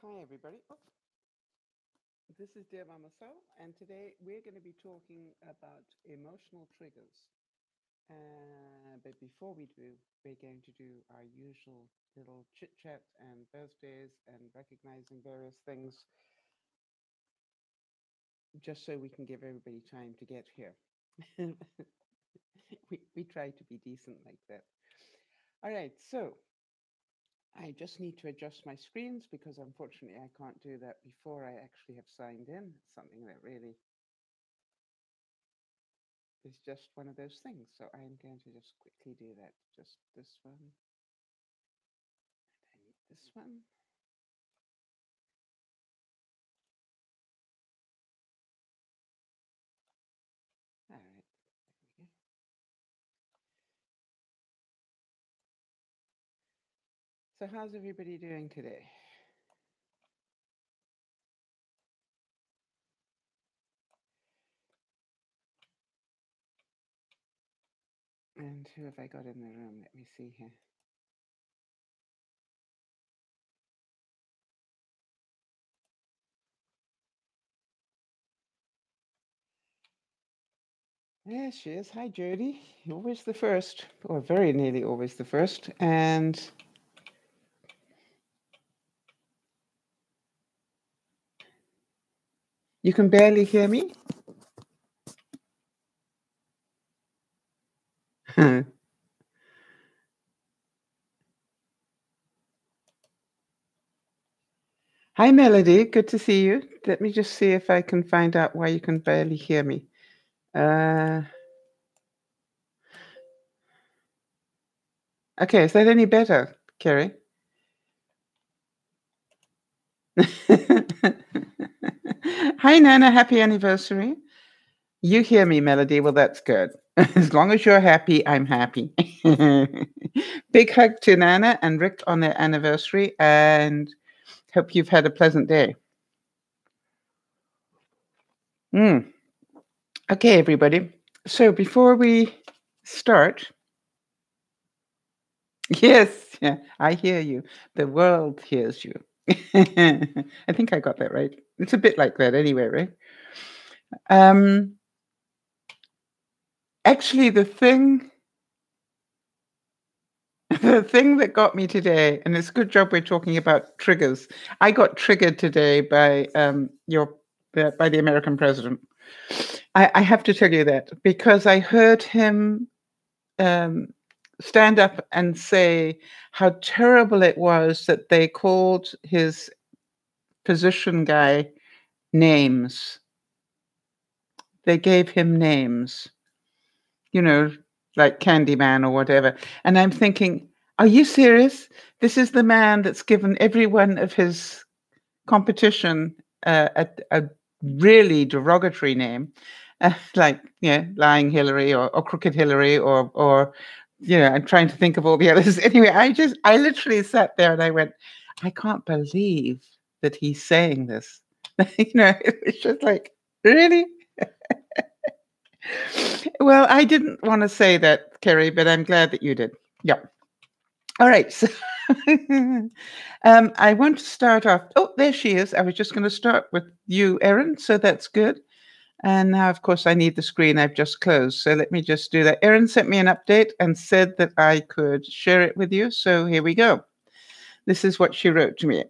Hi, everybody. This is DearMamaSal, and today we're going to be talking about emotional triggers. But before we do, we're going to do our usual little chit chat and birthdays and recognizing various things, just so we can give everybody time to get here. we try to be decent like that. All right, so I just need to adjust my screens because unfortunately I can't do that before I actually have signed in. It's something that really is just one of those things. So I'm going to just quickly do that. Just this one. And I need this one. All right. There we go. So how's everybody doing today? And who have I got in the room? Let me see here. There she is. Hi, Jody. You're always the first, or very nearly always the first. And you can barely hear me? Hi, Melody. Good to see you. Let me just see if I can find out why you can barely hear me. Okay, is that any better, Kerry? Hi, Nana. Happy anniversary. You hear me, Melody. Well, that's good. As long as you're happy, I'm happy. Big hug to Nana and Rick on their anniversary, and hope you've had a pleasant day. Okay, everybody. So before we start, yes, yeah, I hear you. The world hears you. I think I got that right. It's a bit like that anyway, right? Actually, the thing that got me today, and it's a good job we're talking about triggers. I got triggered today by by the American president. I have to tell you that because I heard him stand up and say how terrible it was that they called his physician guy names. They gave him names, like Candyman or whatever. And I'm thinking, are you serious? This is the man that's given every one of his competition a really derogatory name, like lying Hillary or crooked Hillary or I'm trying to think of all the others. Anyway, I literally sat there and I went, I can't believe that he's saying this. It's just like, really? Well, I didn't want to say that, Kerry, but I'm glad that you did. Yeah. All right. So I want to start off. Oh, there she is. I was just going to start with you, Erin. So that's good. And now, of course, I need the screen I've just closed. So let me just do that. Erin sent me an update and said that I could share it with you. So here we go. This is what she wrote to me.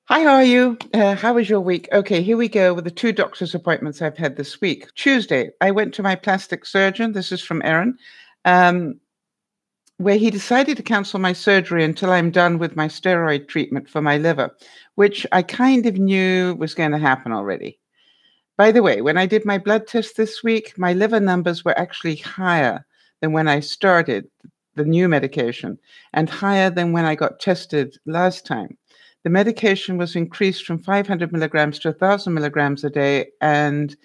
Hi, how are you? How was your week? Okay, here we go with the 2 doctor's appointments I've had this week. Tuesday, I went to my plastic surgeon. This is from Erin, where he decided to cancel my surgery until I'm done with my steroid treatment for my liver, which I kind of knew was going to happen already. By the way, when I did my blood test this week, my liver numbers were actually higher than when I started the new medication and higher than when I got tested last time. The medication was increased from 500 milligrams to 1,000 milligrams a day, and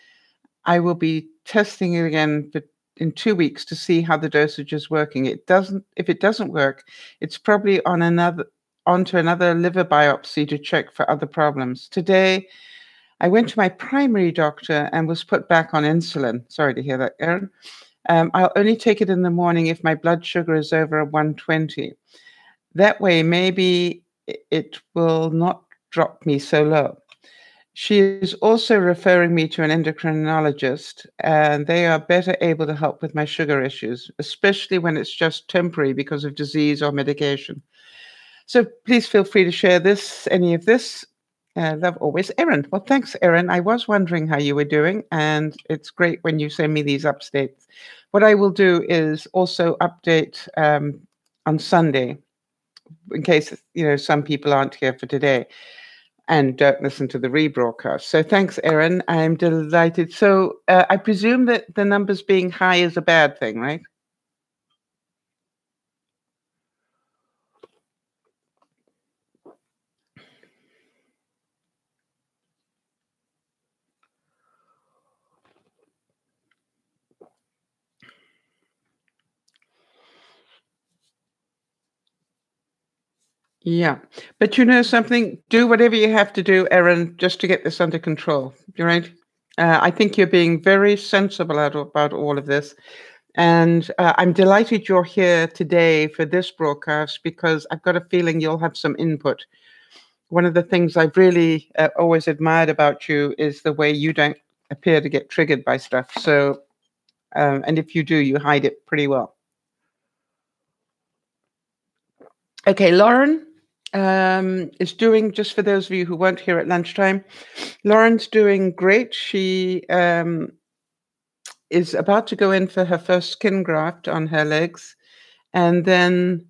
I will be testing it again in 2 weeks to see how the dosage is working. If it doesn't work, it's probably onto another liver biopsy to check for other problems. Today, I went to my primary doctor and was put back on insulin. Sorry to hear that, Erin. I'll only take it in the morning if my blood sugar is over 120. That way, maybe it will not drop me so low. She is also referring me to an endocrinologist, and they are better able to help with my sugar issues, especially when it's just temporary because of disease or medication. So please feel free to share any of this. Love always, Erin. Well, thanks, Erin. I was wondering how you were doing, and it's great when you send me these updates. What I will do is also update on Sunday, in case some people aren't here for today and don't listen to the rebroadcast. So thanks, Erin. I'm delighted. So I presume that the numbers being high is a bad thing, right? Yeah. But you know something? Do whatever you have to do, Erin, just to get this under control. You're right. I think you're being very sensible about all of this. And I'm delighted you're here today for this broadcast because I've got a feeling you'll have some input. One of the things I've really always admired about you is the way you don't appear to get triggered by stuff. So, and if you do, you hide it pretty well. Okay, Lauren is doing, just for those of you who weren't here at lunchtime, Lauren's doing great. She is about to go in for her first skin graft on her legs. And then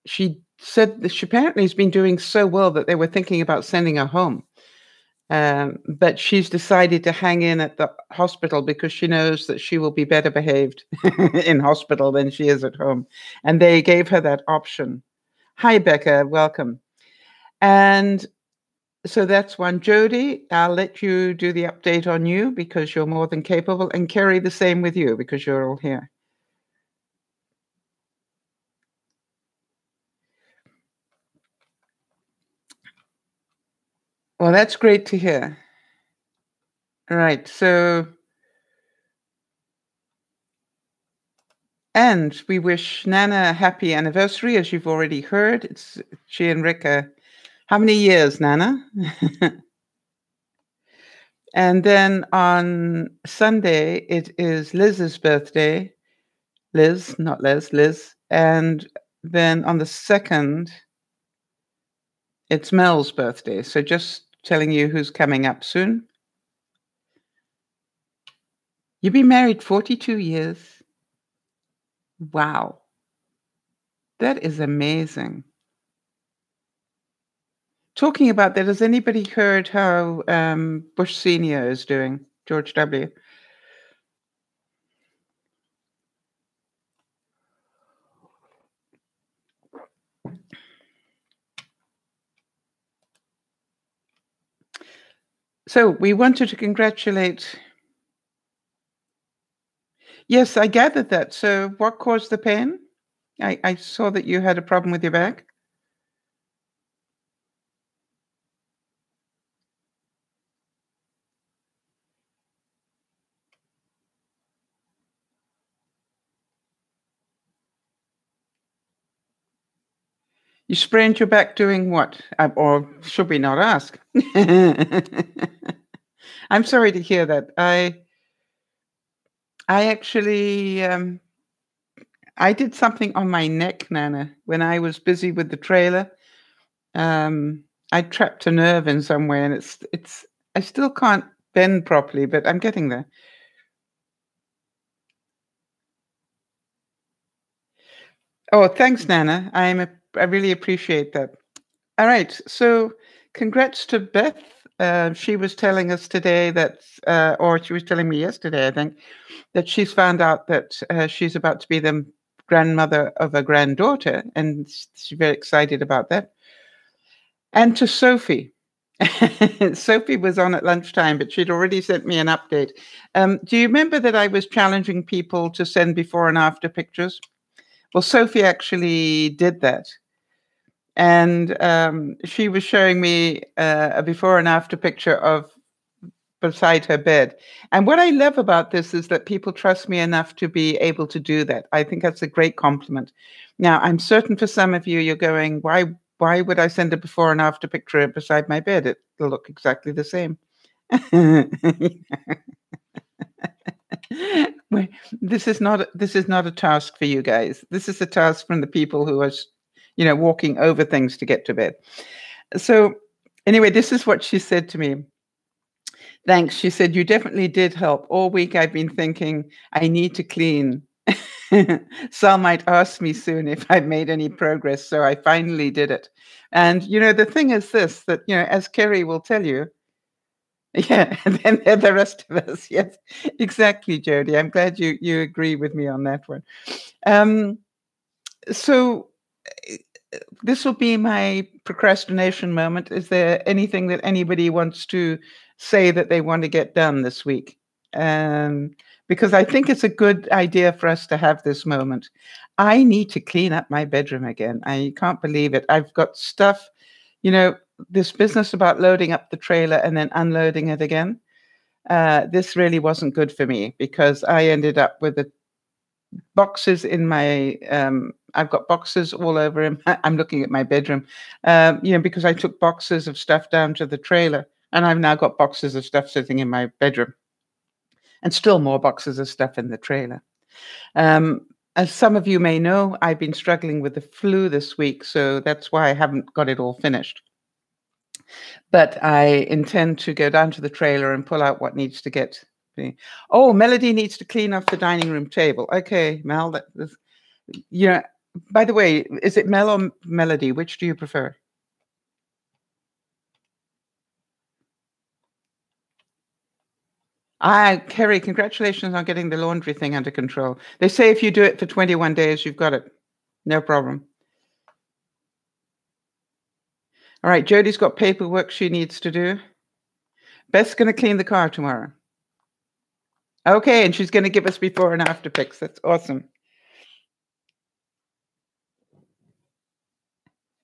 she said that she apparently has been doing so well that they were thinking about sending her home. But she's decided to hang in at the hospital because she knows that she will be better behaved in hospital than she is at home. And they gave her that option. Hi, Becca. Welcome. And so that's one. Jody, I'll let you do the update on you because you're more than capable. And Kerry, the same with you because you're all here. Well, that's great to hear. All right. So, and we wish Nana a happy anniversary, as you've already heard. It's she and Rick. How many years, Nana? And then on Sunday, it is Liz's birthday. Liz, not Les, Liz. And then on the 2nd, it's Mel's birthday. So just telling you who's coming up soon. You've been married 42 years. Wow. That is amazing. Talking about that, has anybody heard how Bush Sr. is doing, George W.? So we wanted to congratulate. Yes, I gathered that. So what caused the pain? I saw that you had a problem with your back. You sprained your back doing what? Or should we not ask? I'm sorry to hear that. I actually I did something on my neck, Nana, when I was busy with the trailer. I trapped a nerve in somewhere, and it's I still can't bend properly, but I'm getting there. Oh, thanks, Nana. I really appreciate that. All right, so congrats to Beth. She was telling us today that, or she was telling me yesterday, I think, that she's found out that she's about to be the grandmother of a granddaughter, and she's very excited about that. And to Sophie. Sophie was on at lunchtime, but she'd already sent me an update. Do you remember that I was challenging people to send before and after pictures? Well, Sophie actually did that. And she was showing me a before and after picture of beside her bed. And what I love about this is that people trust me enough to be able to do that. I think that's a great compliment. Now, I'm certain for some of you, you're going, why why would I send a before and after picture beside my bed? It'll look exactly the same. Wait, this is not a task for you guys. This is a task from the people who are, walking over things to get to bed. So anyway, this is what she said to me. Thanks. She said, you definitely did help. All week I've been thinking I need to clean. Sal might ask me soon if I've made any progress. So I finally did it. And, the thing is this, that, as Kerry will tell you, yeah, and then the rest of us. Yes, exactly, Jody. I'm glad you agree with me on that one. So this will be my procrastination moment. Is there anything that anybody wants to say that they want to get done this week? Because I think it's a good idea for us to have this moment. I need to clean up my bedroom again. I can't believe it. I've got stuff, this business about loading up the trailer and then unloading it again. This really wasn't good for me because I ended up with the boxes in my, I've got boxes all over I'm looking at my bedroom, because I took boxes of stuff down to the trailer and I've now got boxes of stuff sitting in my bedroom and still more boxes of stuff in the trailer. As some of you may know, I've been struggling with the flu this week, so that's why I haven't got it all finished. But I intend to go down to the trailer and pull out what needs to get. Oh, Melody needs to clean off the dining room table. Okay, Mel. By the way, is it Mel or Melody? Which do you prefer? Kerry, congratulations on getting the laundry thing under control. They say if you do it for 21 days, you've got it. No problem. All right, Jody's got paperwork she needs to do. Beth's going to clean the car tomorrow. Okay, and she's going to give us before and after pics. That's awesome.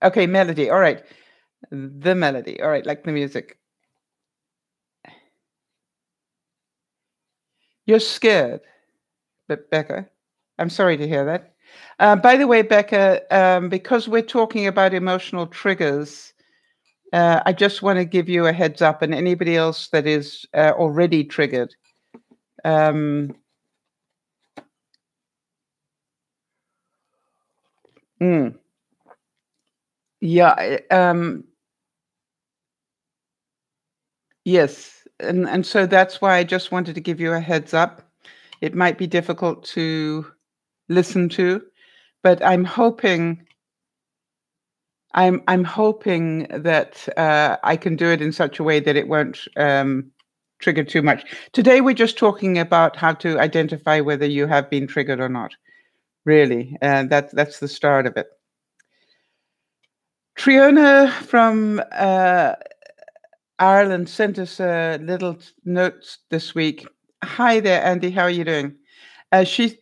Okay, melody. All right. The melody. All right, like the music. You're scared, but Becca, I'm sorry to hear that. By the way, Becca, because we're talking about emotional triggers, I just want to give you a heads up, and anybody else that is already triggered. Yeah. Yes, and so that's why I just wanted to give you a heads up. It might be difficult to listen to, but I'm hoping that I can do it in such a way that it won't trigger too much. Today we're just talking about how to identify whether you have been triggered or not. Really, that's the start of it. Triona from Ireland sent us a little note this week. Hi there, Andy. How are you doing? She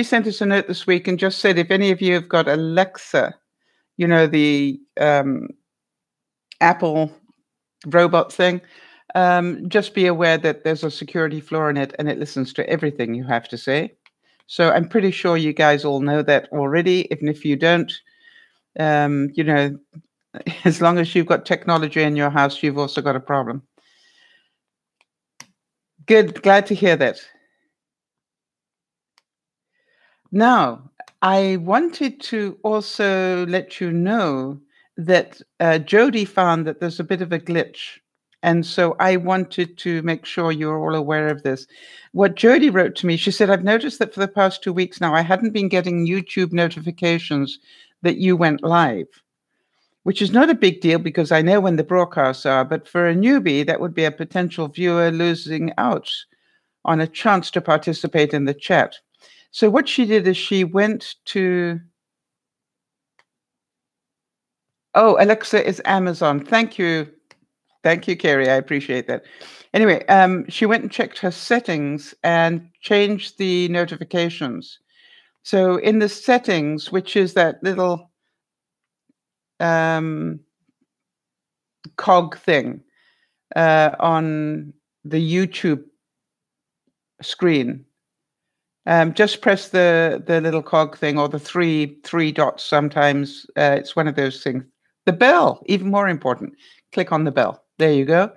sent us a note this week and just said, if any of you have got Alexa, the Apple robot thing, just be aware that there's a security flaw in it and it listens to everything you have to say. So I'm pretty sure you guys all know that already. Even if you don't, as long as you've got technology in your house, you've also got a problem. Good. Glad to hear that. Now, I wanted to also let you know that Jody found that there's a bit of a glitch. And so I wanted to make sure you're all aware of this. What Jody wrote to me, she said, I've noticed that for the past 2 weeks now, I hadn't been getting YouTube notifications that you went live, which is not a big deal because I know when the broadcasts are. But for a newbie, that would be a potential viewer losing out on a chance to participate in the chat. So what she did is she went to, Alexa is Amazon. Thank you. Thank you, Kerry. I appreciate that. Anyway, she went and checked her settings and changed the notifications. So in the settings, which is that little cog thing on the YouTube screen, just press the little cog thing or the three dots. Sometimes it's one of those things. The bell, even more important. Click on the bell. There you go.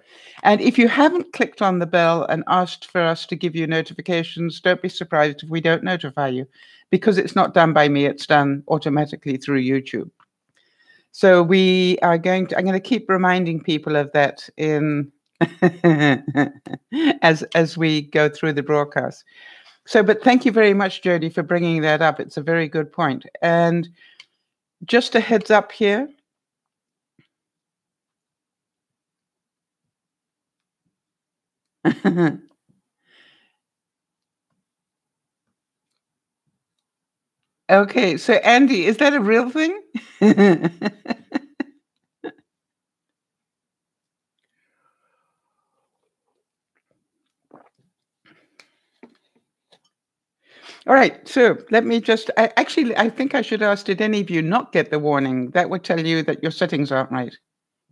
And if you haven't clicked on the bell and asked for us to give you notifications, don't be surprised if we don't notify you, because it's not done by me, it's done automatically through YouTube. So I'm going to keep reminding people of that in as we go through the broadcast. So, but thank you very much, Jody, for bringing that up. It's a very good point. And just a heads up here. Okay, so Andy, is that a real thing? All right, so let me just I think I should ask, did any of you not get the warning? That would tell you that your settings aren't right.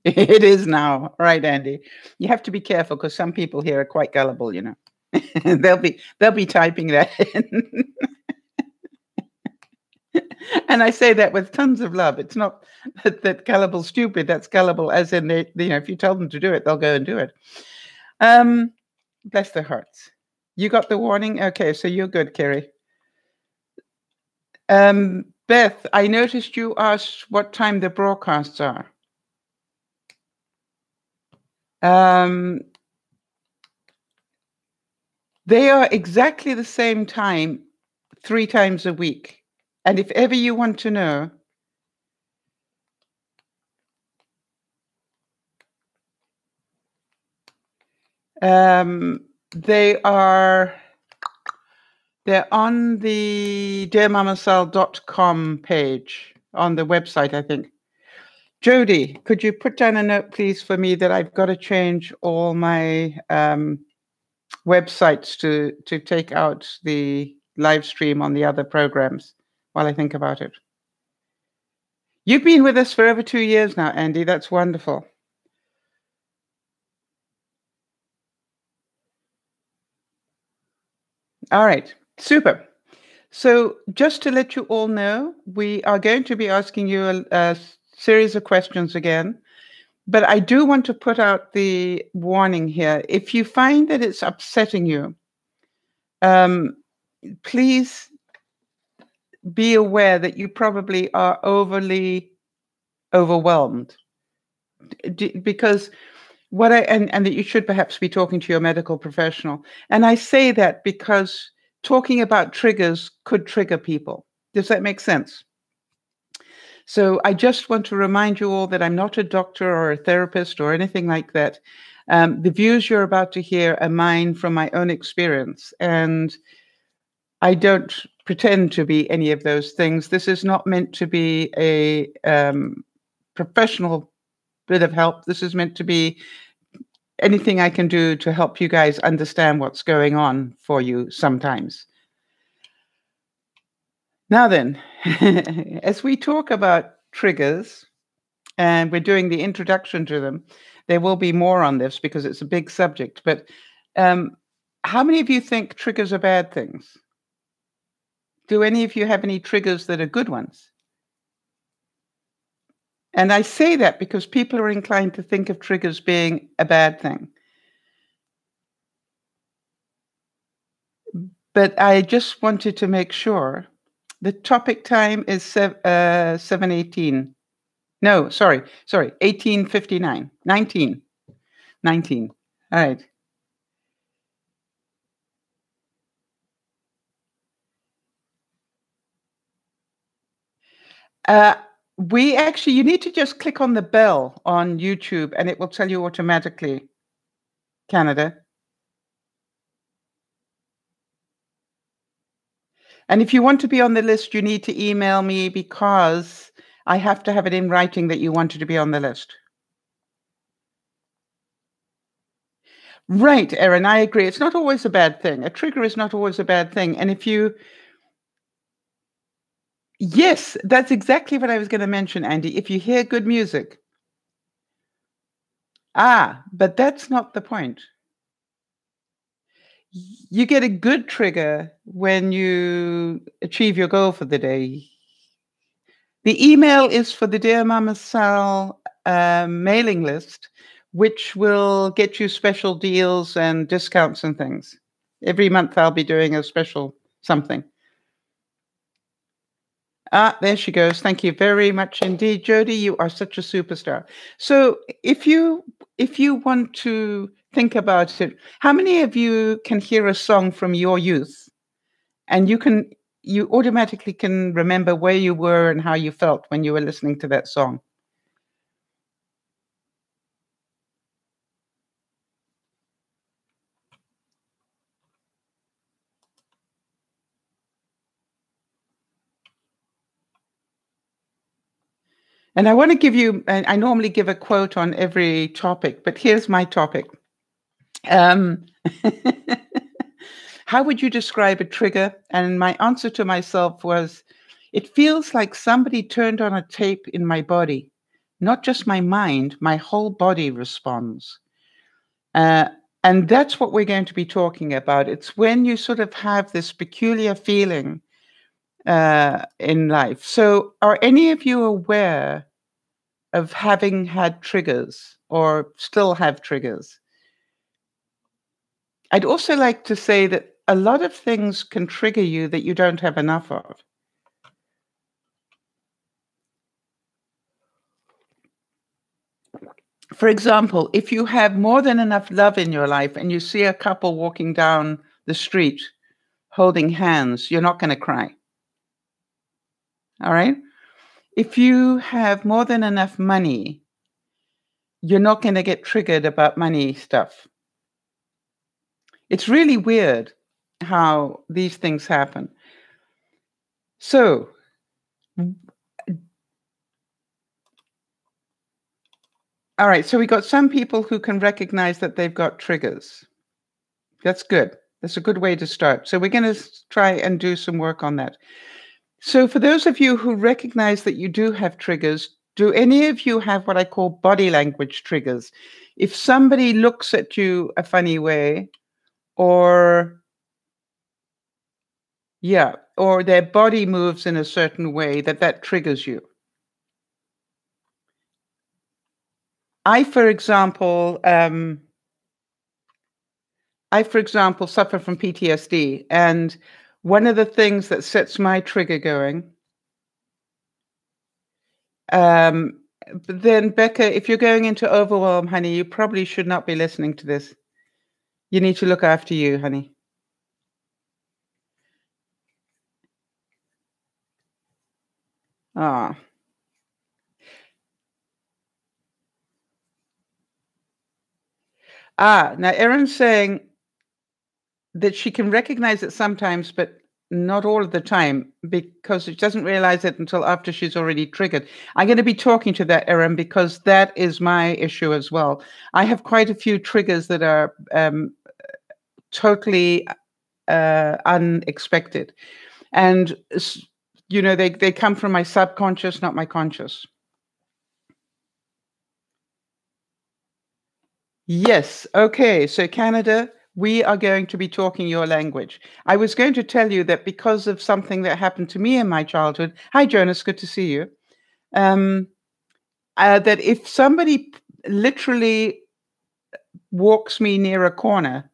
It is now. All right, Andy. You have to be careful because some people here are quite gullible, you know. they'll be typing that in. And I say that with tons of love. It's not that gullible stupid. That's gullible as in they, you know, if you tell them to do it, they'll go and do it. Bless their hearts. You got the warning? Okay, so you're good, Kerry. Beth, I noticed you asked what time the broadcasts are. They are exactly the same time 3 times a week. And if ever you want to know, they're on the DearMamaSal.com page on the website, I think. Jody, could you put down a note, please, for me that I've got to change all my websites to take out the live stream on the other programs while I think about it. You've been with us for over 2 years now, Andy. That's wonderful. All right, super. So just to let you all know, we are going to be asking you a series of questions again. But I do want to put out the warning here. If you find that it's upsetting you, please be aware that you probably are overly overwhelmed. Because and that you should perhaps be talking to your medical professional. And I say that because talking about triggers could trigger people. Does that make sense? So I just want to remind you all that I'm not a doctor or a therapist or anything like that. The views you're about to hear are mine from my own experience, and I don't pretend to be any of those things. This is not meant to be a professional bit of help. This is meant to be anything I can do to help you guys understand what's going on for you sometimes. Now then, as we talk about triggers, and we're doing the introduction to them, there will be more on this because it's a big subject. But how many of you think triggers are bad things? Do any of you have any triggers that are good ones? And I say that because people are inclined to think of triggers being a bad thing. But I just wanted to make sure. The topic time is 7:18. No, sorry, 18:59. 19. All right. You need to just click on the bell on YouTube and it will tell you automatically, Canada. And if you want to be on the list, you need to email me because I have to have it in writing that you wanted to be on the list. Right, Erin, I agree. It's not always a bad thing. A trigger is not always a bad thing. And if you Yes, that's exactly what I was going to mention, Andy. If you hear good music. But that's not the point. You get a good trigger when you achieve your goal for the day. The email is for the Dear Mama Sal mailing list, which will get you special deals and discounts and things. Every month I'll be doing a special something. Ah, there she goes. Thank you very much indeed, Jody. You are such a superstar. So if you want to think about it, how many of you can hear a song from your youth and you automatically can remember where you were and how you felt when you were listening to that song? And I want to give you, I normally give a quote on every topic, but here's my topic. Um, how would you describe a trigger? And my answer to myself was, it feels like somebody turned on a tape in my body. Not just my mind, my whole body responds. Uh, and that's what we're going to be talking about. It's when you sort of have this peculiar feeling in life. So, are any of you aware of having had triggers or still have triggers? I'd also like to say that a lot of things can trigger you that you don't have enough of. For example, if you have more than enough love in your life and you see a couple walking down the street holding hands, you're not going to cry. All right? If you have more than enough money, you're not going to get triggered about money stuff. It's really weird how these things happen. So, all right, so we got some people who can recognize that they've got triggers. That's good. That's a good way to start. So we're going to try and do some work on that. So for those of you who recognize that you do have triggers, do any of you have what I call body language triggers? If somebody looks at you a funny way, or yeah, or their body moves in a certain way, that triggers you. I, for example, suffer from PTSD, and one of the things that sets my trigger going. But then, Becca, if you're going into overwhelm, honey, you probably should not be listening to this. You need to look after you, honey. Ah. Now Erin's saying that she can recognize it sometimes, but not all of the time, because she doesn't realize it until after she's already triggered. I'm going to be talking to that, Erin, because that is my issue as well. I have quite a few triggers that are totally unexpected. And, they come from my subconscious, not my conscious. Yes. Okay. So, Canada, we are going to be talking your language. I was going to tell you that because of something that happened to me in my childhood. Hi, Jonas. Good to see you. Um, that if somebody literally walks me near a corner,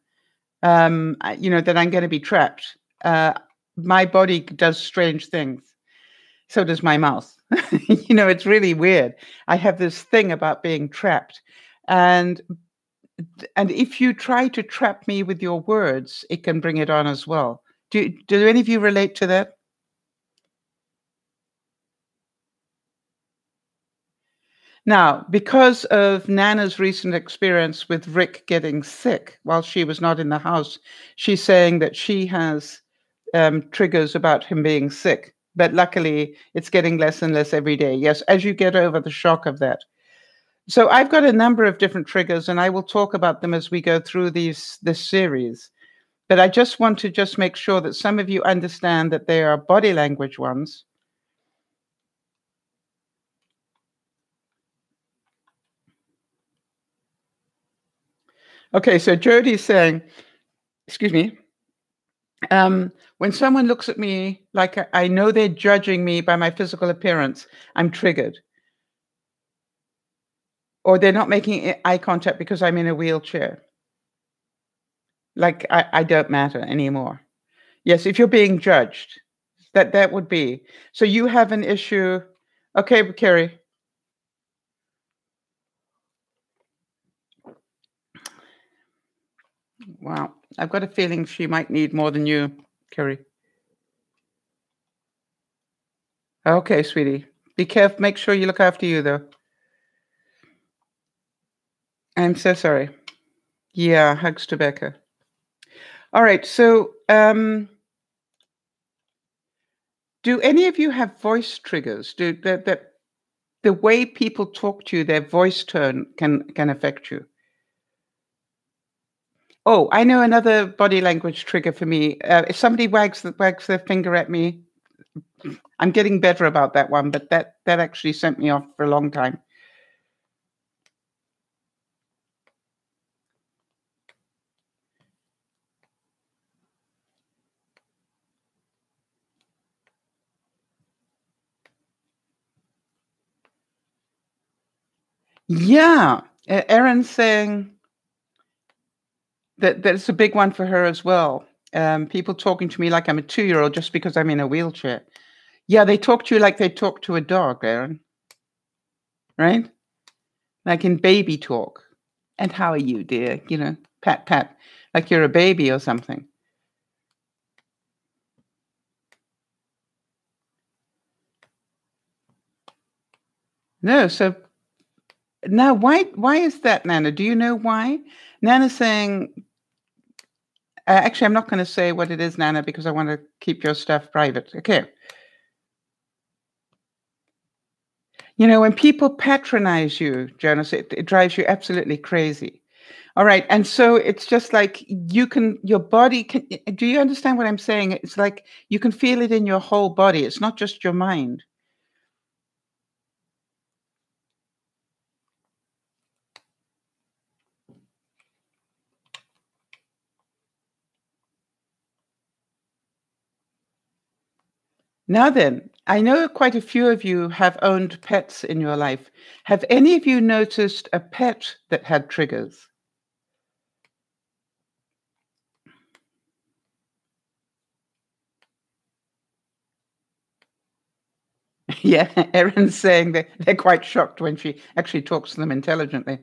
that I'm going to be trapped. My body does strange things. So does my mouth. It's really weird. I have this thing about being trapped. And if you try to trap me with your words, it can bring it on as well. Do any of you relate to that? Now, because of Nana's recent experience with Rick getting sick while she was not in the house, she's saying that she has triggers about him being sick. But luckily, it's getting less and less every day. Yes, as you get over the shock of that. So I've got a number of different triggers, and I will talk about them as we go through this series. But I just want to make sure that some of you understand that they are body language ones. Okay, so Jody's saying, excuse me, When someone looks at me like I know they're judging me by my physical appearance, I'm triggered. Or they're not making eye contact because I'm in a wheelchair. Like I don't matter anymore. Yes, if you're being judged, that would be. So you have an issue. Okay, Carrie. Wow. I've got a feeling she might need more than you, Carrie. Okay, sweetie. Be careful. Make sure you look after you, though. I'm so sorry. Yeah, hugs to Becca. All right. So, do any of you have voice triggers? Do that the way people talk to you, their voice tone can affect you? Oh, I know another body language trigger for me. If somebody wags their finger at me, I'm getting better about that one, but that actually sent me off for a long time. Yeah, Erin's saying that it's a big one for her as well. People talking to me like I'm a 2-year-old just because I'm in a wheelchair. Yeah, they talk to you like they talk to a dog, Erin, right? Like in baby talk. And how are you, dear? Pat, pat, like you're a baby or something. No, so now why is that, Nana? Do you know why? Nana's saying, actually, I'm not going to say what it is, Nana, because I want to keep your stuff private. Okay. When people patronize you, Jonas, it drives you absolutely crazy. All right. And so it's just like your body can, do you understand what I'm saying? It's like you can feel it in your whole body. It's not just your mind. Now then, I know quite a few of you have owned pets in your life. Have any of you noticed a pet that had triggers? Yeah, Erin's saying that they're quite shocked when she actually talks to them intelligently.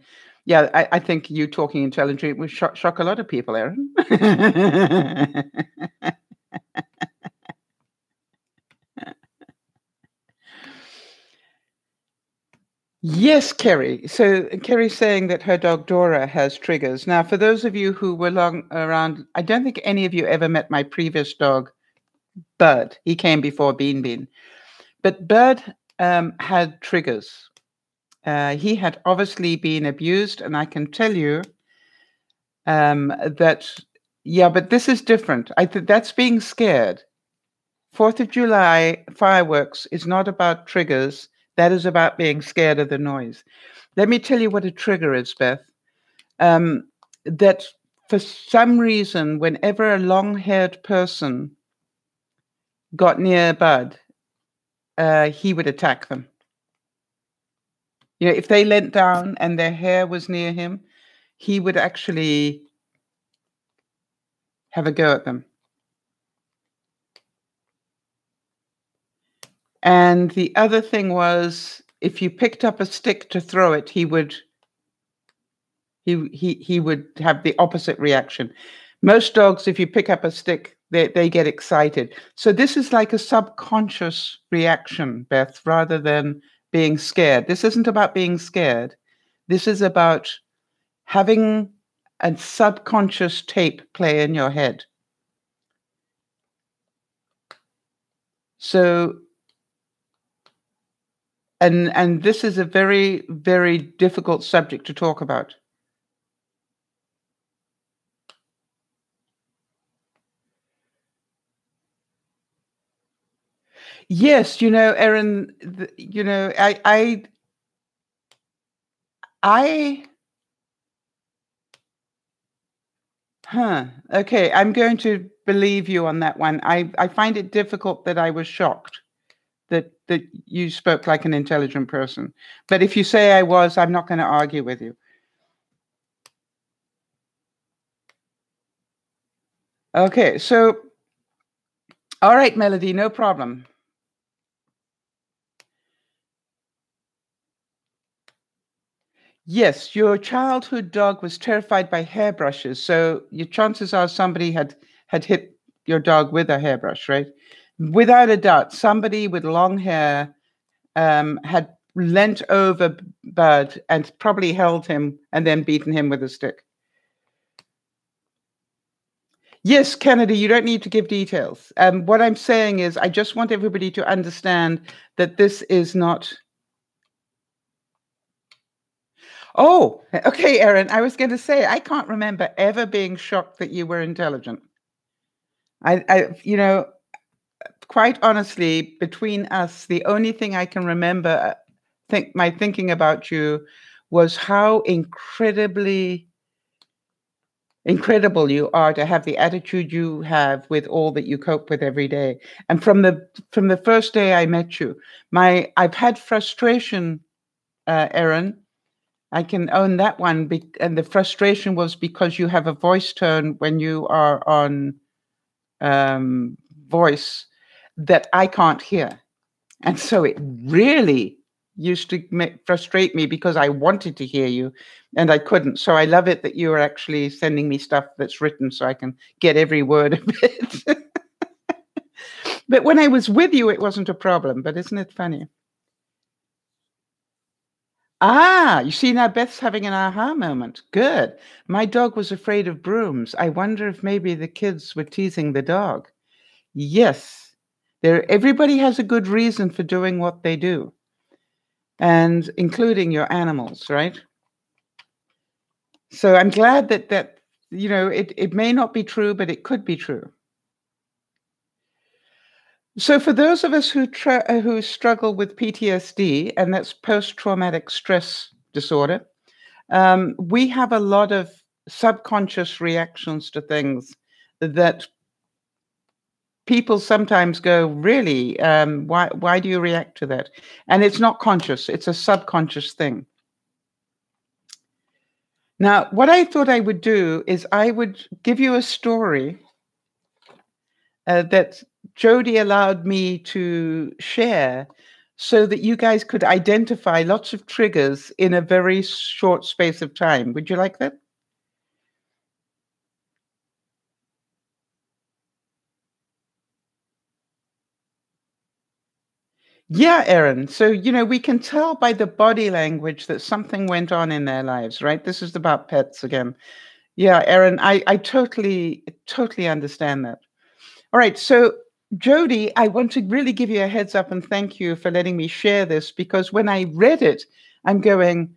Yeah, I think you talking intelligently would shock a lot of people, Erin. Yes, Kerry. So Kerry's saying that her dog Dora has triggers. Now, for those of you who were long around, I don't think any of you ever met my previous dog, Bud. He came before Bean Bean. But Bud had triggers. He had obviously been abused, and I can tell you that, yeah, but this is different. I think that's being scared. 4th of July fireworks is not about triggers. That is about being scared of the noise. Let me tell you what a trigger is, Beth. That for some reason, whenever a long-haired person got near Bud, he would attack them. If they leant down and their hair was near him, he would actually have a go at them. And the other thing was, if you picked up a stick to throw it, he would have the opposite reaction. Most dogs, if you pick up a stick, they get excited. So this is like a subconscious reaction, Beth, rather than being scared. This isn't about being scared. This is about having a subconscious tape play in your head. So, and this is a very, very difficult subject to talk about. Yes, Erin, I Huh. Okay, I'm going to believe you on that one. I find it difficult that I was shocked that you spoke like an intelligent person. But if you say I was, I'm not going to argue with you. Okay, so all right, Melody, no problem. Yes, your childhood dog was terrified by hairbrushes, so your chances are somebody had hit your dog with a hairbrush, right? Without a doubt, somebody with long hair had leant over Bud and probably held him and then beaten him with a stick. Yes, Kennedy, you don't need to give details. What I'm saying is, I just want everybody to understand that this is not. Oh, okay, Erin. I was going to say, I can't remember ever being shocked that you were intelligent. You know, quite honestly, between us, the only thing I can remember, my thinking about you was how incredible you are to have the attitude you have with all that you cope with every day. And from the first day I met you, I've had frustration, Erin. I can own that one. And the frustration was because you have a voice tone when you are on um, voice that I can't hear. And so it really used to frustrate me because I wanted to hear you and I couldn't. So I love it that you are actually sending me stuff that's written so I can get every word of it. But when I was with you, it wasn't a problem. But isn't it funny? Ah, you see, now Beth's having an aha moment. Good. My dog was afraid of brooms. I wonder if maybe the kids were teasing the dog. Yes. Everybody has a good reason for doing what they do, and including your animals, right? So I'm glad that it may not be true, but it could be true. So for those of us who struggle with PTSD, and that's post-traumatic stress disorder, we have a lot of subconscious reactions to things that people sometimes go, really, why do you react to that? And it's not conscious; it's a subconscious thing. Now, what I thought I would do is I would give you a story that Jody allowed me to share so that you guys could identify lots of triggers in a very short space of time. Would you like that? Yeah, Erin. So, we can tell by the body language that something went on in their lives, right? This is about pets again. Yeah, Erin, I totally understand that. All right. So, Jody, I want to really give you a heads up and thank you for letting me share this because when I read it, I'm going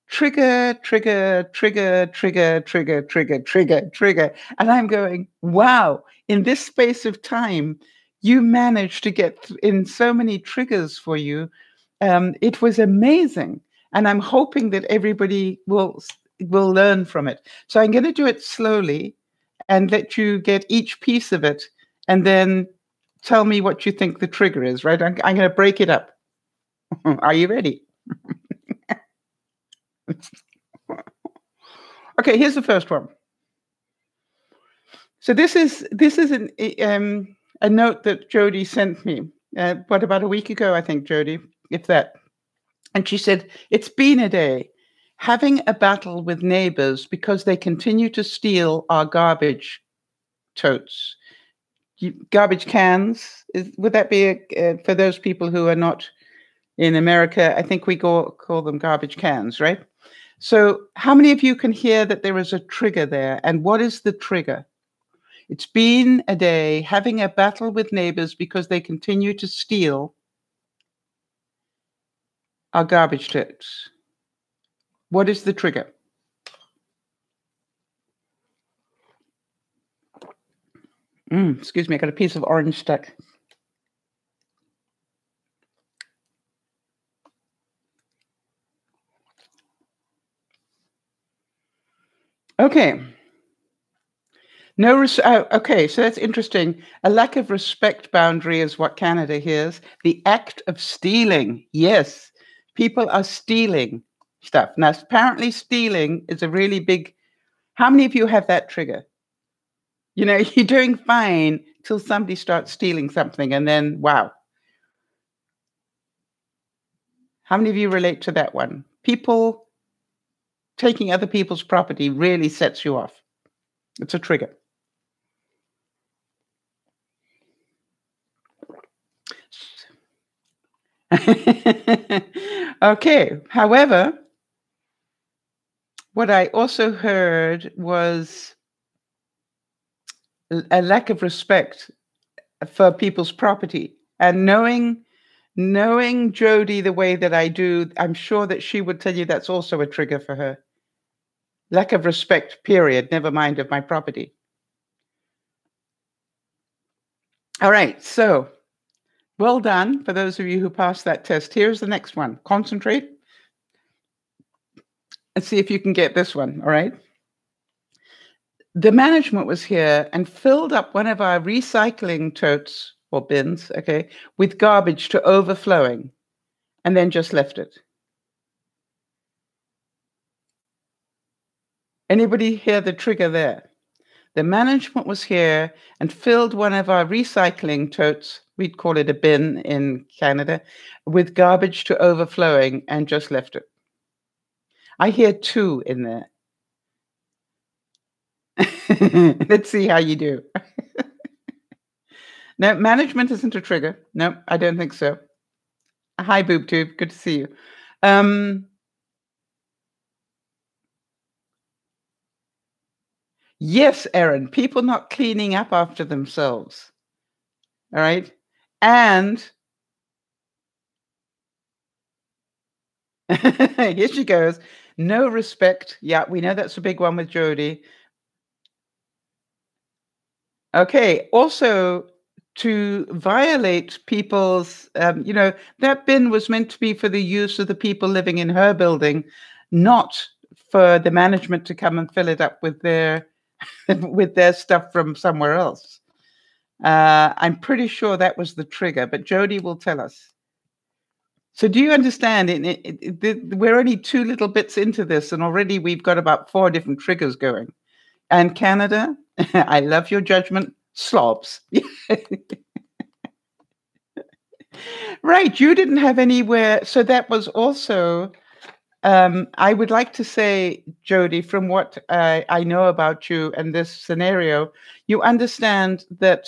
trigger, trigger, trigger, trigger, trigger, trigger, trigger, trigger. And I'm going, wow, in this space of time, you managed to get in so many triggers for you. It was amazing. And I'm hoping that everybody will learn from it. So I'm going to do it slowly and let you get each piece of it and then tell me what you think the trigger is, right? I'm going to break it up. Are you ready? Okay, here's the first one. So this is a note that Jody sent me, about a week ago, I think, Jody, if that. And she said, "It's been a day having a battle with neighbors because they continue to steal our garbage totes, garbage cans. Would that be for those people who are not in America? I think we call them garbage cans, right? So, how many of you can hear that there is a trigger there? And what is the trigger? It's been a day having a battle with neighbors because they continue to steal our garbage tips. What is the trigger? Excuse me, I got a piece of orange stuck. Okay. No, okay, so that's interesting. A lack of respect boundary is what Canada hears. The act of stealing. Yes, people are stealing stuff. Now, apparently, stealing is a really big. How many of you have that trigger? You know, you're doing fine till somebody starts stealing something, and then wow. How many of you relate to that one? People taking other people's property really sets you off. It's a trigger. Okay. However, what I also heard was a lack of respect for people's property. And knowing Jody the way that I do, I'm sure that she would tell you that's also a trigger for her. Lack of respect, period, never mind of my property. All right, so well done for those of you who passed that test. Here's the next one. Concentrate and see if you can get this one, all right? The management was here and filled up one of our recycling totes or bins, okay, with garbage to overflowing and then just left it. Anybody hear the trigger there? The management was here and filled one of our recycling totes, we'd call it a bin in Canada, with garbage to overflowing and just left it. I hear 2 in there. Let's see how you do. No, management isn't a trigger. No, I don't think so. Hi, BoobTube. Good to see you. Yes, Erin, people not cleaning up after themselves. All right. And here she goes. No respect. Yeah, we know that's a big one with Jody. Okay. Also, to violate people's, that bin was meant to be for the use of the people living in her building, not for the management to come and fill it up with their with their stuff from somewhere else. I'm pretty sure that was the trigger, but Jody will tell us. So do you understand? We're only 2 little bits into this, and already we've got about 4 different triggers going. And Canada, I love your judgment, slobs. Right, you didn't have anywhere. So that was also, I would like to say, Jody, from what I know about you and this scenario, you understand that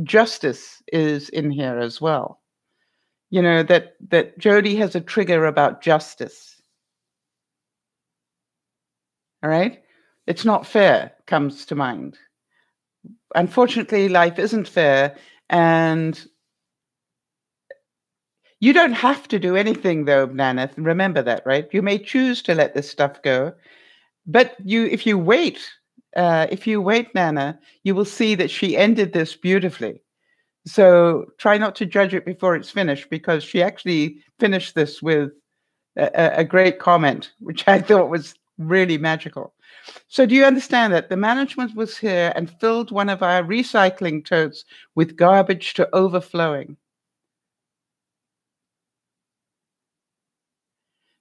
justice is in here as well. You know, that Jody has a trigger about justice. All right? It's not fair comes to mind. Unfortunately, life isn't fair, and you don't have to do anything, though, Nana. Remember that, right? You may choose to let this stuff go, but if you wait, Nana, you will see that she ended this beautifully. So try not to judge it before it's finished, because she actually finished this with a great comment, which I thought was really magical. So do you understand that the management was here and filled one of our recycling totes with garbage to overflowing?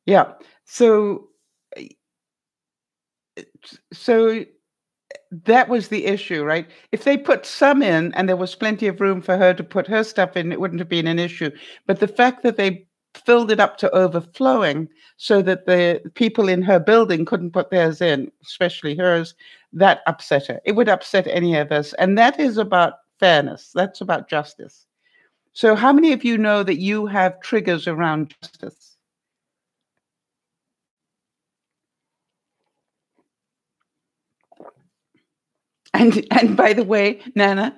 Yeah. So that was the issue, right? If they put some in and there was plenty of room for her to put her stuff in, it wouldn't have been an issue. But the fact that they filled it up to overflowing so that the people in her building couldn't put theirs in, especially hers, that upset her. It would upset any of us. And that is about fairness. That's about justice. So how many of you know that you have triggers around justice? And by the way, Nana,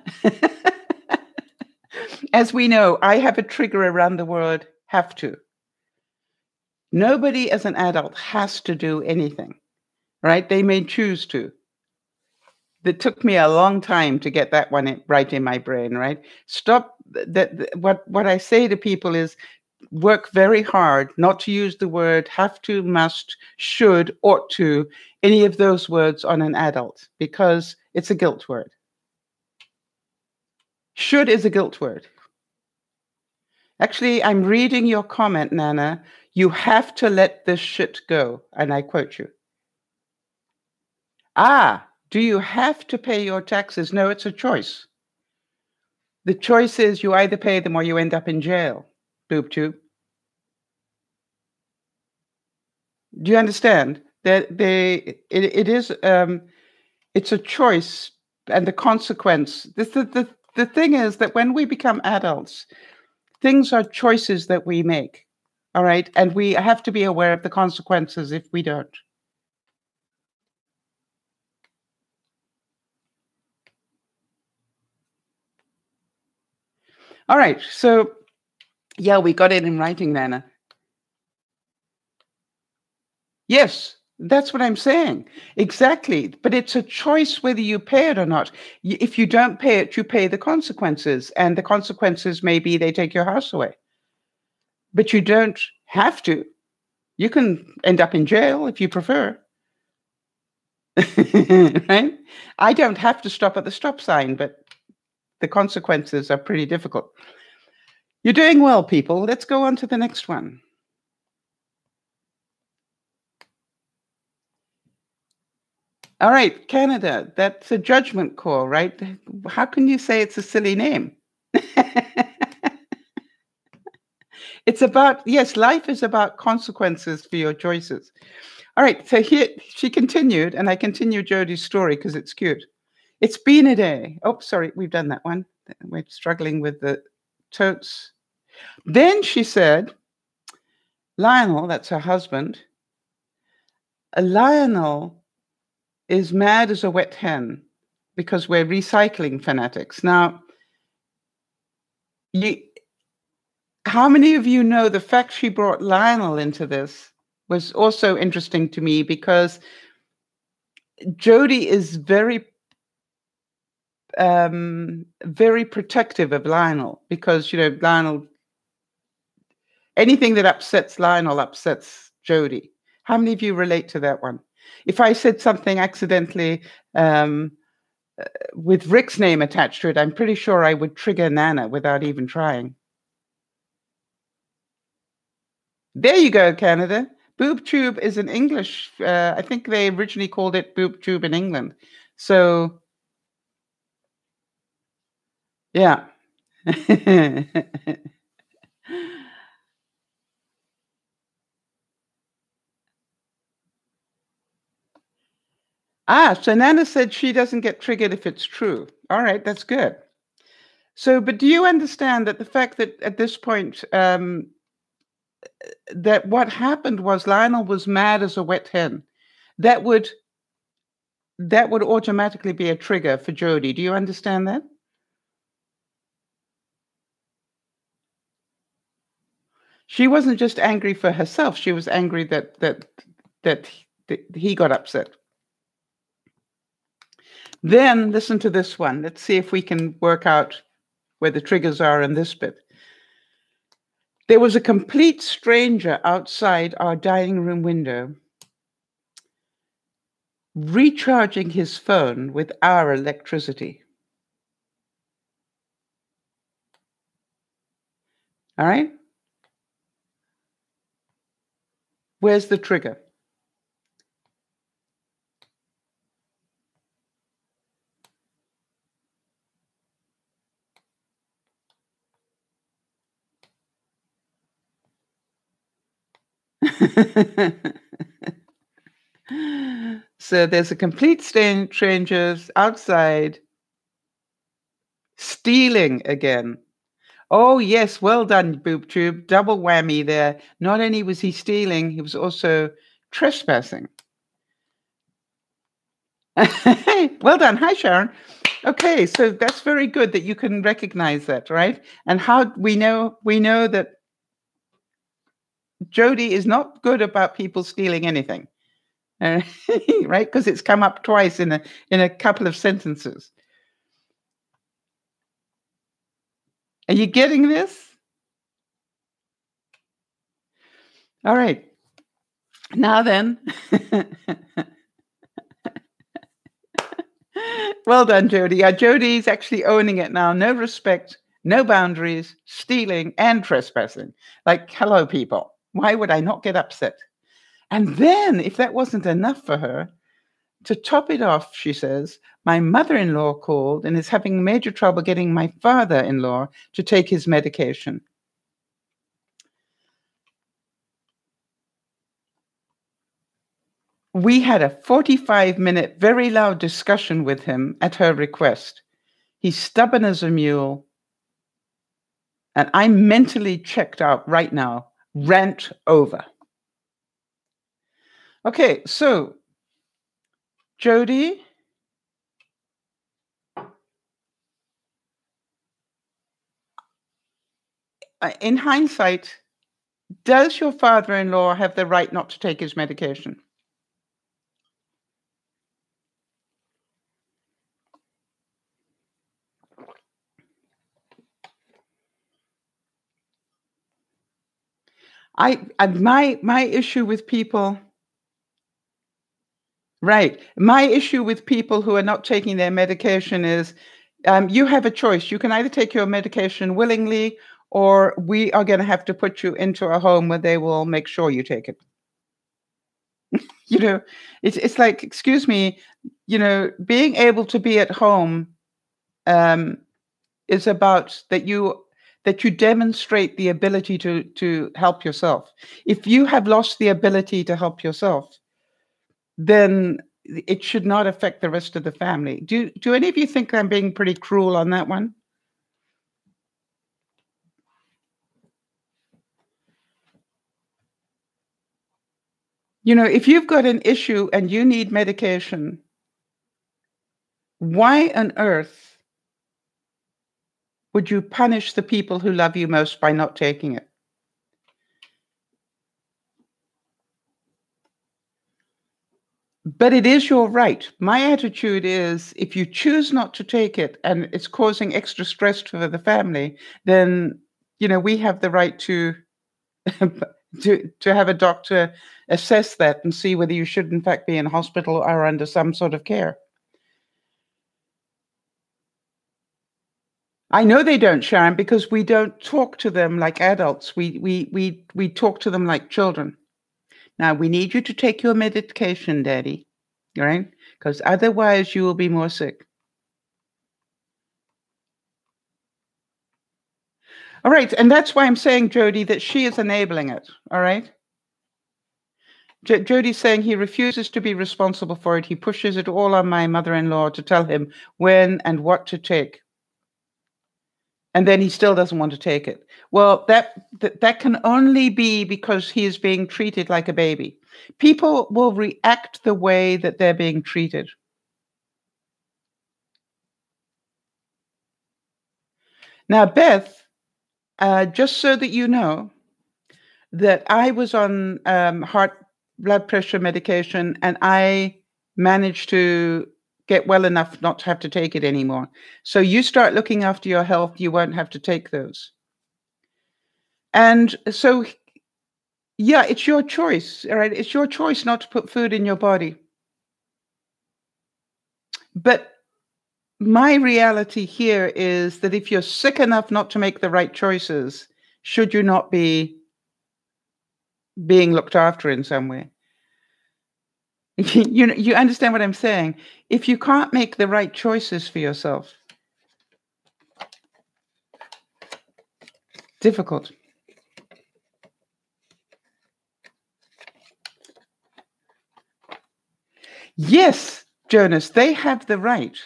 as we know, I have a trigger around the word have to. Nobody as an adult has to do anything, right? They may choose to. It took me a long time to get that one right in my brain, right? Stop. What I say to people is, work very hard not to use the word have to, must, should, ought to, any of those words on an adult, because it's a guilt word. Should is a guilt word. Actually, I'm reading your comment, Nana. You have to let this shit go. And I quote you. Ah, do you have to pay your taxes? No, it's a choice. The choice is you either pay them or you end up in jail, boob tube. Do you understand that it's a choice, and the consequence. The thing is that when we become adults, things are choices that we make. All right, and we have to be aware of the consequences if we don't. All right, so yeah, we got it in writing, Nana. Yes, that's what I'm saying. Exactly. But it's a choice whether you pay it or not. If you don't pay it, you pay the consequences. And the consequences may be they take your house away. But you don't have to. You can end up in jail if you prefer. Right? I don't have to stop at the stop sign, but the consequences are pretty difficult. You're doing well, people. Let's go on to the next one. All right, Canada, that's a judgment call, right? How can you say it's a silly name? It's about, yes, life is about consequences for your choices. All right, so here she continued, and I continue Jodie's story because it's cute. It's been a day. Oh, sorry, we've done that one. We're struggling with the totes. Then she said, Lionel, that's her husband, Lionel is mad as a wet hen because we're recycling fanatics. Now, how many of you know the fact she brought Lionel into this was also interesting to me, because Jodie is very very protective of Lionel, because Lionel, anything that upsets Lionel upsets Jodie. How many of you relate to that one? If I said something accidentally with Rick's name attached to it, I'm pretty sure I would trigger Nana without even trying. There you go, Canada. Boob tube is an English. I think they originally called it boob tube in England. So, yeah. So Nana said she doesn't get triggered if it's true. All right, that's good. So, but do you understand that the fact that at this point, that what happened was Lionel was mad as a wet hen, that would automatically be a trigger for Jodie. Do you understand that? She wasn't just angry for herself. She was angry that he got upset. Then listen to this one. Let's see if we can work out where the triggers are in this bit. There was a complete stranger outside our dining room window, recharging his phone with our electricity. All right? Where's the trigger? So there's a complete strangers outside stealing again. Oh, yes, well done, Boob Tube. Double whammy there. Not only was he stealing, he was also trespassing. Well done. Hi, Sharon. Okay, so that's very good that you can recognize that, right? And how we know that Jodie is not good about people stealing anything, right? Because it's come up twice in a couple of sentences. Are you getting this? All right. Now then. Well done, Jody. Yeah, Jody's actually owning it now. No respect, no boundaries, stealing and trespassing. Like, hello, people. Why would I not get upset? And then, if that wasn't enough for her, to top it off, she says, my mother-in-law called and is having major trouble getting my father-in-law to take his medication. We had a 45-minute, very loud discussion with him at her request. He's stubborn as a mule, and I'm mentally checked out right now. Rant over. Okay, so Jody, in hindsight, does your father-in-law have the right not to take his medication? My issue with people, right? My issue with people who are not taking their medication is, you have a choice. You can either take your medication willingly, or we are going to have to put you into a home where they will make sure you take it. You know, it's like, excuse me, being able to be at home um, is about that you demonstrate the ability to help yourself. If you have lost the ability to help yourself, then it should not affect the rest of the family. Do any of you think I'm being pretty cruel on that one? If you've got an issue and you need medication, why on earth would you punish the people who love you most by not taking it? But it is your right. My attitude is, if you choose not to take it and it's causing extra stress for the family, then we have the right to to have a doctor assess that and see whether you should in fact be in hospital or under some sort of care. I know they don't, Sharon, because we don't talk to them like adults. We talk to them like children. Now, we need you to take your medication, Daddy, all right? Because otherwise you will be more sick. All right, and that's why I'm saying, Jody, that she is enabling it, all right? Jody's saying he refuses to be responsible for it. He pushes it all on my mother-in-law to tell him when and what to take. And then he still doesn't want to take it. Well, that can only be because he is being treated like a baby. People will react the way that they're being treated. Now, Beth, just so that you know, that I was on heart blood pressure medication, and I managed to get well enough not to have to take it anymore. So you start looking after your health, you won't have to take those. And so, yeah, it's your choice, all right? It's your choice not to put food in your body. But my reality here is that if you're sick enough not to make the right choices, should you not be being looked after in some way? You understand what I'm saying? If you can't make the right choices for yourself, difficult. Yes, Jonas, they have the right.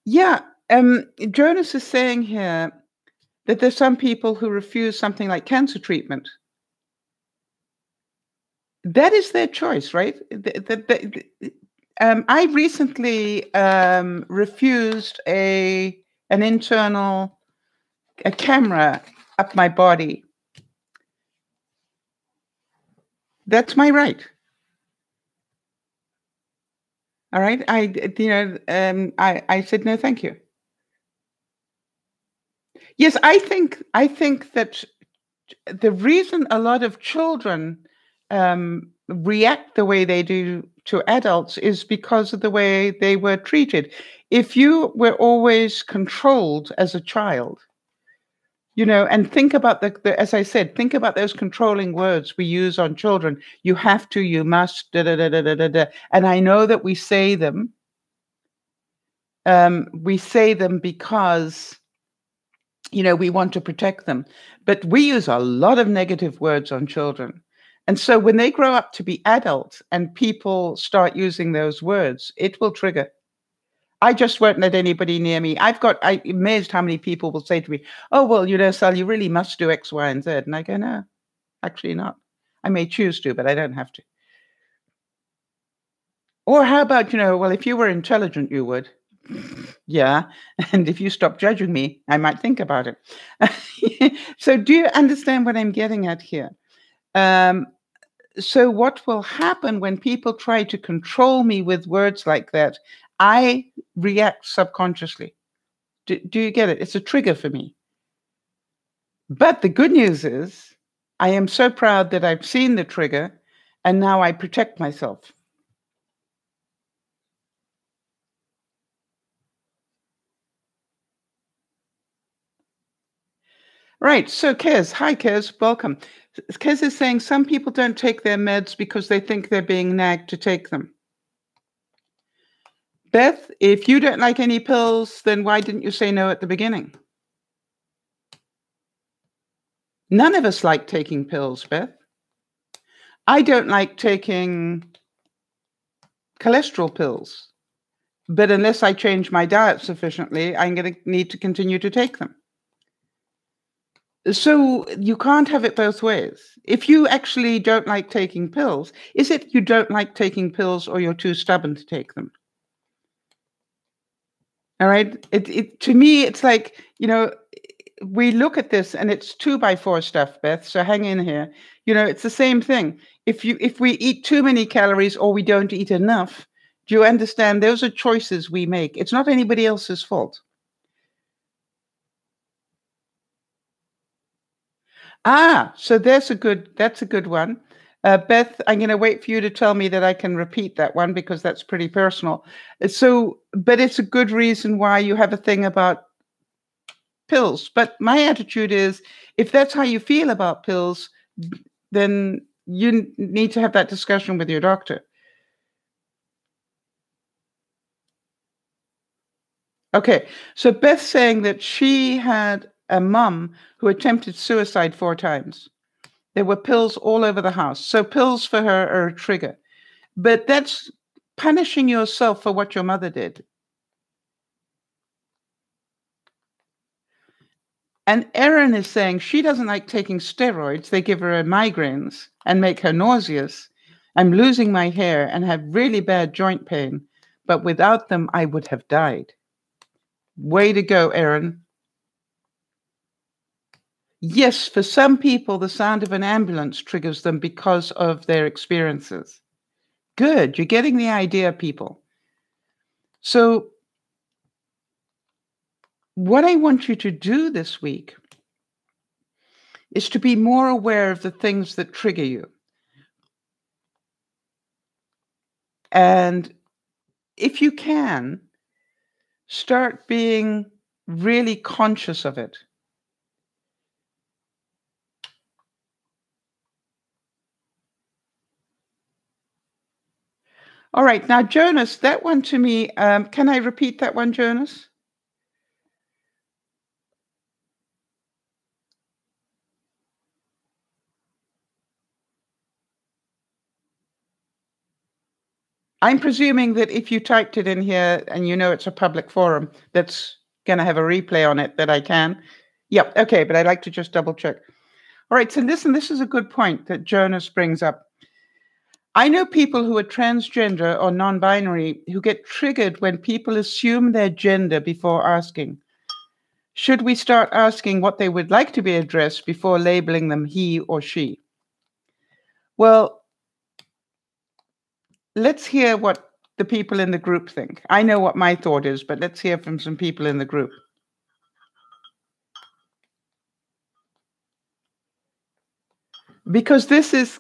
Yeah, Jonas is saying here that there's some people who refuse something like cancer treatment. That is their choice, right? I recently refused an internal camera up my body. That's my right. All right. I said no, thank you. Yes, I think that The reason a lot of children react the way they do to adults is because of the way they were treated. If you were always controlled as a child, and think about as I said, think about those controlling words we use on children. You have to, you must, da da da da da da da. And I know that we say them. We say them because we want to protect them. But we use a lot of negative words on children. And so when they grow up to be adults and people start using those words, it will trigger. I just won't let anybody near me. I'm amazed how many people will say to me, oh, well, Sal, you really must do X, Y, and Z. And I go, no, actually not. I may choose to, but I don't have to. Or how about, well, if you were intelligent, you would. Yeah. And if you stop judging me, I might think about it. So do you understand what I'm getting at here? So what will happen when people try to control me with words like that? I react subconsciously. Do you get it? It's a trigger for me. But the good news is I am so proud that I've seen the trigger and now I protect myself. Right. So Kez, hi Kez, welcome. Kez is saying some people don't take their meds because they think they're being nagged to take them. Beth, if you don't like any pills, then why didn't you say no at the beginning? None of us like taking pills, Beth. I don't like taking cholesterol pills, but unless I change my diet sufficiently, I'm going to need to continue to take them. So you can't have it both ways. If you actually don't like taking pills, is it you don't like taking pills or you're too stubborn to take them? All right. To me, it's like, we look at this and it's 2x4 stuff, Beth. So hang in here. It's the same thing. If we eat too many calories or we don't eat enough, do you understand? Those are choices we make. It's not anybody else's fault. So that's a good one. Beth, I'm going to wait for you to tell me that I can repeat that one because that's pretty personal. But it's a good reason why you have a thing about pills. But my attitude is, if that's how you feel about pills, then you need to have that discussion with your doctor. Okay, so Beth's saying that she had a mum who attempted suicide 4 times. There were pills all over the house. So pills for her are a trigger. But that's punishing yourself for what your mother did. And Erin is saying she doesn't like taking steroids. They give her migraines and make her nauseous. I'm losing my hair and have really bad joint pain. But without them, I would have died. Way to go, Erin. Yes, for some people, the sound of an ambulance triggers them because of their experiences. Good. You're getting the idea, people. So what I want you to do this week is to be more aware of the things that trigger you. And if you can, start being really conscious of it. All right. Now, Jonas, that one to me, can I repeat that one, Jonas? I'm presuming that if you typed it in here and it's a public forum that's going to have a replay on it, that I can. Yep. Okay. But I'd like to just double check. All right. So listen, this is a good point that Jonas brings up. I know people who are transgender or non-binary who get triggered when people assume their gender before asking. Should we start asking what they would like to be addressed before labeling them he or she? Well, let's hear what the people in the group think. I know what my thought is, but let's hear from some people in the group. because this is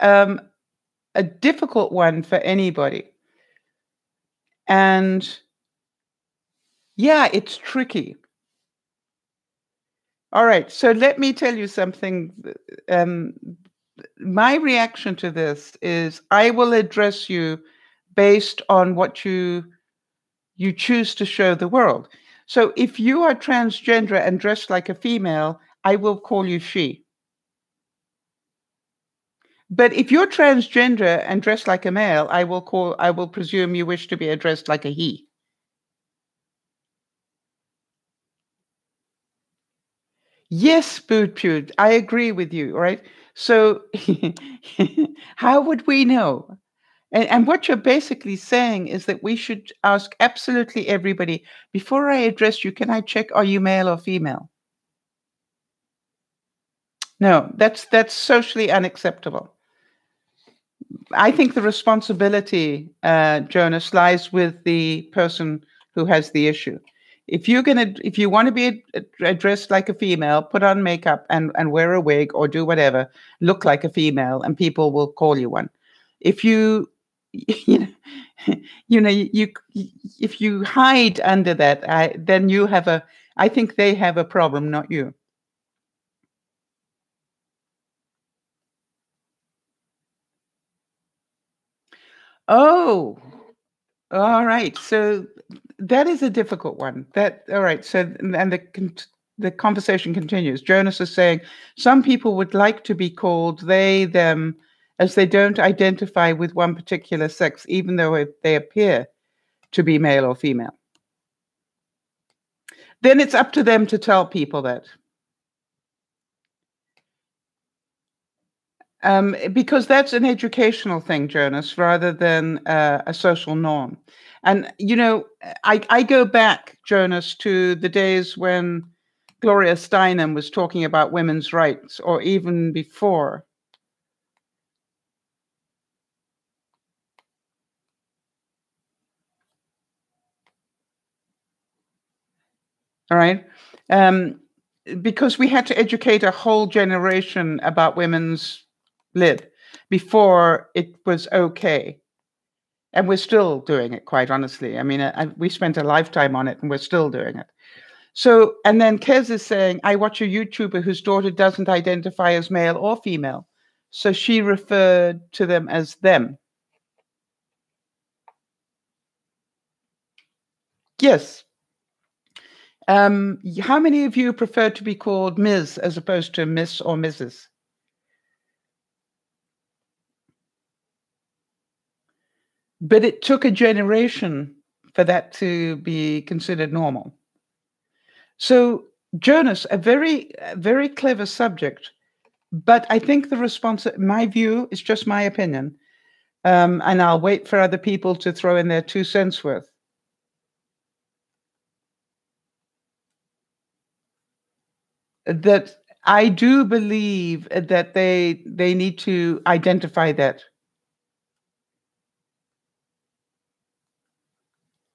a difficult one for anybody. And yeah, it's tricky. All right, so let me tell you something. Um, my reaction to this is I will address you based on what you choose to show the world. So if you are transgender and dressed like a female, I will call you she. But if you're transgender and dressed like a male, I will presume you wish to be addressed like a he. Yes, Boot Pewd, I agree with you, right? So how would we know? And what you're basically saying is that we should ask absolutely everybody, before I address you, can I check, are you male or female? No, that's socially unacceptable. I think the responsibility, Jonas, lies with the person who has the issue. If you want to be dressed like a female, put on makeup and wear a wig or do whatever, look like a female, and people will call you one. If you, you know, if you hide under that, then you have a. I think they have a problem, not you. Oh, all right. So that is a difficult one. That all right. So and the conversation continues. Jonas is saying some people would like to be called they them as they don't identify with one particular sex, even though they appear to be male or female. Then it's up to them to tell people that. Because that's an educational thing, Jonas, rather than a social norm. And, I go back, Jonas, to the days when Gloria Steinem was talking about women's rights, or even before. All right. Um, because we had to educate a whole generation about women's lib before it was okay. And we're still doing it, quite honestly. I mean, we spent a lifetime on it and we're still doing it. So, and then Kez is saying, I watch a YouTuber whose daughter doesn't identify as male or female. So she referred to them as them. Yes. How many of you prefer to be called Ms. as opposed to Miss or Mrs.? But it took a generation for that to be considered normal. So, Jonas, a very clever subject, but I think the response, my view, is just my opinion, and I'll wait for other people to throw in their 2 cents worth. That I do believe that they need to identify that.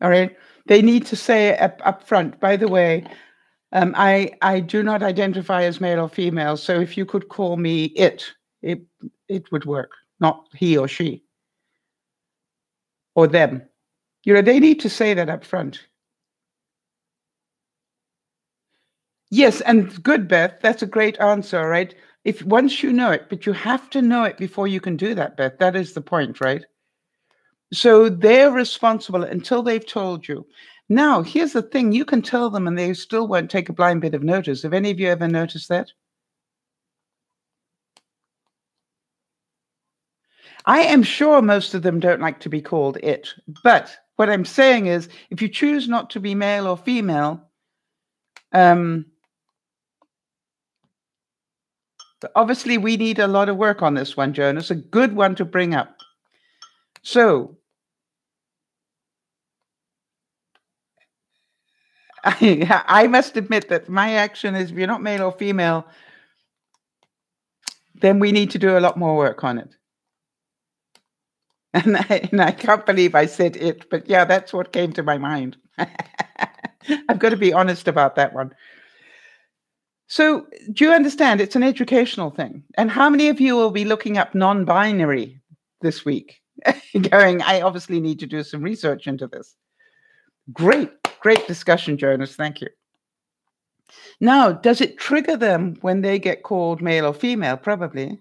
All right, they need to say up front. By the way, I do not identify as male or female, so if you could call me it it would work, not he or she or them. They need to say that up front. Yes, and good, Beth. That's a great answer, right? If once you know it, but you have to know it before you can do that, Beth. That is the point, right? So they're responsible until they've told you. Now, here's the thing, you can tell them and they still won't take a blind bit of notice. Have any of you ever noticed that? I am sure most of them don't like to be called it. But what I'm saying is, if you choose not to be male or female, obviously we need a lot of work on this one, Jonas, a good one to bring up. So, I must admit that my action is, if you're not male or female, then we need to do a lot more work on it. And I can't believe I said it, but yeah, that's what came to my mind. I've got to be honest about that one. So, do you understand? It's an educational thing. And how many of you will be looking up non-binary this week? Going, I obviously need to do some research into this. Great, great discussion, Jonas. Thank you. Now, does it trigger them when they get called male or female? Probably.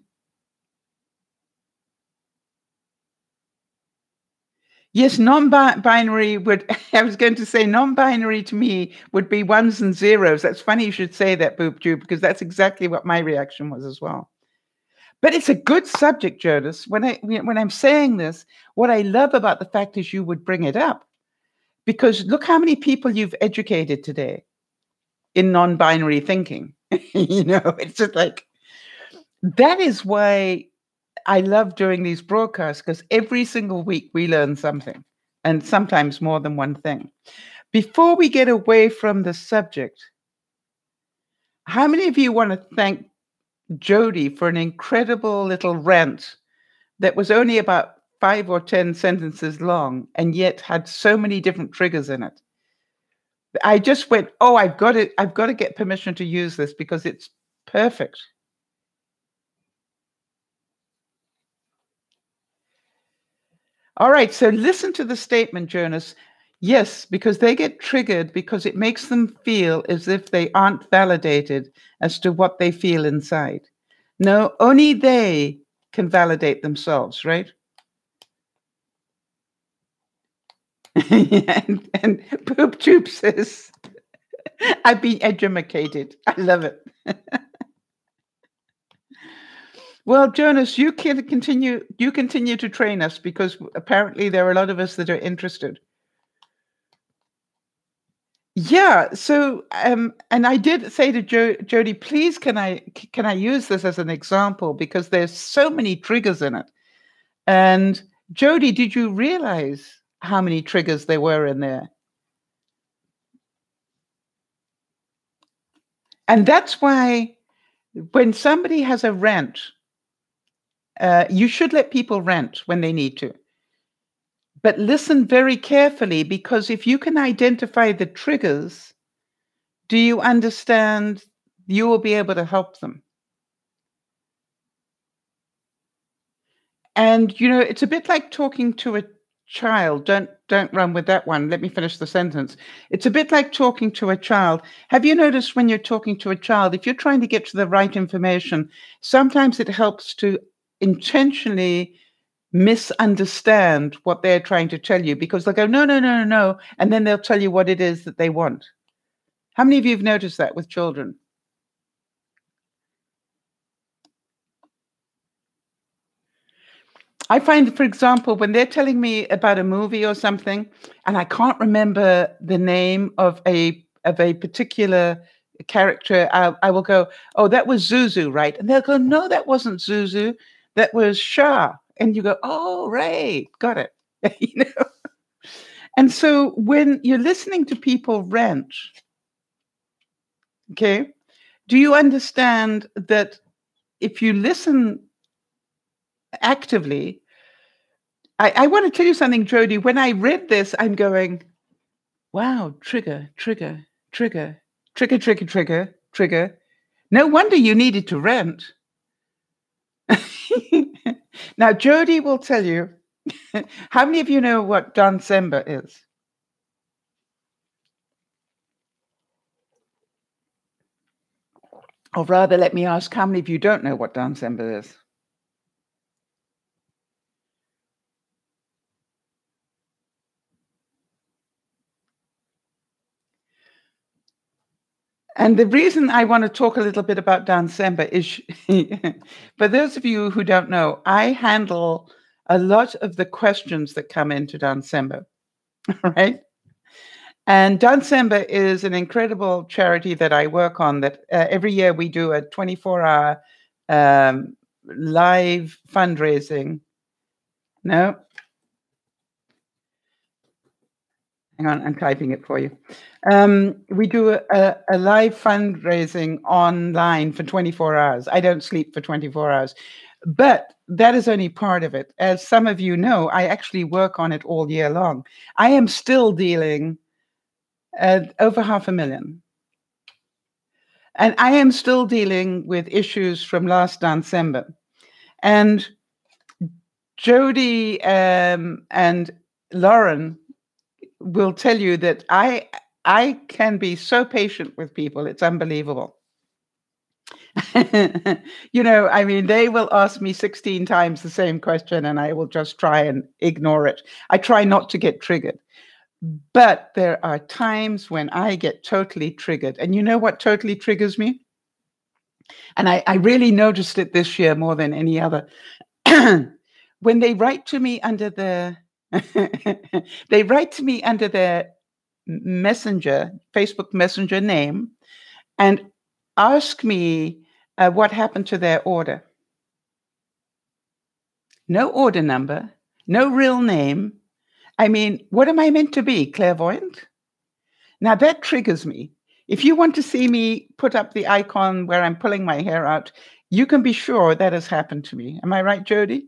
Yes, non-binary would, I was going to say non-binary to me would be ones and zeros. That's funny you should say that, Boop Tube, because that's exactly what my reaction was as well. But it's a good subject, Jonas. When I'm saying this, what I love about the fact is you would bring it up, because look how many people you've educated today in non-binary thinking. It's just like, that is why I love doing these broadcasts, because every single week we learn something, and sometimes more than one thing. Before we get away from the subject, how many of you want to thank Jody for an incredible little rant that was only about 5 or 10 sentences long and yet had so many different triggers in it? I just went, oh, I've got to get permission to use this because it's perfect. All right, so listen to the statement, Jonas. Yes, because they get triggered because it makes them feel as if they aren't validated as to what they feel inside. No, only they can validate themselves, right? and Poop Tube says, I've been edumacated. I love it. Well, Jonas, you can continue to train us, because apparently there are a lot of us that are interested. Yeah. So, and I did say to Jody, please, can I use this as an example, because there's so many triggers in it. And Jody, did you realize how many triggers there were in there? And that's why when somebody has a rant, you should let people rant when they need to. But listen very carefully, because if you can identify the triggers, do you understand? You will be able to help them. And it's a bit like talking to a child. Don't run with that one. Let me finish the sentence. It's a bit like talking to a child. Have you noticed when you're talking to a child, if you're trying to get to the right information, sometimes it helps to intentionally misunderstand what they're trying to tell you, because they'll go, no, no, no, no, no, and then they'll tell you what it is that they want. How many of you have noticed that with children? I find, for example, when they're telling me about a movie or something, and I can't remember the name of a particular character, I will go, "Oh, that was Zuzu, right?" And they'll go, "No, that wasn't Zuzu. That was Shah." And you go, "Oh, right, got it." you know. And so when you're listening to people rant, okay, do you understand that if you listen actively, I want to tell you something, Jody. When I read this, I'm going, wow, trigger, trigger, trigger, trigger, trigger, trigger, trigger. No wonder you needed to rent. Now, Jody will tell you, how many of you know what December is? Or rather, let me ask, how many of you don't know what December is? And the reason I want to talk a little bit about December is, for those of you who don't know, I handle a lot of the questions that come into December, right? And December is an incredible charity that I work on, that every year we do a 24-hour live fundraising. No? Hang on, I'm typing it for you. We do a live fundraising online for 24 hours. I don't sleep for 24 hours. But that is only part of it. As some of you know, I actually work on it all year long. I am still dealing over 500,000. And I am still dealing with issues from last December. And Jody and Lauren will tell you that I can be so patient with people. It's unbelievable. I mean, they will ask me 16 times the same question and I will just try and ignore it. I try not to get triggered. But there are times when I get totally triggered. And you know what totally triggers me? And I really noticed it this year more than any other. When they write to me under their messenger, Facebook Messenger name, and ask me what happened to their order. No order number, no real name. I mean, what am I meant to be? Clairvoyant? Now that triggers me. If you want to see me put up the icon where I'm pulling my hair out, you can be sure that has happened to me. Am I right, Jody?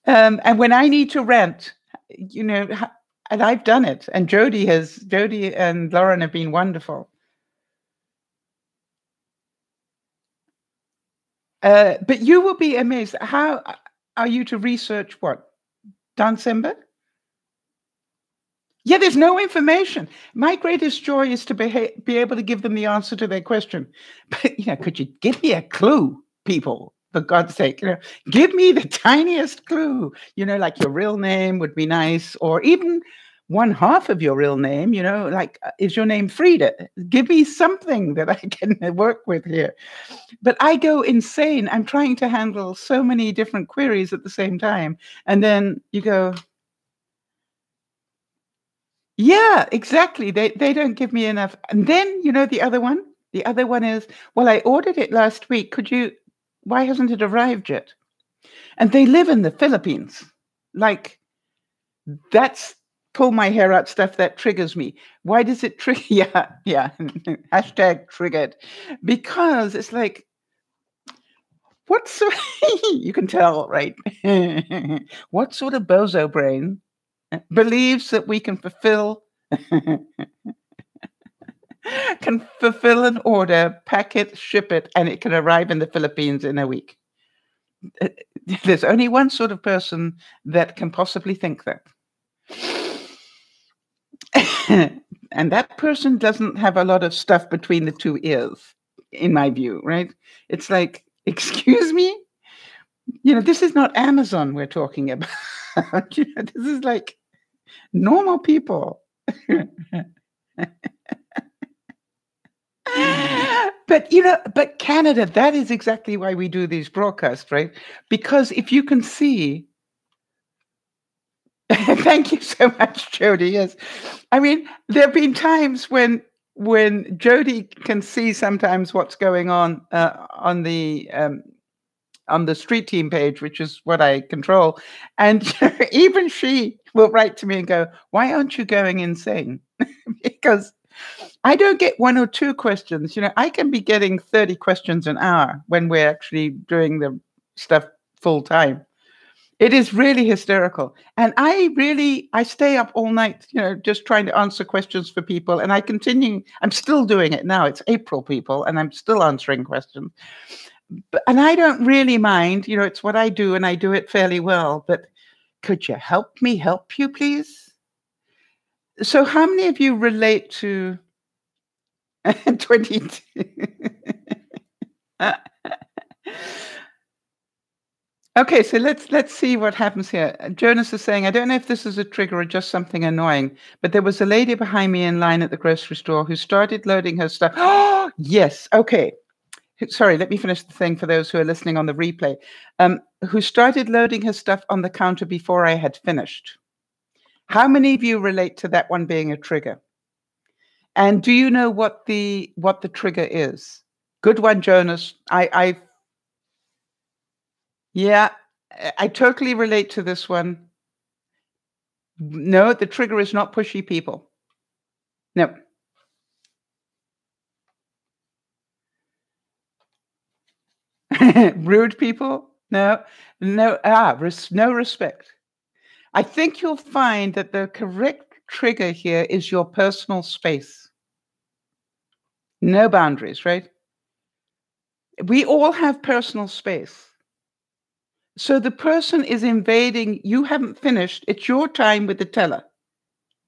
And when I need to rant, and I've done it, and Jody and Lauren have been wonderful. But you will be amazed. How are you to research what? December? Yeah, there's no information. My greatest joy is to be able to give them the answer to their question. But, could you give me a clue, people? For God's sake, give me the tiniest clue. Like your real name would be nice, or even one half of your real name, like, is your name Frida? Give me something that I can work with here. But I go insane. I'm trying to handle so many different queries at the same time. And then you go, yeah, exactly. They don't give me enough. And then, the other one? The other one is, well, I ordered it last week. Why hasn't it arrived yet? And they live in the Philippines. Like, that's pull my hair out stuff that triggers me. Why does it trigger? Yeah. Hashtag triggered. Because it's like, you can tell, right? What sort of bozo brain believes that we can fulfill an order, pack it, ship it, and it can arrive in the Philippines in a week? There's only one sort of person that can possibly think that. And that person doesn't have a lot of stuff between the two ears, in my view, right? It's like, excuse me? This is not Amazon we're talking about. This is like normal people. But Canada, that is exactly why we do these broadcasts, right? Because if you can see, thank you so much, Jody. Yes. I mean, there have been times when Jody can see sometimes what's going on on the street team page, which is what I control. And even she will write to me and go, why aren't you going insane? Because I don't get one or two questions. I can be getting 30 questions an hour when we're actually doing the stuff full time. It is really hysterical. And I stay up all night, just trying to answer questions for people. And I'm still doing it now. It's April, people, and I'm still answering questions. And I don't really mind, it's what I do and I do it fairly well. But could you help me help you, please? So how many of you relate to 22? Okay, so let's see what happens here. Jonas is saying, I don't know if this is a trigger or just something annoying, but there was a lady behind me in line at the grocery store who started loading her stuff. Oh, yes. Okay. Sorry, let me finish the thing for those who are listening on the replay. Who started loading her stuff on the counter before I had finished. How many of you relate to that one being a trigger? And do you know what the trigger is? Good one, Jonas. Yeah, I totally relate to this one. No, the trigger is not pushy people. No. Rude people? No. No respect. I think you'll find that the correct trigger here is your personal space. No boundaries, right? We all have personal space. So the person is invading, you haven't finished, it's your time with the teller,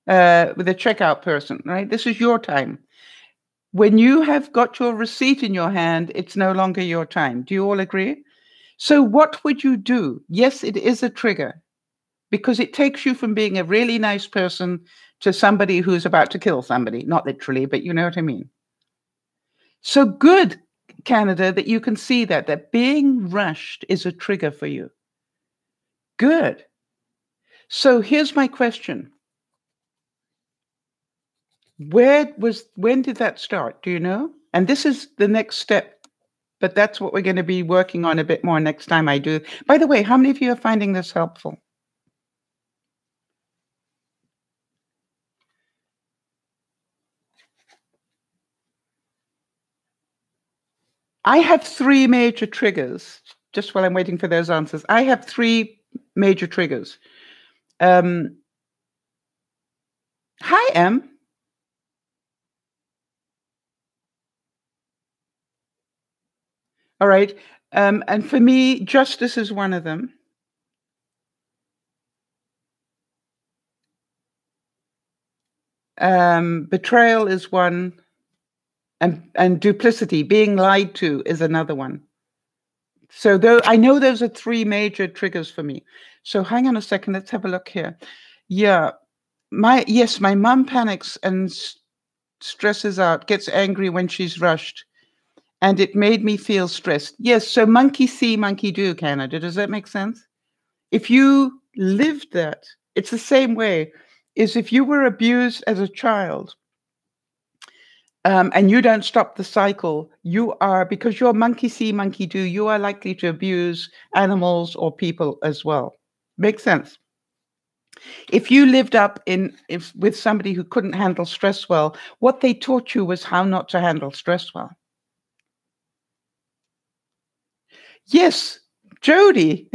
with the checkout person, right? This is your time. When you have got your receipt in your hand, it's no longer your time. Do you all agree? So what would you do? Yes, it is a trigger because it takes you from being a really nice person to somebody who's about to kill somebody. Not literally, but you know what I mean. So good, Canada, that you can see that being rushed is a trigger for you. Good. So here's my question. When did that start? Do you know? And this is the next step, but that's what we're going to be working on a bit more next time I do. By the way, how many of you are finding this helpful? I have 3 major triggers. Just while I'm waiting for those answers, I have 3 major triggers. Hi, Em. All right. And for me, justice is one of them. Betrayal is one, and duplicity, being lied to, is another one. So though I know those are 3 major triggers for me. So hang on a second, let's have a look here. Yeah, my mom panics and stresses out, gets angry when she's rushed, and it made me feel stressed. Yes, so monkey see, monkey do, Canada. Does that make sense? If you lived that, it's the same way as if you were abused as a child. And you don't stop the cycle, you are, because you're monkey see, monkey do, you are likely to abuse animals or people as well. Makes sense. If you lived up with somebody who couldn't handle stress well, what they taught you was how not to handle stress well. Yes, Jody.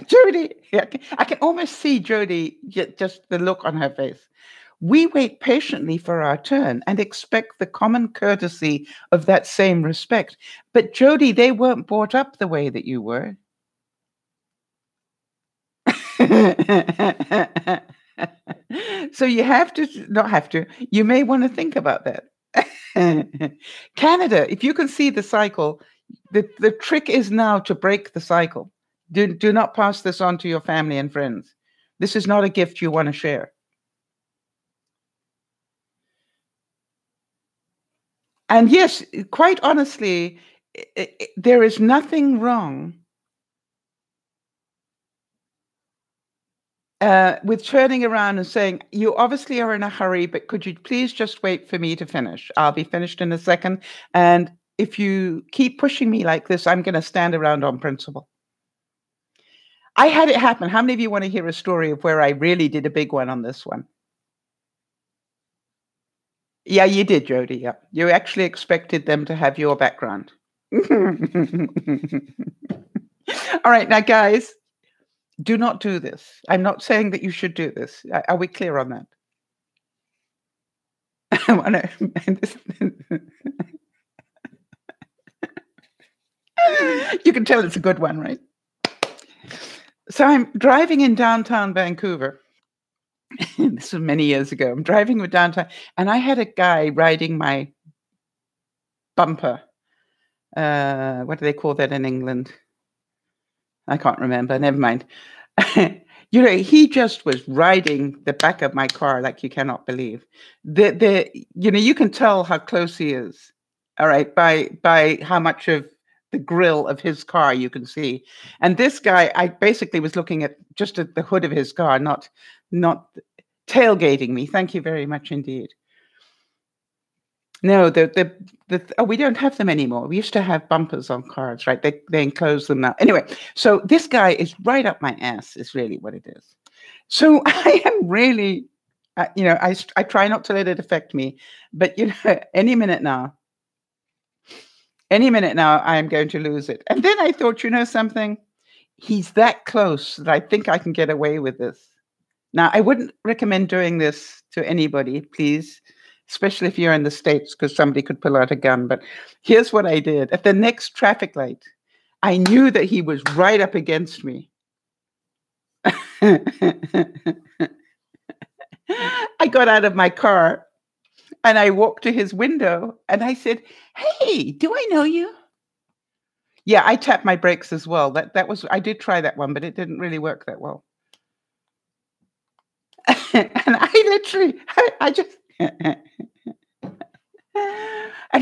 Jody, I can almost see Jody, just the look on her face. We wait patiently for our turn and expect the common courtesy of that same respect. But Jody, they weren't brought up the way that you were. So you have to, not have to, you may want to think about that. Canada, if you can see the cycle, the trick is now to break the cycle. Do not pass this on to your family and friends. This is not a gift you want to share. And yes, quite honestly, there is nothing wrong with turning around and saying, you obviously are in a hurry, but could you please just wait for me to finish? I'll be finished in a second. And if you keep pushing me like this, I'm going to stand around on principle. I had it happen. How many of you want to hear a story of where I really did a big one on this one? Yeah, you did, Jody. Yeah. You actually expected them to have your background. All right, now, guys, do not do this. I'm not saying that you should do this. Are we clear on that? You can tell it's a good one, right? So I'm driving in downtown Vancouver. This was many years ago. I'm driving with downtown, and I had a guy riding my bumper. What do they call that in England? I can't remember. Never mind. He just was riding the back of my car like you cannot believe. You can tell how close he is. All right, by how much of the grill of his car you can see. And this guy, I basically was looking at just at the hood of his car, not tailgating me. Thank you very much indeed. No, we don't have them anymore. We used to have bumpers on cars, right? They enclose them now. Anyway, so this guy is right up my ass, is really what it is. So I am really, I try not to let it affect me, but any minute now, I am going to lose it. And then I thought, something, he's that close that I think I can get away with this. Now, I wouldn't recommend doing this to anybody, please, especially if you're in the States, because somebody could pull out a gun. But here's what I did. At the next traffic light, I knew that he was right up against me. I got out of my car and I walked to his window and I said, "Hey, do I know you?" Yeah, I tapped my brakes as well. That was I did try that one, but it didn't really work that well. And I literally, I just, and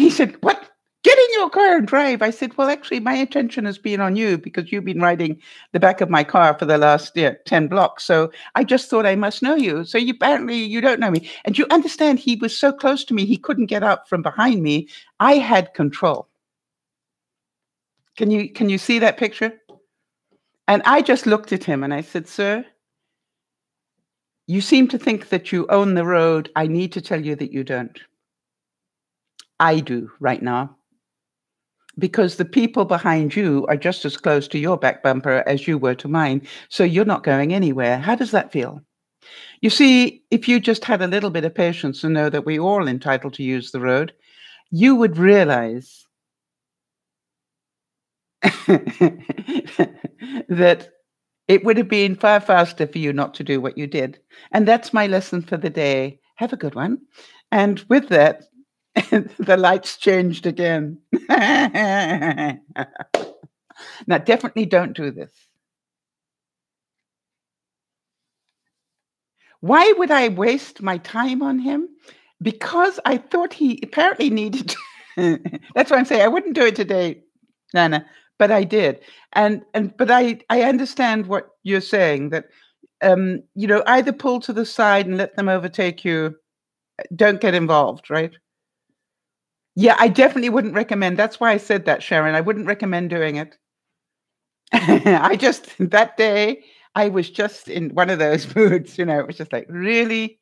he said, "What? Get in your car and drive." I said, "Well, actually, my attention has been on you because you've been riding the back of my car for the last 10 blocks. So I just thought I must know you. So you apparently you don't know me." And you understand, he was so close to me, he couldn't get up from behind me. I had control. Can you see that picture? And I just looked at him and I said, "Sir, you seem to think that you own the road. I need to tell you that you don't. I do right now. Because the people behind you are just as close to your back bumper as you were to mine. So you're not going anywhere. How does that feel?" You see, if you just had a little bit of patience to know that we're all entitled to use the road, you would realize that it would have been far faster for you not to do what you did. And that's my lesson for the day. Have a good one. And with that, the lights changed again. Now, definitely don't do this. Why would I waste my time on him? Because I thought he apparently needed that's why I'm saying I wouldn't do it today, Nana, but I did. But I understand what you're saying that, either pull to the side and let them overtake you, don't get involved, right? Yeah, I definitely wouldn't recommend. That's why I said that, Sharon. I wouldn't recommend doing it. I just that day, I was just in one of those moods, it was just like, "Really?"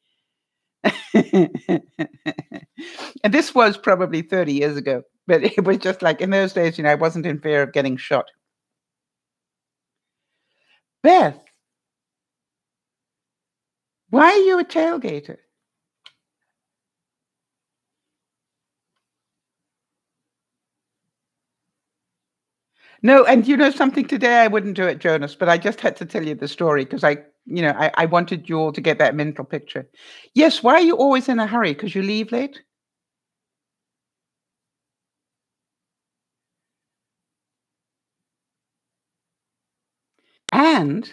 And this was probably 30 years ago, but it was just like in those days, I wasn't in fear of getting shot. Beth, why are you a tailgater? No, and you know something, today I wouldn't do it, Jonas, but I just had to tell you the story because I wanted you all to get that mental picture. Yes, why are you always in a hurry? Because you leave late? And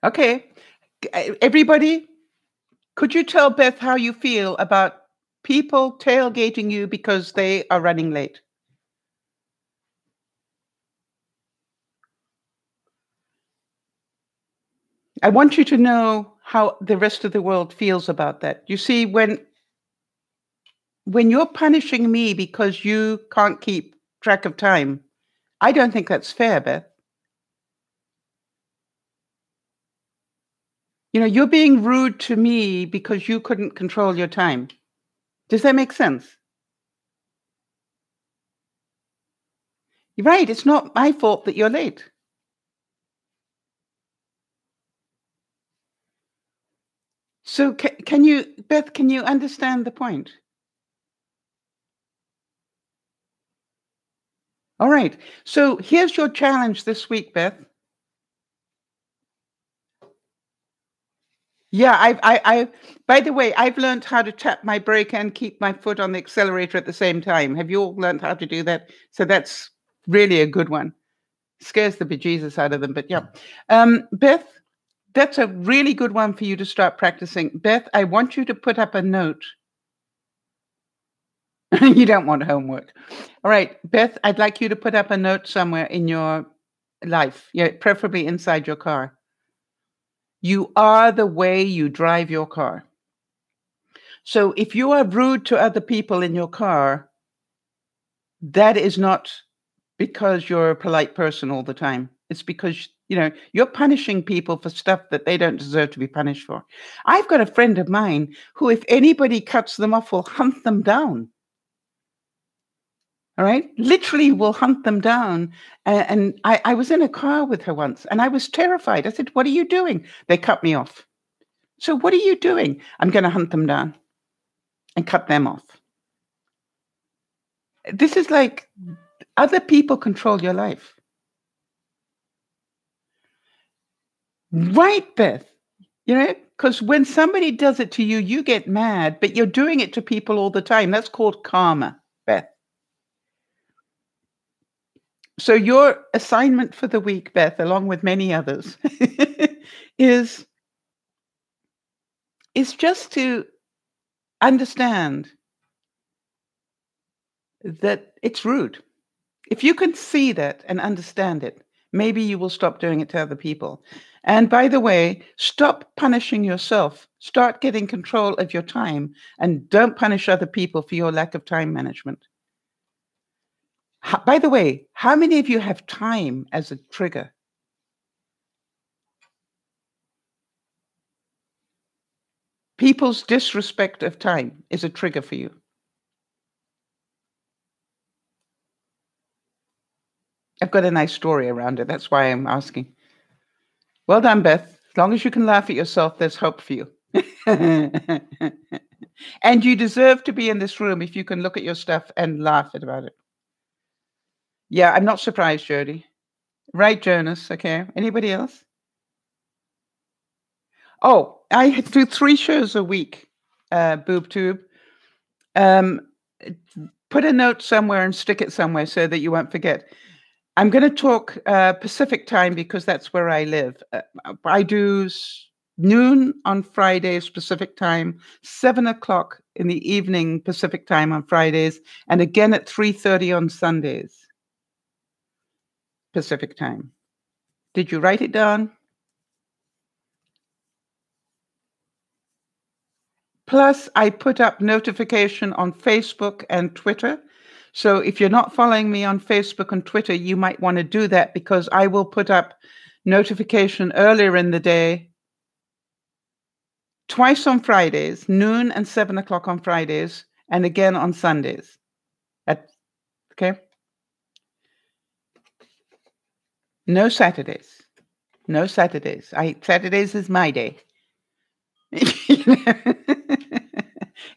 okay, everybody, could you tell Beth how you feel about people tailgating you because they are running late? I want you to know how the rest of the world feels about that. You see, when you're punishing me because you can't keep track of time, I don't think that's fair, Beth. You're being rude to me because you couldn't control your time. Does that make sense? You're right. It's not my fault that you're late. So Beth, can you understand the point? All right. So here's your challenge this week, Beth. Yeah, by the way, I've learned how to tap my brake and keep my foot on the accelerator at the same time. Have you all learned how to do that? So that's really a good one. Scares the bejesus out of them, but yeah. Beth, that's a really good one for you to start practicing. Beth, I want you to put up a note. You don't want homework. All right, Beth, I'd like you to put up a note somewhere in your life, yeah, preferably inside your car. You are the way you drive your car. So if you are rude to other people in your car, that is not because you're a polite person all the time. It's because, you're punishing people for stuff that they don't deserve to be punished for. I've got a friend of mine who, if anybody cuts them off, will hunt them down. All right. Literally will hunt them down. And I was in a car with her once and I was terrified. I said, "What are you doing?" They cut me off. So what are you doing? I'm going to hunt them down and cut them off. This is like other people control your life. Right, Beth? Because when somebody does it to you, you get mad, but you're doing it to people all the time. That's called karma, Beth. So your assignment for the week, Beth, along with many others, is just to understand that it's rude. If you can see that and understand it, maybe you will stop doing it to other people. And by the way, stop punishing yourself. Start getting control of your time and don't punish other people for your lack of time management. By the way, how many of you have time as a trigger? People's disrespect of time is a trigger for you. I've got a nice story around it. That's why I'm asking. Well done, Beth. As long as you can laugh at yourself, there's hope for you. And you deserve to be in this room if you can look at your stuff and laugh about it. Yeah, I'm not surprised, Jody. Right, Jonas? Okay. Anybody else? Oh, I do 3 shows a week, BoobTube. Put a note somewhere and stick it somewhere so that you won't forget. I'm going to talk Pacific time because that's where I live. I do noon on Fridays Pacific time, 7:00 in the evening Pacific time on Fridays, and again at 3:30 on Sundays Pacific time. Did you write it down? Plus, I put up notification on Facebook and Twitter. So if you're not following me on Facebook and Twitter, you might want to do that because I will put up notification earlier in the day, twice on Fridays, noon and 7:00 on Fridays, and again on Sundays. Okay? No Saturdays. No Saturdays. Saturdays is my day.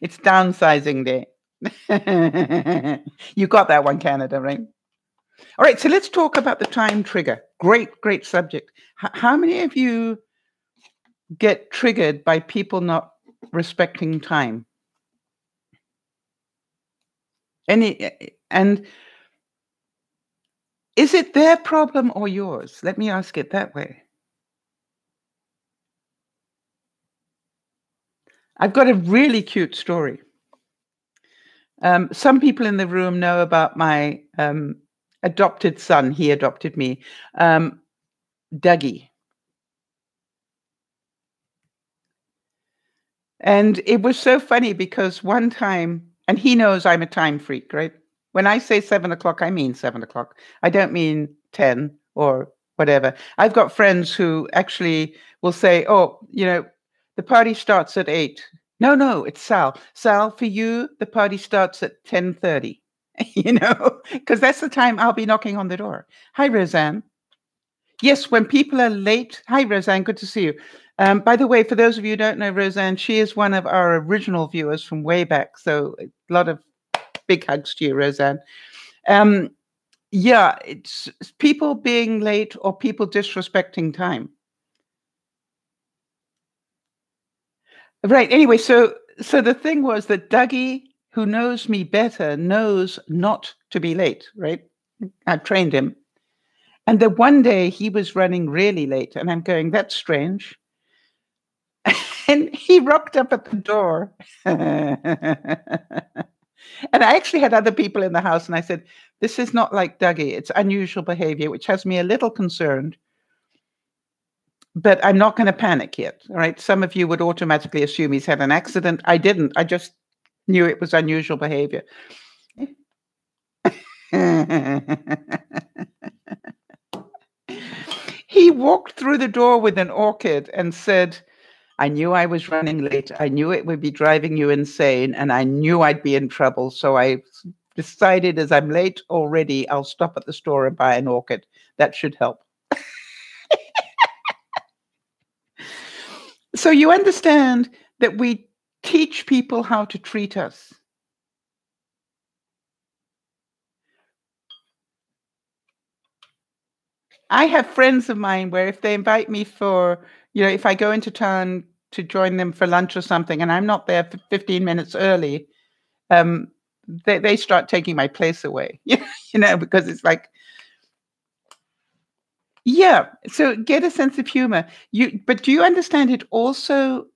It's downsizing day. You got that one, Canada, right? All right, so let's talk about the time trigger. Great subject. How many of you get triggered by people not respecting time? And is it their problem or yours? Let me ask it that way. I've got a really cute story. Some people in the room know about my adopted son. He adopted me, Dougie. And it was so funny because one time, and he knows I'm a time freak, right? When I say 7:00, I mean 7:00. I don't mean 10 or whatever. I've got friends who actually will say, "Oh, the party starts at 8. No, it's Sal. Sal, for you, the party starts at 10:30, because that's the time I'll be knocking on the door. Hi, Roseanne. Yes, when people are late. Hi, Roseanne. Good to see you. By the way, for those of you who don't know Roseanne, she is one of our original viewers from way back. So a lot of big hugs to you, Roseanne. Yeah, it's people being late or people disrespecting time. Right. Anyway, so the thing was that Dougie, who knows me better, knows not to be late, right? I've trained him. And then one day he was running really late, and I'm going, "That's strange." And he rocked up at the door. And I actually had other people in the house, and I said, "This is not like Dougie. It's unusual behavior," which has me a little concerned. But I'm not going to panic yet. All right. Some of you would automatically assume he's had an accident. I didn't. I just knew it was unusual behavior. He walked through the door with an orchid and said, "I knew I was running late. I knew it would be driving you insane, and I knew I'd be in trouble. So I decided as I'm late already, I'll stop at the store and buy an orchid. That should help. So you understand that we teach people how to treat us. I have friends of mine where if they invite me for, if I go into town to join them for lunch or something and I'm not there for 15 minutes early, um, they start taking my place away, because it's like, yeah. So get a sense of humor. But do you understand it also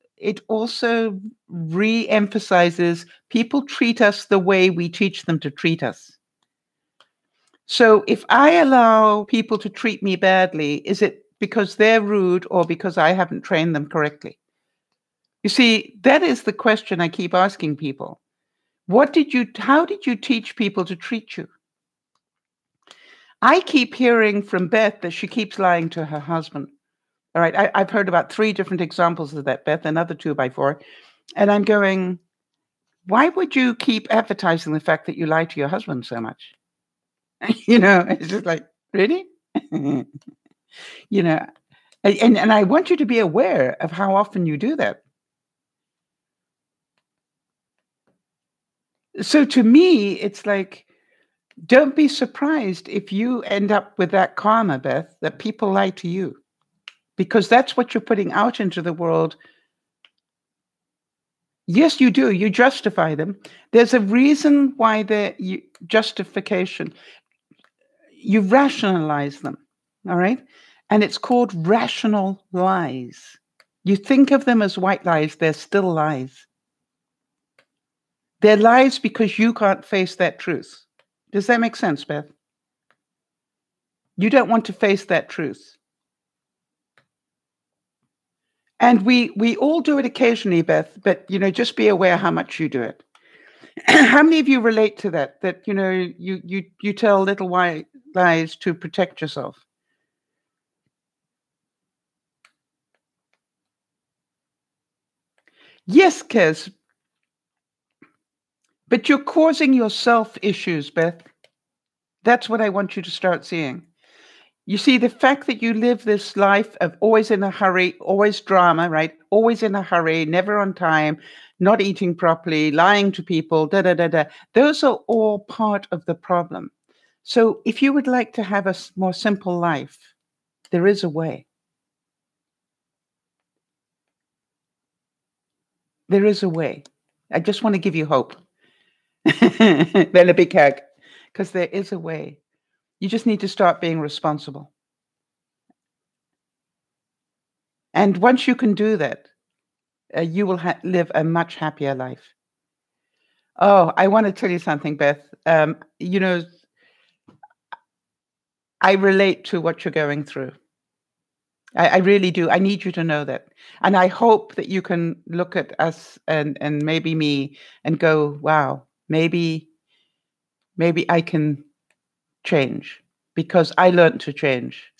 re-emphasizes people treat us the way we teach them to treat us. So if I allow people to treat me badly, is it because they're rude or because I haven't trained them correctly? You see, that is the question I keep asking people. How did you teach people to treat you? I keep hearing from Beth that she keeps lying to her husband. All right. I've heard about 3 different examples of that, Beth, another 2 by 4. And I'm going, why would you keep advertising the fact that you lie to your husband so much? It's just like, really? you know, and I want you to be aware of how often you do that. So to me, it's like, don't be surprised if you end up with that karma, Beth, that people lie to you, because that's what you're putting out into the world. Yes, you do. You justify them. There's a reason why justification, you rationalize them. All right. And it's called rational lies. You think of them as white lies, they're still lies. They're lies because you can't face that truth. Does that make sense, Beth? You don't want to face that truth. And we all do it occasionally, Beth, but just be aware how much you do it. How many of you relate to that? That you tell little white lies to protect yourself? Yes, Kez. But you're causing yourself issues, Beth. That's what I want you to start seeing. You see, the fact that you live this life of always in a hurry, always drama, right? Always in a hurry, never on time, not eating properly, lying to people, da da da da. Those are all part of the problem. So if you would like to have a more simple life, there is a way. There is a way. I just want to give you hope. Then a big hug, because there is a way. You just need to start being responsible. And once you can do that, you will live a much happier life. Oh, I want to tell you something, Beth. I relate to what you're going through. I really do. I need you to know that. And I hope that you can look at us and maybe me and go, wow, maybe I can change, because I learned to change.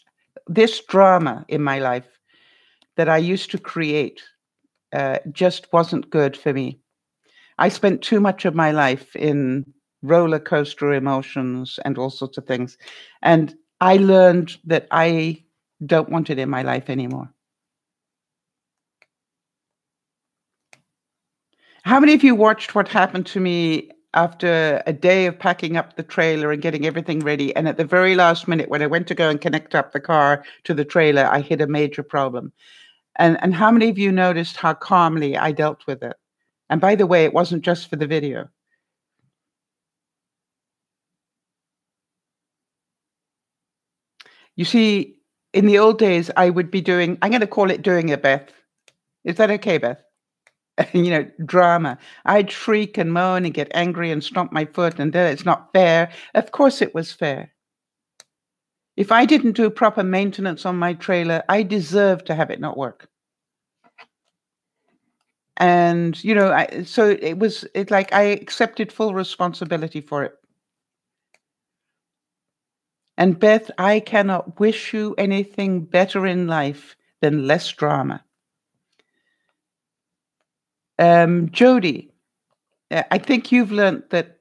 This drama in my life that I used to create just wasn't good for me. I spent too much of my life in roller coaster emotions and all sorts of things. And I learned that I don't want it in my life anymore. How many of you watched what happened to me after a day of packing up the trailer and getting everything ready? And at the very last minute, when I went to go and connect up the car to the trailer, I hit a major problem. And how many of you noticed how calmly I dealt with it? And by the way, it wasn't just for the video. You see, in the old days, I would be doing, I'm going to call it doing it, Beth. Is that okay, Beth? Drama. I'd shriek and moan and get angry and stomp my foot and then it's not fair. Of course it was fair. If I didn't do proper maintenance on my trailer, I deserved to have it not work. And, so it's like I accepted full responsibility for it. And Beth, I cannot wish you anything better in life than less drama. Jody, I think you've learned that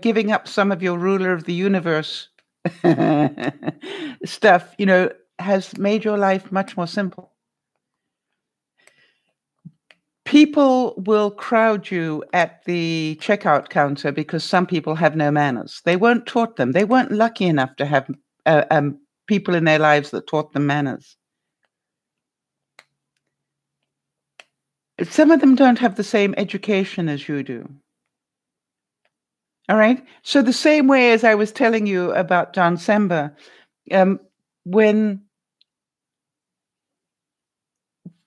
giving up some of your ruler of the universe stuff, has made your life much more simple. People will crowd you at the checkout counter because some people have no manners. They weren't taught them. They weren't lucky enough to have people in their lives that taught them manners. Some of them don't have the same education as you do. All right. So the same way as I was telling you about John Sember,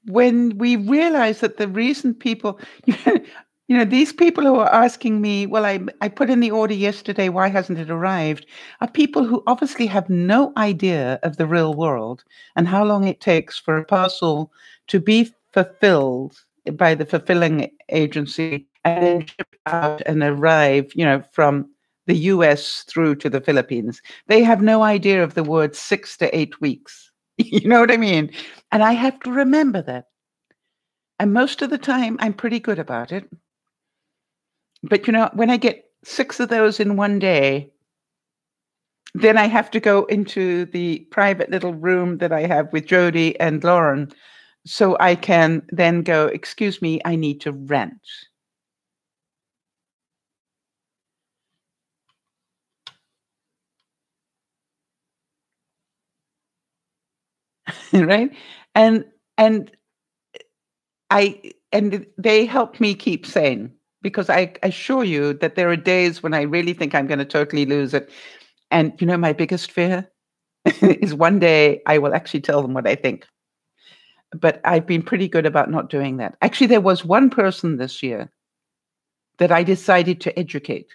when we realize that the reason people, these people who are asking me, well, I put in the order yesterday, why hasn't it arrived? Are people who obviously have no idea of the real world and how long it takes for a parcel to be fulfilled by the fulfilling agency and then shipped out and arrive, from the US through to the Philippines. They have no idea of the word 6 to 8 weeks. You know what I mean? And I have to remember that. And most of the time, I'm pretty good about it. But, when I get 6 of those in one day, then I have to go into the private little room that I have with Jody and Lauren so I can then go, excuse me, I need to rent. Right? And they help me keep sane because I assure you that there are days when I really think I'm going to totally lose it. And my biggest fear is one day I will actually tell them what I think. But I've been pretty good about not doing that. Actually, there was one person this year that I decided to educate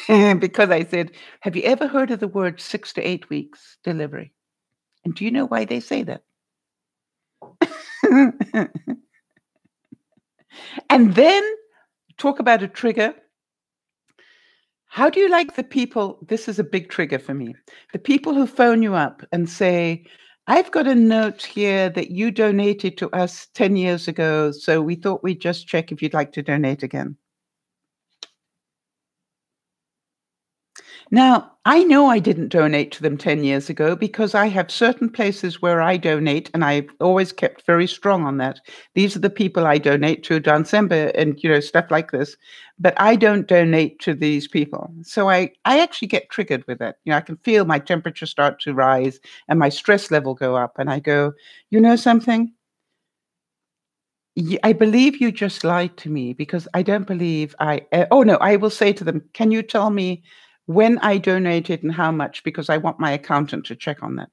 because I said, have you ever heard of the word 6 to 8 weeks delivery? And do you know why they say that? And then talk about a trigger. How do you like the people? This is a big trigger for me. The people who phone you up and say, I've got a note here that you donated to us 10 years ago, so we thought we'd just check if you'd like to donate again. Now, I know I didn't donate to them 10 years ago because I have certain places where I donate, and I've always kept very strong on that. These are the people I donate to, Dan Sember and, stuff like this. But I don't donate to these people. So I actually get triggered with it. I can feel my temperature start to rise and my stress level go up. And I go, you know something? I believe you just lied to me because I don't believe oh no, I will say to them, can you tell me when I donated and how much? Because I want my accountant to check on that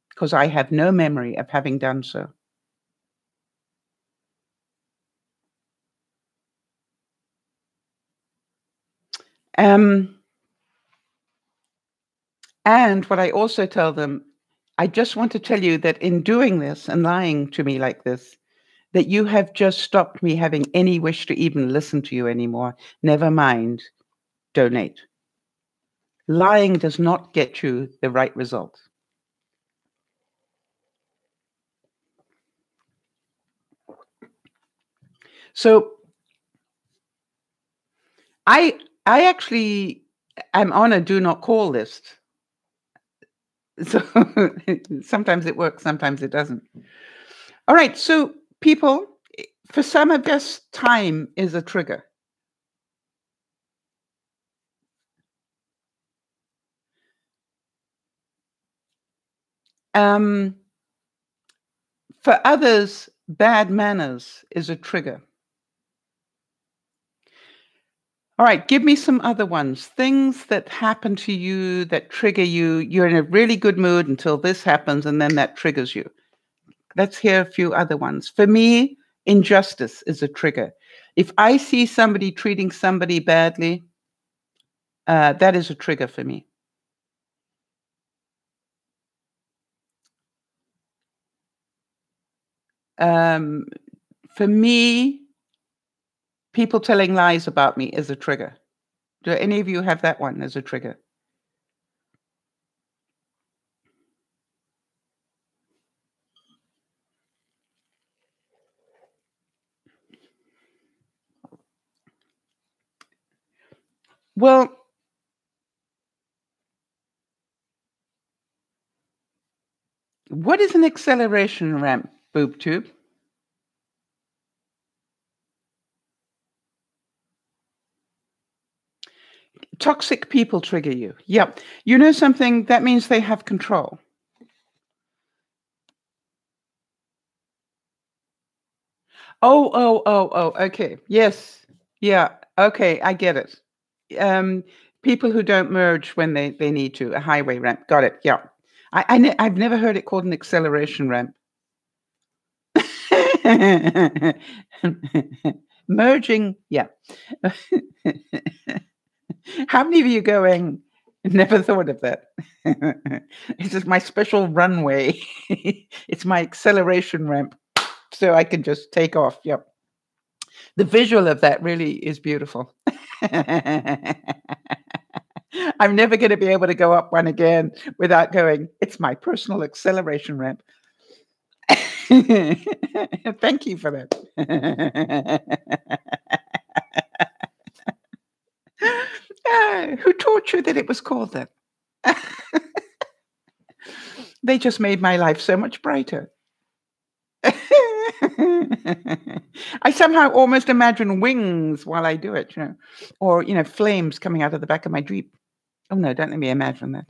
because I have no memory of having done so. And what I also tell them, I just want to tell you that in doing this and lying to me like this, that you have just stopped me having any wish to even listen to you anymore. Never mind, donate. Lying does not get you the right result. So I actually am on a do not call list. So sometimes it works, sometimes it doesn't. All right, so people, for some of us, time is a trigger. For others, bad manners is a trigger. All right, give me some other ones. Things that happen to you that trigger you. You're in a really good mood until this happens, and then that triggers you. Let's hear a few other ones. For me, injustice is a trigger. If I see somebody treating somebody badly, that is a trigger for me. For me, people telling lies about me is a trigger. Do any of you have that one as a trigger? Well, what is an acceleration ramp, boob tube? Toxic people trigger you. Yep. You know something? That means they have control. Oh, okay. Yes. Yeah. Okay, I get it. Um, People who don't merge when they need to, a highway ramp. Got it. Yeah. I've never heard it called an acceleration ramp. Merging, yeah. How many of you going, never thought of that? This is my special runway. It's my acceleration ramp, so I can just take off. Yep. The visual of that really is beautiful. I'm never going to be able to go up one again without going, it's my personal acceleration ramp. Thank you for that. Who taught you that it was called that? They just made my life so much brighter. I somehow almost imagine wings while I do it, or flames coming out of the back of my Jeep. Oh no, don't let me imagine that.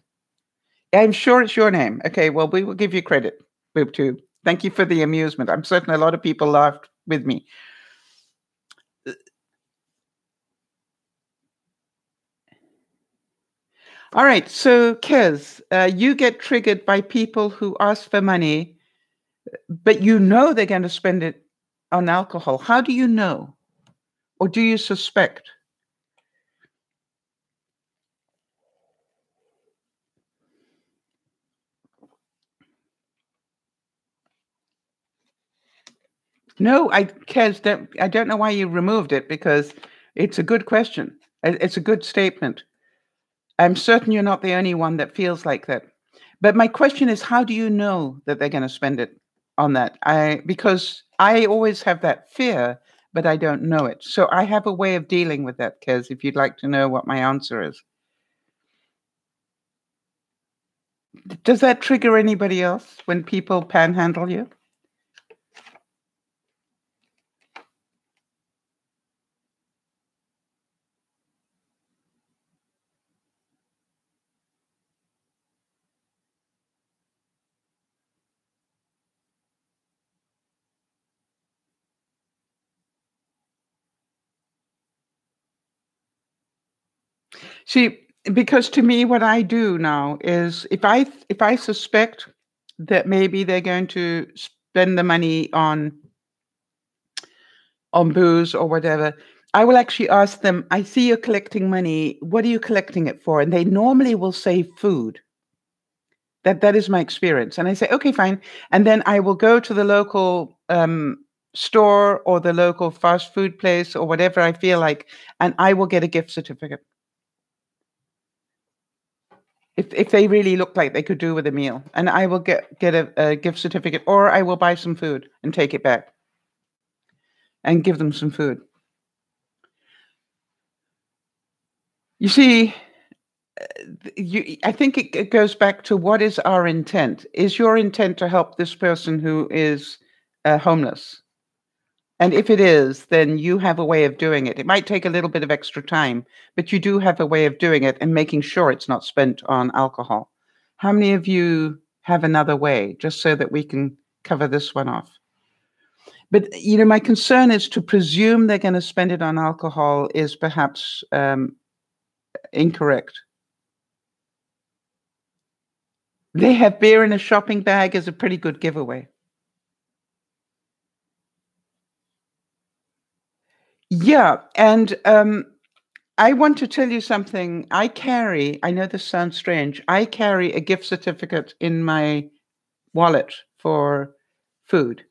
I'm sure it's your name. Okay, well, we will give you credit, BoobTube. Thank you for the amusement. I'm certain a lot of people laughed with me. All right, so Kez, you get triggered by people who ask for money, but you know they're going to spend it on alcohol. How do you know? Or do you suspect? No, Kez, I don't know why you removed it because it's a good question. It's a good statement. I'm certain you're not the only one that feels like that. But my question is, how do you know that they're going to spend it on that? Because I always have that fear, but I don't know it. So I have a way of dealing with that, Kez, if you'd like to know what my answer is. Does that trigger anybody else when people panhandle you? See, because to me, what I do now is if I suspect that maybe they're going to spend the money on booze or whatever, I will actually ask them, I see you're collecting money. What are you collecting it for? And they normally will say food. That is my experience. And I say, okay, fine. And then I will go to the local store or the local fast food place or whatever I feel like, and I will get a gift certificate. If they really look like they could do with a meal, and I will get a gift certificate, or I will buy some food and take it back and give them some food. You see, I think it goes back to what is our intent. Is your intent to help this person who is homeless? And if it is, then you have a way of doing it. It might take a little bit of extra time, but you do have a way of doing it and making sure it's not spent on alcohol. How many of you have another way, just so that we can cover this one off? But my concern is to presume they're going to spend it on alcohol is perhaps incorrect. They have beer in a shopping bag is a pretty good giveaway. Yeah, and I want to tell you something. I know this sounds strange, I carry a gift certificate in my wallet for food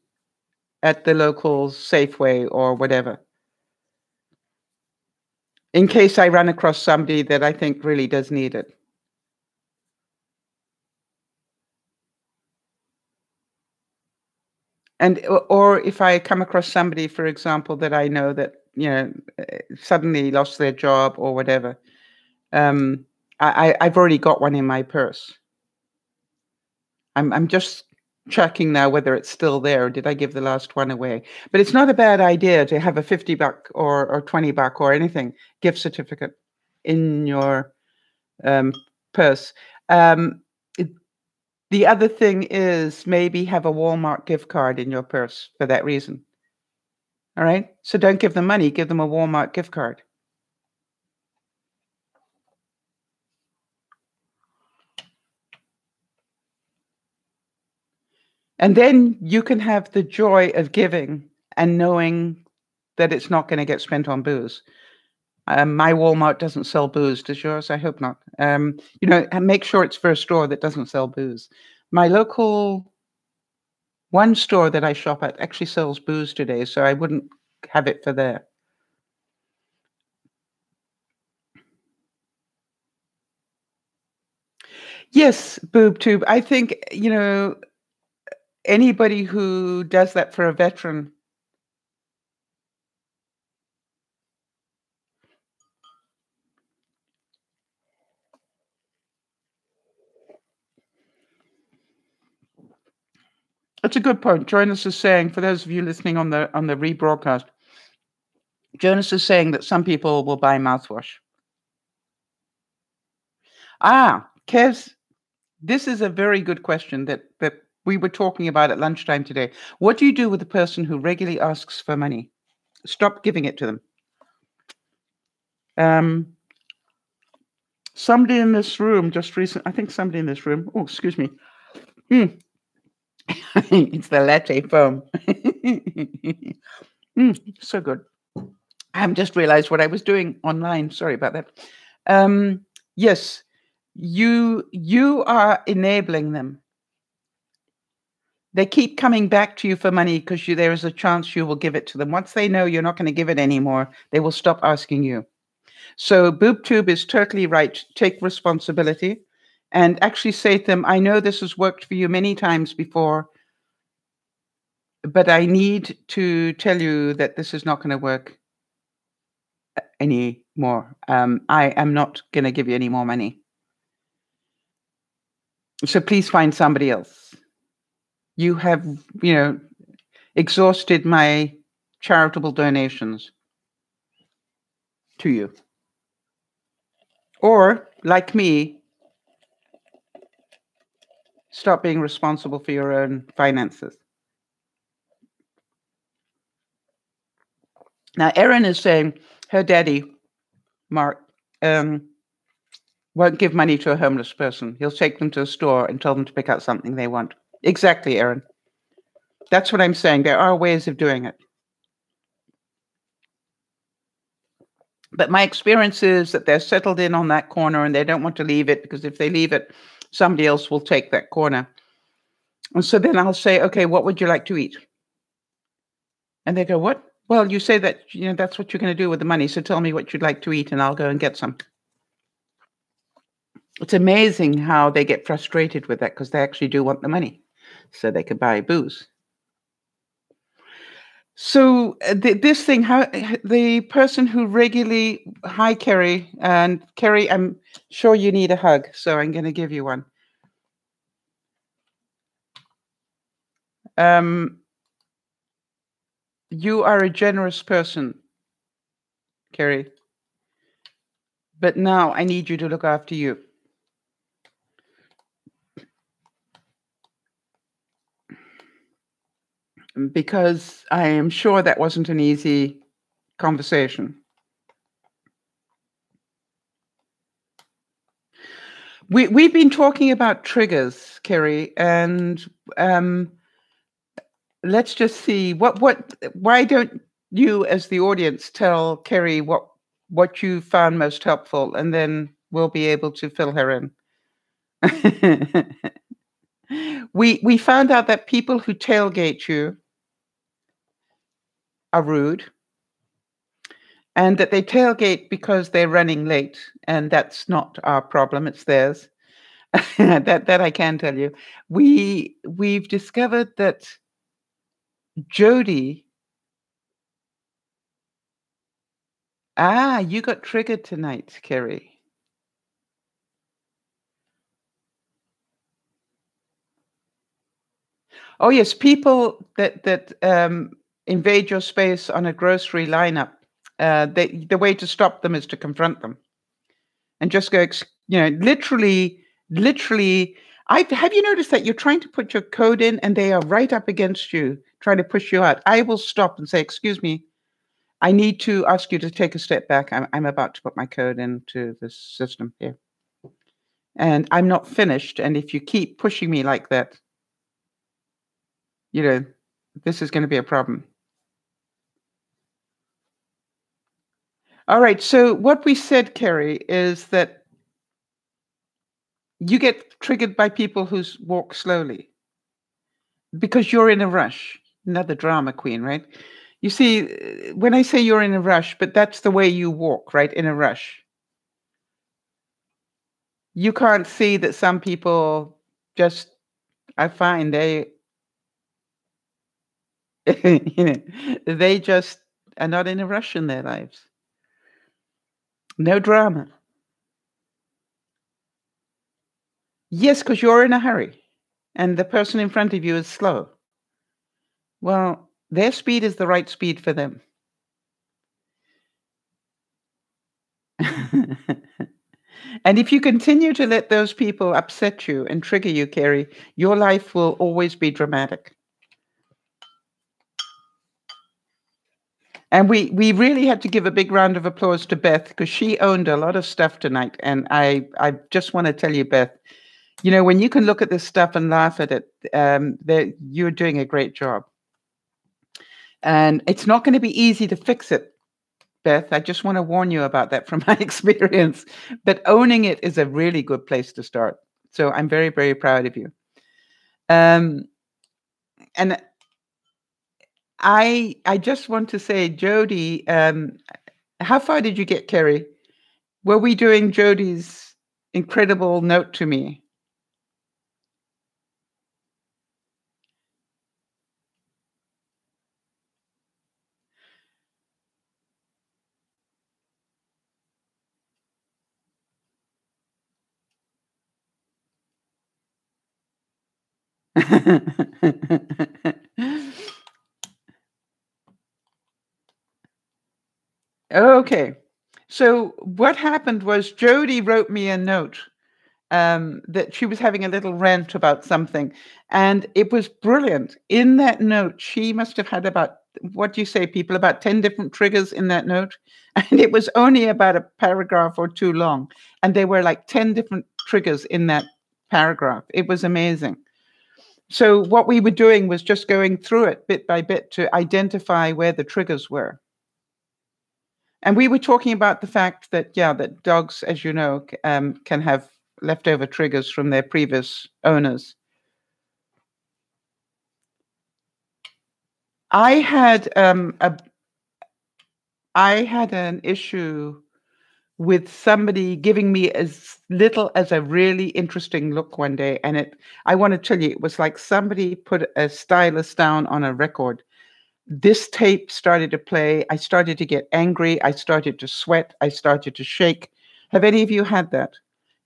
at the local Safeway or whatever, in case I run across somebody that I think really does need it. And or if I come across somebody, for example, that I know that, suddenly lost their job or whatever, Um, I've already got one in my purse. I'm just checking now whether it's still there. Did I give the last one away? But it's not a bad idea to have a 50 buck or 20 buck or anything gift certificate in your um, purse. Um, it- the other thing is maybe have a Walmart gift card in your purse for that reason. All right. So don't give them money, give them a Walmart gift card. And then you can have the joy of giving and knowing that it's not going to get spent on booze. My Walmart doesn't sell booze. Does yours? I hope not. And make sure it's for a store that doesn't sell booze. My local one store that I shop at actually sells booze today, so I wouldn't have it for there. Yes, boob tube. I think, anybody who does that for a veteran. That's a good point. Jonas is saying, for those of you listening on the rebroadcast, Jonas is saying that some people will buy mouthwash. Kez, this is a very good question that we were talking about at lunchtime today. What do you do with a person who regularly asks for money? Stop giving it to them. Somebody in this room just recently, I think somebody in this room, oh, excuse me. It's the latte foam. So good. I have just realized what I was doing online. Sorry about that. Yes, you are enabling them. They keep coming back to you for money because there is a chance you will give it to them. Once they know you're not going to give it anymore, they will stop asking you. So BoobTube is totally right. Take responsibility and actually say to them, I know this has worked for you many times before, but I need to tell you that this is not going to work anymore. I am not going to give you any more money. So please find somebody else. You have, exhausted my charitable donations to you. Or, like me, stop being responsible for your own finances. Now, Erin is saying her daddy, Mark, won't give money to a homeless person. He'll take them to a store and tell them to pick out something they want. Exactly, Erin. That's what I'm saying. There are ways of doing it. But my experience is that they're settled in on that corner and they don't want to leave it because if they leave it, somebody else will take that corner. And so then I'll say, okay, what would you like to eat? And they go, what? Well, you say that, that's what you're going to do with the money. So tell me what you'd like to eat and I'll go and get some. It's amazing how they get frustrated with that because they actually do want the money so they can buy booze. So this thing, how the person who regularly, hi Kerry, and Kerry, I'm sure you need a hug, so I'm going to give you one. You are a generous person, Kerry, but now I need you to look after you. Because I am sure that wasn't an easy conversation. We've been talking about triggers, Kerry, and let's just see why don't you as the audience tell Kerry what you found most helpful, and then we'll be able to fill her in. We found out that people who tailgate you are rude, and that they tailgate because they're running late, and that's not our problem, it's theirs. that I can tell you. We've discovered that Jody, you got triggered tonight, Kerry. Oh yes, people that invade your space on a grocery lineup. The way to stop them is to confront them and just go, literally. Have you noticed that you're trying to put your code in and they are right up against you, trying to push you out? I will stop and say, "Excuse me, I need to ask you to take a step back. I'm about to put my code into this system here, and I'm not finished. And if you keep pushing me like that, you know, this is going to be a problem." All right. So what we said, Kerry, is that you get triggered by people who walk slowly because you're in a rush. Another drama queen, right? You see, when I say you're in a rush, but that's the way you walk, right? In a rush. You can't see that some people just, I find they just are not in a rush in their lives. No drama. Yes, because you're in a hurry and the person in front of you is slow. Well, their speed is the right speed for them. And if you continue to let those people upset you and trigger you, Carrie, your life will always be dramatic. And we really had to give a big round of applause to Beth because she owned a lot of stuff tonight. And I just want to tell you, Beth, when you can look at this stuff and laugh at it, you're doing a great job. And it's not going to be easy to fix it, Beth. I just want to warn you about that from my experience. But owning it is a really good place to start. So I'm very, very proud of you. And I just want to say, Jody, how far did you get, Kerry? Were we doing Jody's incredible note to me? Okay. So what happened was Jody wrote me a note that she was having a little rant about something, and it was brilliant. In that note, she must have had about, what do you say, people, about 10 different triggers in that note, and it was only about a paragraph or two long, and there were like 10 different triggers in that paragraph. It was amazing. So what we were doing was just going through it bit by bit to identify where the triggers were. And we were talking about the fact that, that dogs, as you know, can have leftover triggers from their previous owners. I had an issue with somebody giving me as little as a really interesting look one day, and I want to tell you, it was like somebody put a stylus down on a record. This tape started to play. I started to get angry. I started to sweat. I started to shake. Have any of you had that?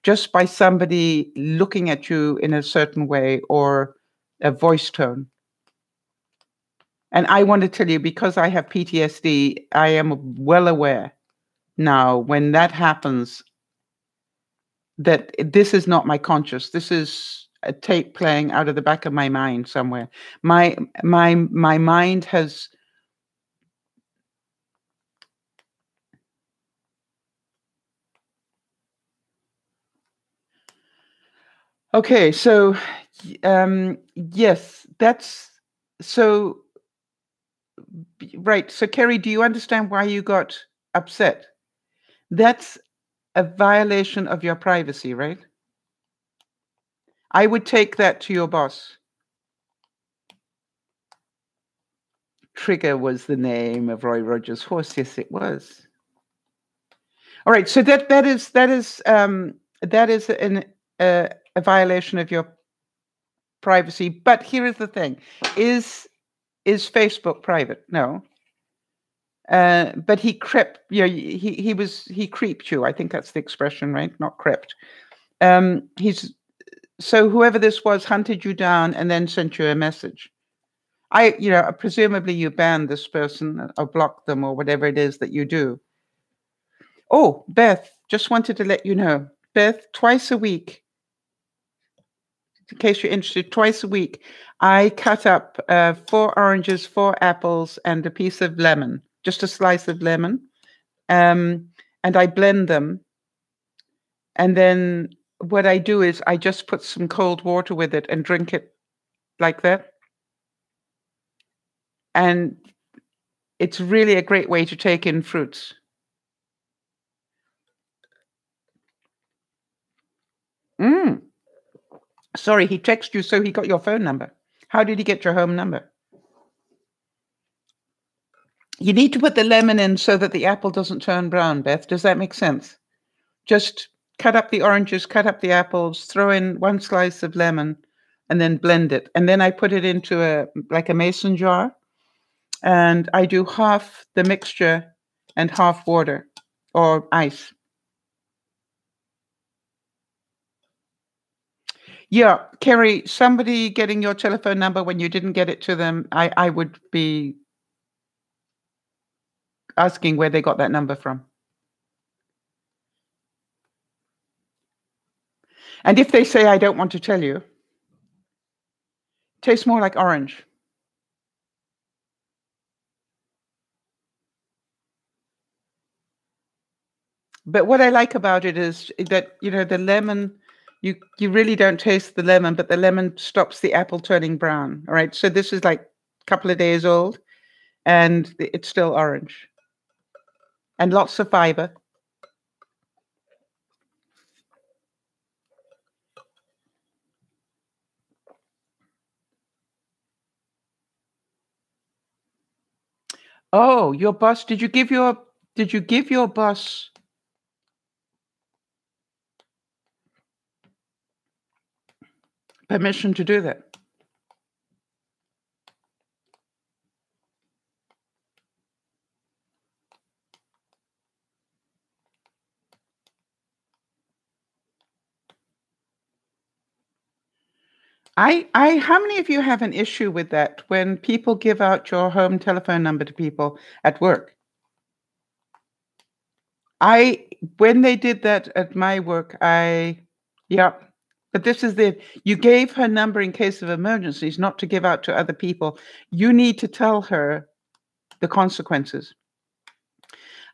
Just by somebody looking at you in a certain way or a voice tone. And I want to tell you, because I have PTSD, I am well aware now when that happens that this is not my conscious. This is a tape playing out of the back of my mind somewhere. My mind has. Okay, so yes, that's so right. So Kerry, do you understand why you got upset? That's a violation of your privacy, right? I would take that to your boss. Trigger was the name of Roy Rogers' horse. Yes, it was. All right, so that is a violation of your privacy. But here is the thing: is Facebook private? No. But he crept. He creeped you. I think that's the expression, right? Not crept. He's So whoever this was hunted you down and then sent you a message. Presumably you banned this person or blocked them or whatever it is that you do. Oh, Beth, just wanted to let you know. Beth, twice a week, in case you're interested, twice a week, I cut up 4 oranges, 4 apples, and a piece of lemon, just a slice of lemon, and I blend them. And then what I do is I just put some cold water with it and drink it like that. And it's really a great way to take in fruits. Mm. Sorry, he texted you, so he got your phone number. How did he get your home number? You need to put the lemon in so that the apple doesn't turn brown, Beth. Does that make sense? Just cut up the oranges, cut up the apples, throw in 1 slice of lemon, and then blend it. And then I put it into a mason jar, and I do half the mixture and half water or ice. Yeah, Kerry, somebody getting your telephone number when you didn't get it to them, I would be asking where they got that number from. And if they say, I don't want to tell you, tastes more like orange. But what I like about it is that, the lemon, you really don't taste the lemon, but the lemon stops the apple turning brown. All right. So this is like a couple of days old and it's still orange and lots of fiber. Oh, your boss, did you give your boss permission to do that? How many of you have an issue with that when people give out your home telephone number to people at work? When they did that at my work, yeah, but this is you gave her number in case of emergencies, not to give out to other people. You need to tell her the consequences.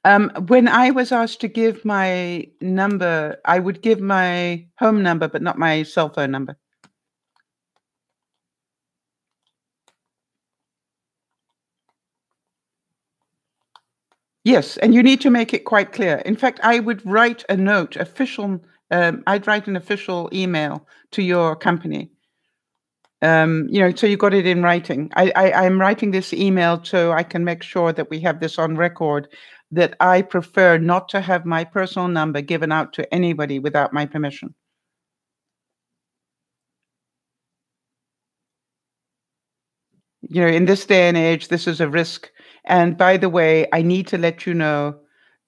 When I was asked to give my number, I would give my home number, but not my cell phone number. Yes, and you need to make it quite clear. In fact, I would write a note, I'd write an official email to your company. So you got it in writing. I'm writing this email so I can make sure that we have this on record, that I prefer not to have my personal number given out to anybody without my permission. In this day and age, this is a risk. And by the way, I need to let you know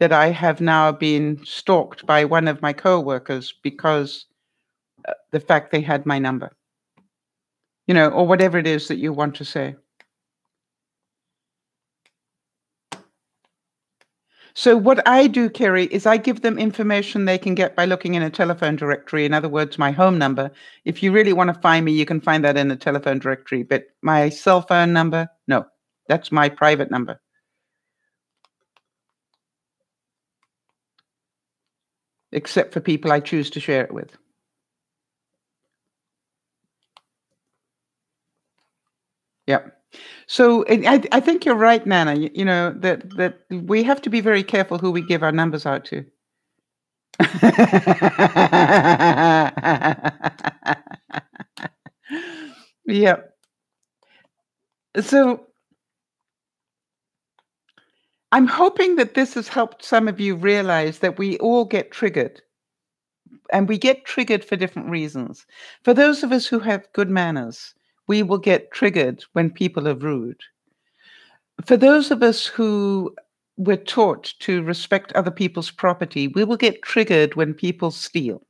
that I have now been stalked by one of my coworkers because the fact they had my number, or whatever it is that you want to say. So what I do, Kerry, is I give them information they can get by looking in a telephone directory. In other words, my home number. If you really want to find me, you can find that in a telephone directory. But my cell phone number, no, that's my private number. Except for people I choose to share it with. Yeah. So I think you're right, Nana. That we have to be very careful who we give our numbers out to. Yeah. So I'm hoping that this has helped some of you realize that we all get triggered. And we get triggered for different reasons. For those of us who have good manners, we will get triggered when people are rude. For those of us who were taught to respect other people's property, we will get triggered when people steal.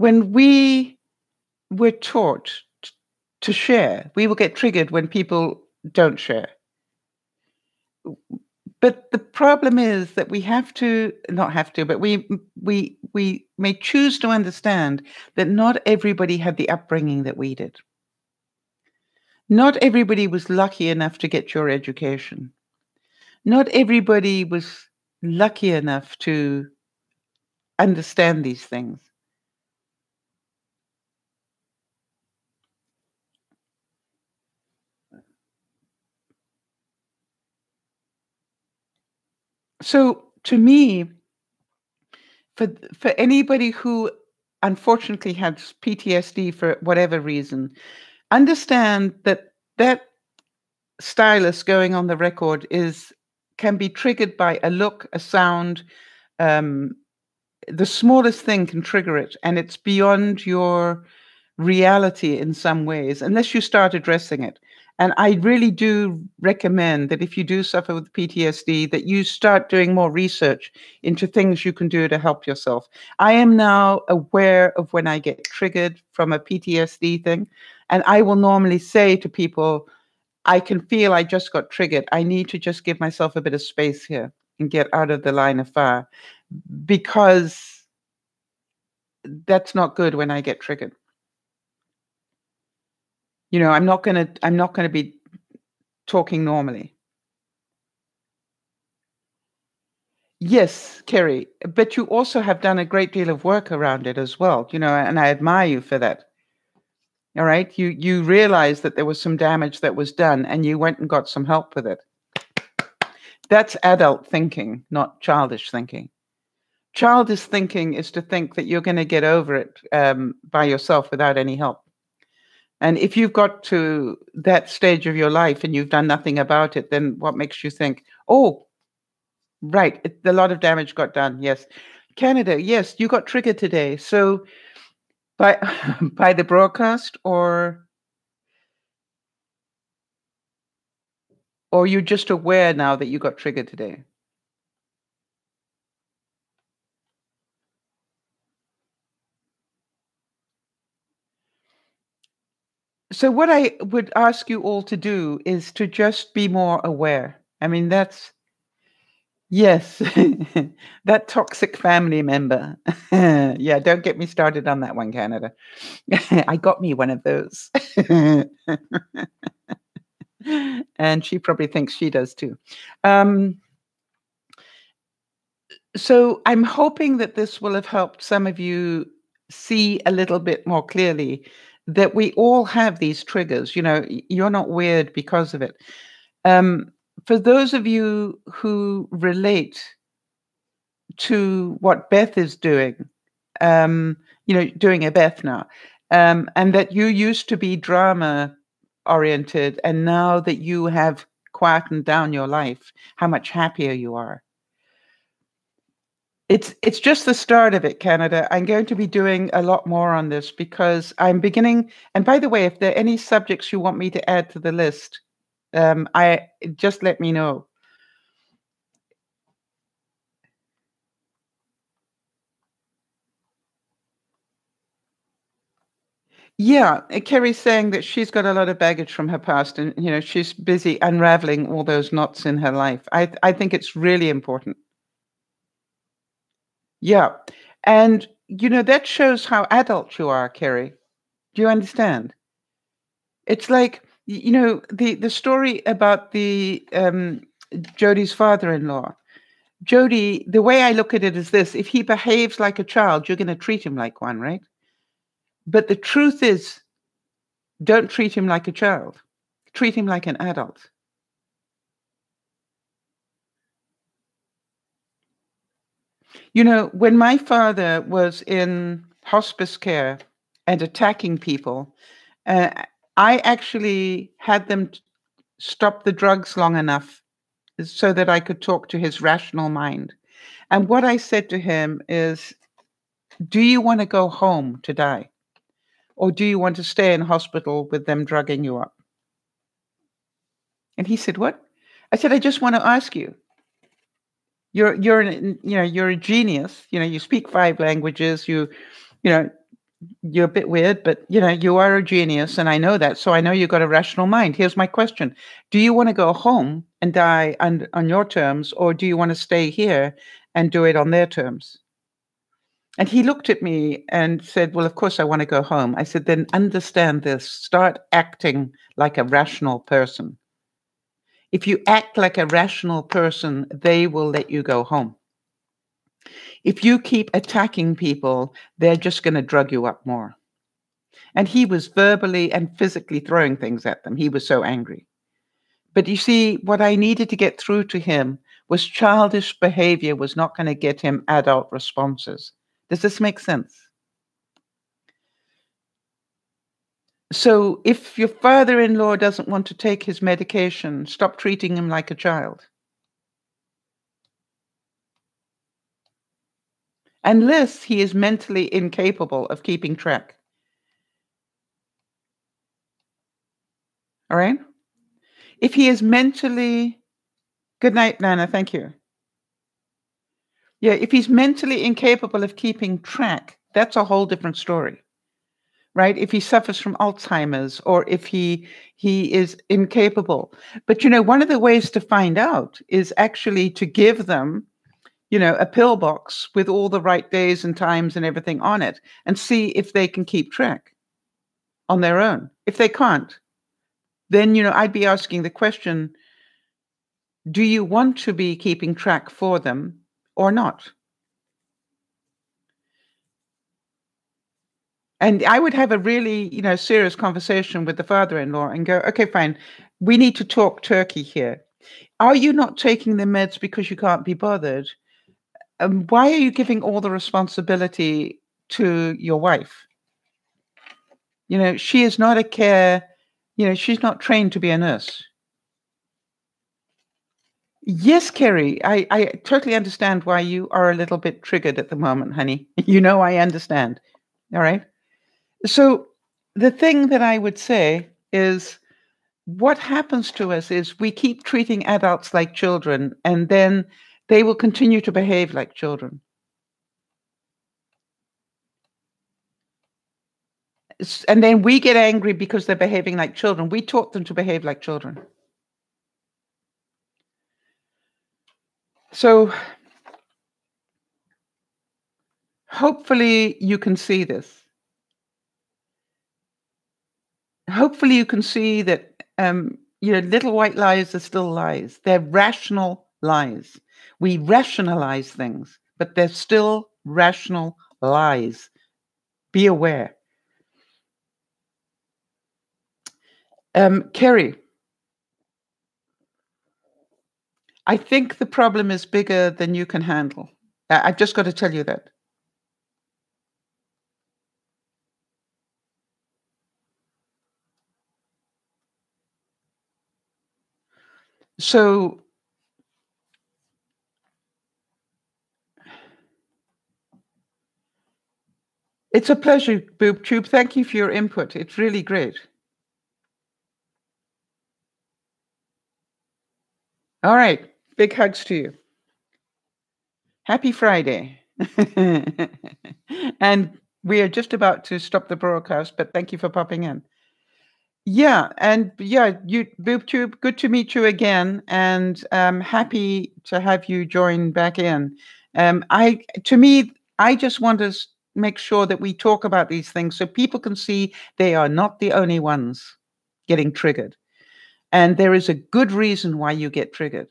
when we were taught to share, we will get triggered when people don't share. But the problem is that we have to not have to, but we may choose to understand that not everybody had the upbringing that we did. Not everybody was lucky enough to get your education. Not everybody was lucky enough to understand these things. So to me, for anybody who unfortunately has PTSD for whatever reason, understand that that stylus going on the record can be triggered by a look, a sound, um, the smallest thing can trigger it, and it's beyond your reality in some ways, unless you start addressing it. And I really do recommend that if you do suffer with PTSD, that you start doing more research into things you can do to help yourself. I am now aware of when I get triggered from a PTSD thing, and I will normally say to people, I can feel I just got triggered. I need to just give myself a bit of space here and get out of the line of fire, because that's not good when I get triggered. I'm not gonna be talking normally. Yes, Kerry, but you also have done a great deal of work around it as well, and I admire you for that. All right? You realized that there was some damage that was done, and you went and got some help with it. That's adult thinking, not childish thinking. Childish thinking is to think that you're gonna get over it, by yourself without any help. And if you've got to that stage of your life and you've done nothing about it, then what makes you think, "Oh, right, a lot of damage got done." Yes. Canada, yes, you got triggered today. So by by the broadcast, or you're just aware now that you got triggered today? So what I would ask you all to do is to just be more aware. I mean, that's yes, that toxic family member. Yeah, don't get me started on that one, Canada. I got me one of those. And she probably thinks she does too. Um, so I'm hoping that this will have helped some of you see a little bit more clearly that we all have these triggers. You're not weird because of it. Um, for those of you who relate to what Beth is doing, doing a Beth now, and that you used to be drama oriented, and now that you have quietened down your life, how much happier you are. It's just the start of it, Canada. I'm going to be doing a lot more on this because I'm beginning. And by the way, if there are any subjects you want me to add to the list, I just let me know. Yeah, Kerry's saying that she's got a lot of baggage from her past, and she's busy unraveling all those knots in her life. I think it's really important. Yeah, and that shows how adult you are, Kerry. Do you understand? It's like the story about the Jody's father-in-law. Jody, the way I look at it is this: if he behaves like a child, you're going to treat him like one, right? But the truth is, don't treat him like a child. Treat him like an adult. When my father was in hospice care and attacking people, uh, I actually had them stop the drugs long enough so that I could talk to his rational mind. And what I said to him is, do you want to go home to die? Or do you want to stay in hospital with them drugging you up? And he said, what? I said, I just want to ask you. You're a genius. You speak 5 languages. You know, You're a bit weird, but you are a genius, and I know that. So I know you got a rational mind. Here's my question. Do you want to go home and die on your terms, or do you want to stay here and do it on their terms? And he looked at me and said, well, of course I want to go home. I said, then understand this. Start acting like a rational person. If you act like a rational person, they will let you go home. If you keep attacking people, they're just going to drug you up more. And he was verbally and physically throwing things at them. He was so angry. But you see, what I needed to get through to him was childish behavior was not going to get him adult responses. Does this make sense? So if your father-in-law doesn't want to take his medication, stop treating him like a child. Unless he is mentally incapable of keeping track. All right? If he is mentally... Good night, Nana. Thank you. Yeah, if he's mentally incapable of keeping track, that's a whole different story, right? If he suffers from Alzheimer's or if he is incapable. But one of the ways to find out is actually to give them, a pill box with all the right days and times and everything on it and see if they can keep track on their own. If they can't, then, I'd be asking the question, do you want to be keeping track for them or not? And I would have a really, serious conversation with the father-in-law and go, okay, fine. We need to talk turkey here. Are you not taking the meds because you can't be bothered? Why are you giving all the responsibility to your wife? She is not a care, she's not trained to be a nurse. Yes, Kerry, I totally understand why you are a little bit triggered at the moment, honey. I understand. All right. So the thing that I would say is what happens to us is we keep treating adults like children, and then they will continue to behave like children. And then we get angry because they're behaving like children. We taught them to behave like children. So hopefully you can see this. Hopefully you can see that little white lies are still lies. They're rational lies. We rationalize things, but they're still rational lies. Be aware. Kerry, I think the problem is bigger than you can handle. I've just got to tell you that. So it's a pleasure, BoobTube. Thank you for your input. It's really great. All right. Big hugs to you. Happy Friday. And we are just about to stop the broadcast, but thank you for popping in. Yeah, and yeah, you BoobTube, good to meet you again, and happy to have you join back in. I just want to make sure that we talk about these things so people can see they are not the only ones getting triggered, and there is a good reason why you get triggered.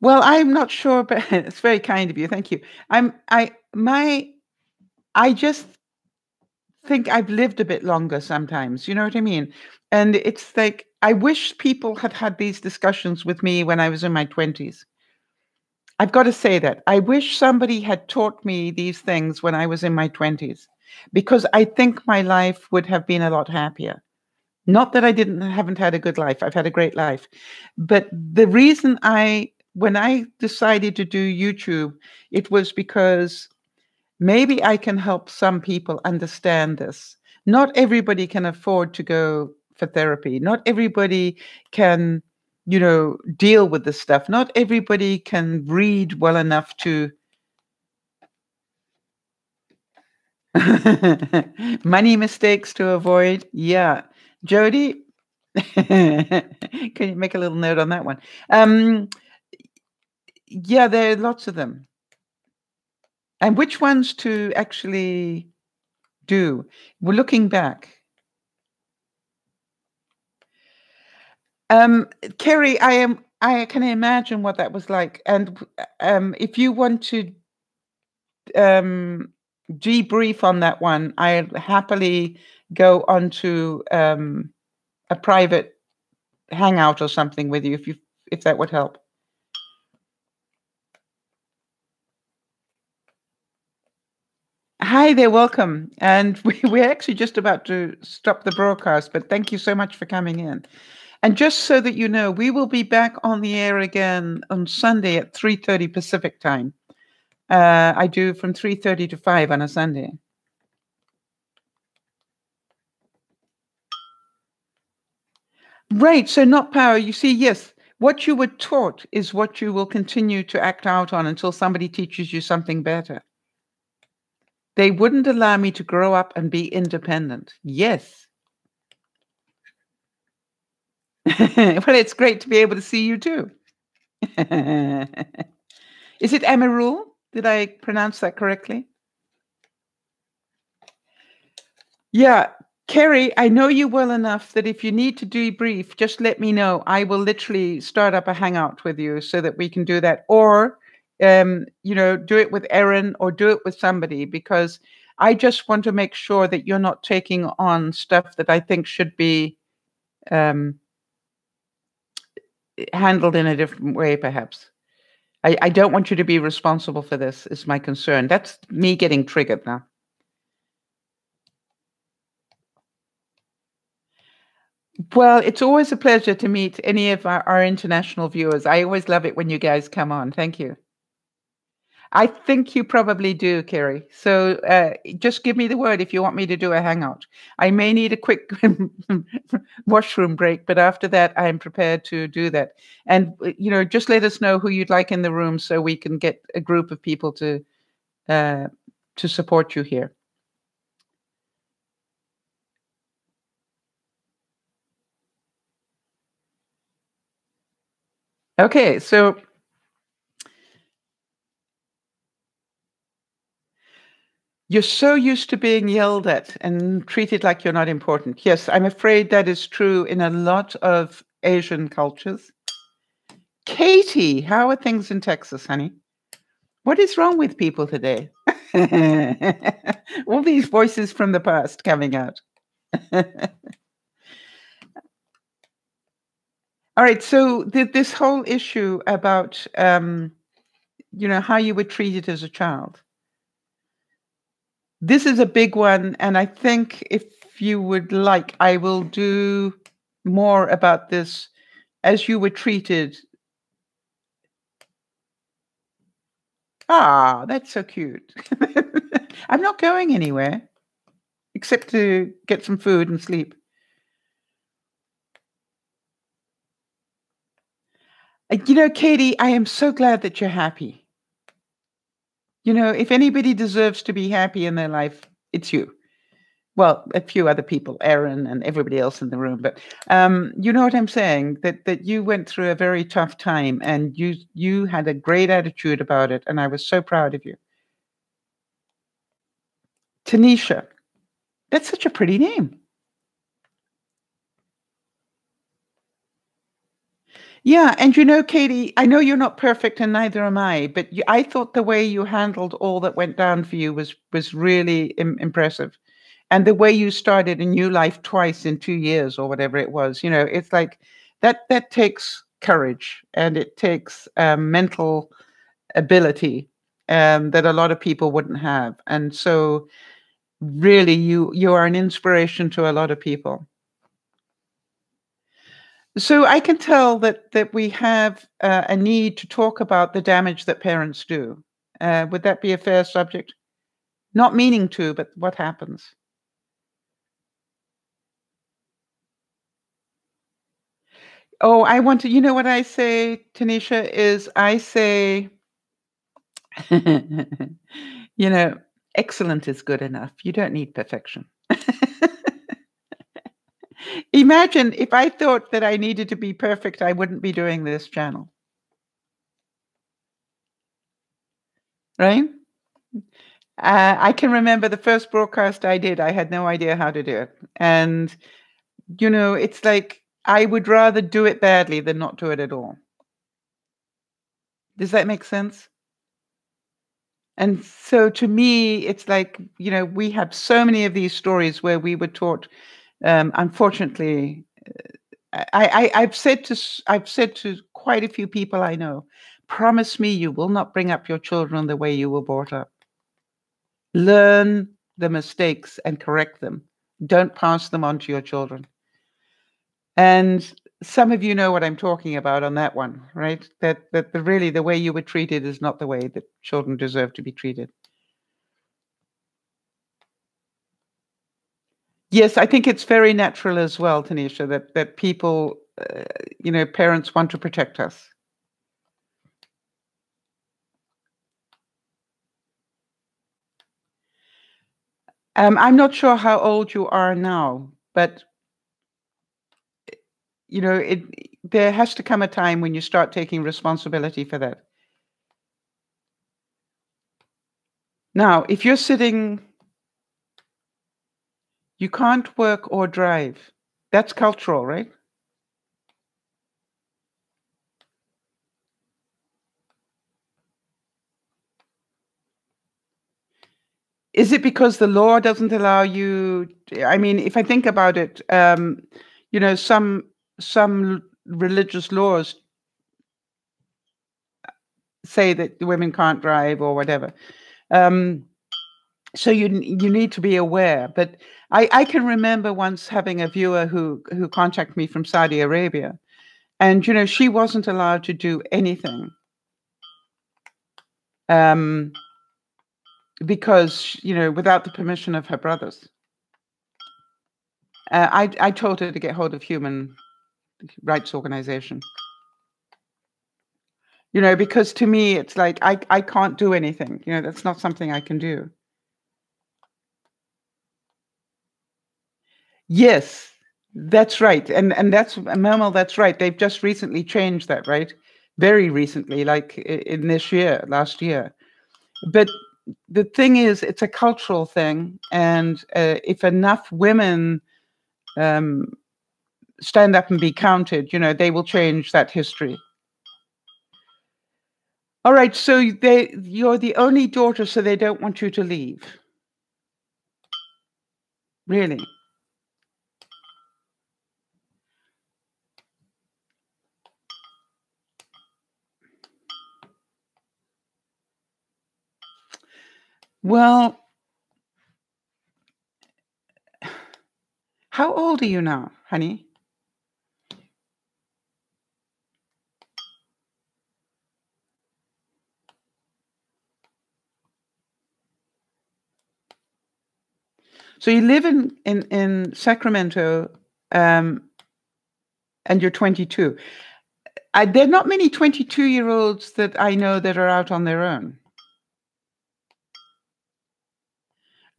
Well, I'm not sure, but it's very kind of you. Thank you. I just think I've lived a bit longer sometimes, you know what I mean? And it's like, I wish people had had these discussions with me when I was in my 20s. I've got to say that. I wish somebody had taught me these things when I was in my 20s, because I think my life would have been a lot happier. Not that I haven't had a good life. I've had a great life. But the reason when I decided to do YouTube, it was because maybe I can help some people understand this. Not everybody can afford to go for therapy. Not everybody can, deal with this stuff. Not everybody can read well enough to Money mistakes to avoid. Yeah. Jody, can you make a little note on that one? Um, yeah, there are lots of them. And which ones to actually do? We're looking back. Um, Kerry, I can imagine what that was like. And if you want to um, debrief on that one, I'll happily go onto a private hangout or something with you if that would help. Hi there, welcome. And we're actually just about to stop the broadcast, but thank you so much for coming in. And just so that you know, we will be back on the air again on Sunday at 3:30 Pacific time. I do from 3:30 to 5 on a Sunday. Right. So not power. You see, yes, what you were taught is what you will continue to act out on until somebody teaches you something better. They wouldn't allow me to grow up and be independent. Yes. Well, it's great to be able to see you too. Is it Amarul? Did I pronounce that correctly? Yeah. Kerry, I know you well enough that if you need to debrief, just let me know. I will literally start up a hangout with you so that we can do that. Or, do it with Erin or do it with somebody because I just want to make sure that you're not taking on stuff that I think should be um, handled in a different way, perhaps. I don't want you to be responsible for this, is my concern. That's me getting triggered now. Well, it's always a pleasure to meet any of our international viewers. I always love it when you guys come on. Thank you. I think you probably do, Kerry. So just give me the word if you want me to do a hangout. I may need a quick washroom break, but after that, I'm prepared to do that. And just let us know who you'd like in the room so we can get a group of people uh, to support you here. Okay, so you're so used to being yelled at and treated like you're not important. Yes, I'm afraid that is true in a lot of Asian cultures. Katie, how are things in Texas, honey? What is wrong with people today? All these voices from the past coming out. All right, so this whole issue about how you were treated as a child. This is a big one, and I think if you would like, I will do more about this as you were treated. Ah, that's so cute. I'm not going anywhere except to get some food and sleep. Katie, I am so glad that you're happy. If anybody deserves to be happy in their life, it's you. Well, a few other people, Aaron and everybody else in the room, but you know what I'm saying? That you went through a very tough time and you had a great attitude about it, and I was so proud of you. Tanisha, that's such a pretty name. Yeah, and Katie, I know you're not perfect, and neither am I. But I thought the way you handled all that went down for you was really impressive, and the way you started a new life twice in 2 years or whatever it was. It's like that takes courage and it takes mental ability that a lot of people wouldn't have, and so really, you are an inspiration to a lot of people. So I can tell that we have a need to talk about the damage that parents do. Would that be a fair subject? Not meaning to, but what happens? Oh, I want to. You know what I say, Tanisha, is I say, you know, Excellent is good enough. You don't need perfection. Imagine if I thought that I needed to be perfect, I wouldn't be doing this channel, right? I can remember the first broadcast I did, I had no idea how to do it. And, it's like I would rather do it badly than not do it at all. Does that make sense? And so to me, it's like, we have so many of these stories where we were taught, unfortunately, I've said to quite a few people I know, promise me you will not bring up your children the way you were brought up. Learn the mistakes and correct them. Don't pass them on to your children. And some of you know what I'm talking about on that one, right? That really the way you were treated is not the way that children deserve to be treated. Yes, I think it's very natural as well, Tanisha, that people, parents want to protect us. I'm not sure how old you are now, but it there has to come a time when you start taking responsibility for that. Now, if you're sitting, you can't work or drive. That's cultural, right? Is it because the law doesn't allow you? I mean, if I think about it, some religious laws say that the women can't drive or whatever. Um, so you need to be aware. But I can remember once having a viewer who contacted me from Saudi Arabia, and she wasn't allowed to do anything um, because without the permission of her brothers. I told her to get hold of human rights organization. Because to me it's like I can't do anything. That's not something I can do. Yes, that's right. And that's Mel, that's right. They've just recently changed that, right? Very recently, like in this year, last year. But the thing is, it's a cultural thing, and if enough women um, stand up and be counted, they will change that history. All right, so you're the only daughter, so they don't want you to leave. Really? Well, how old are you now, honey? So you live in Sacramento, um, and you're 22. There are not many 22-year-olds that I know that are out on their own.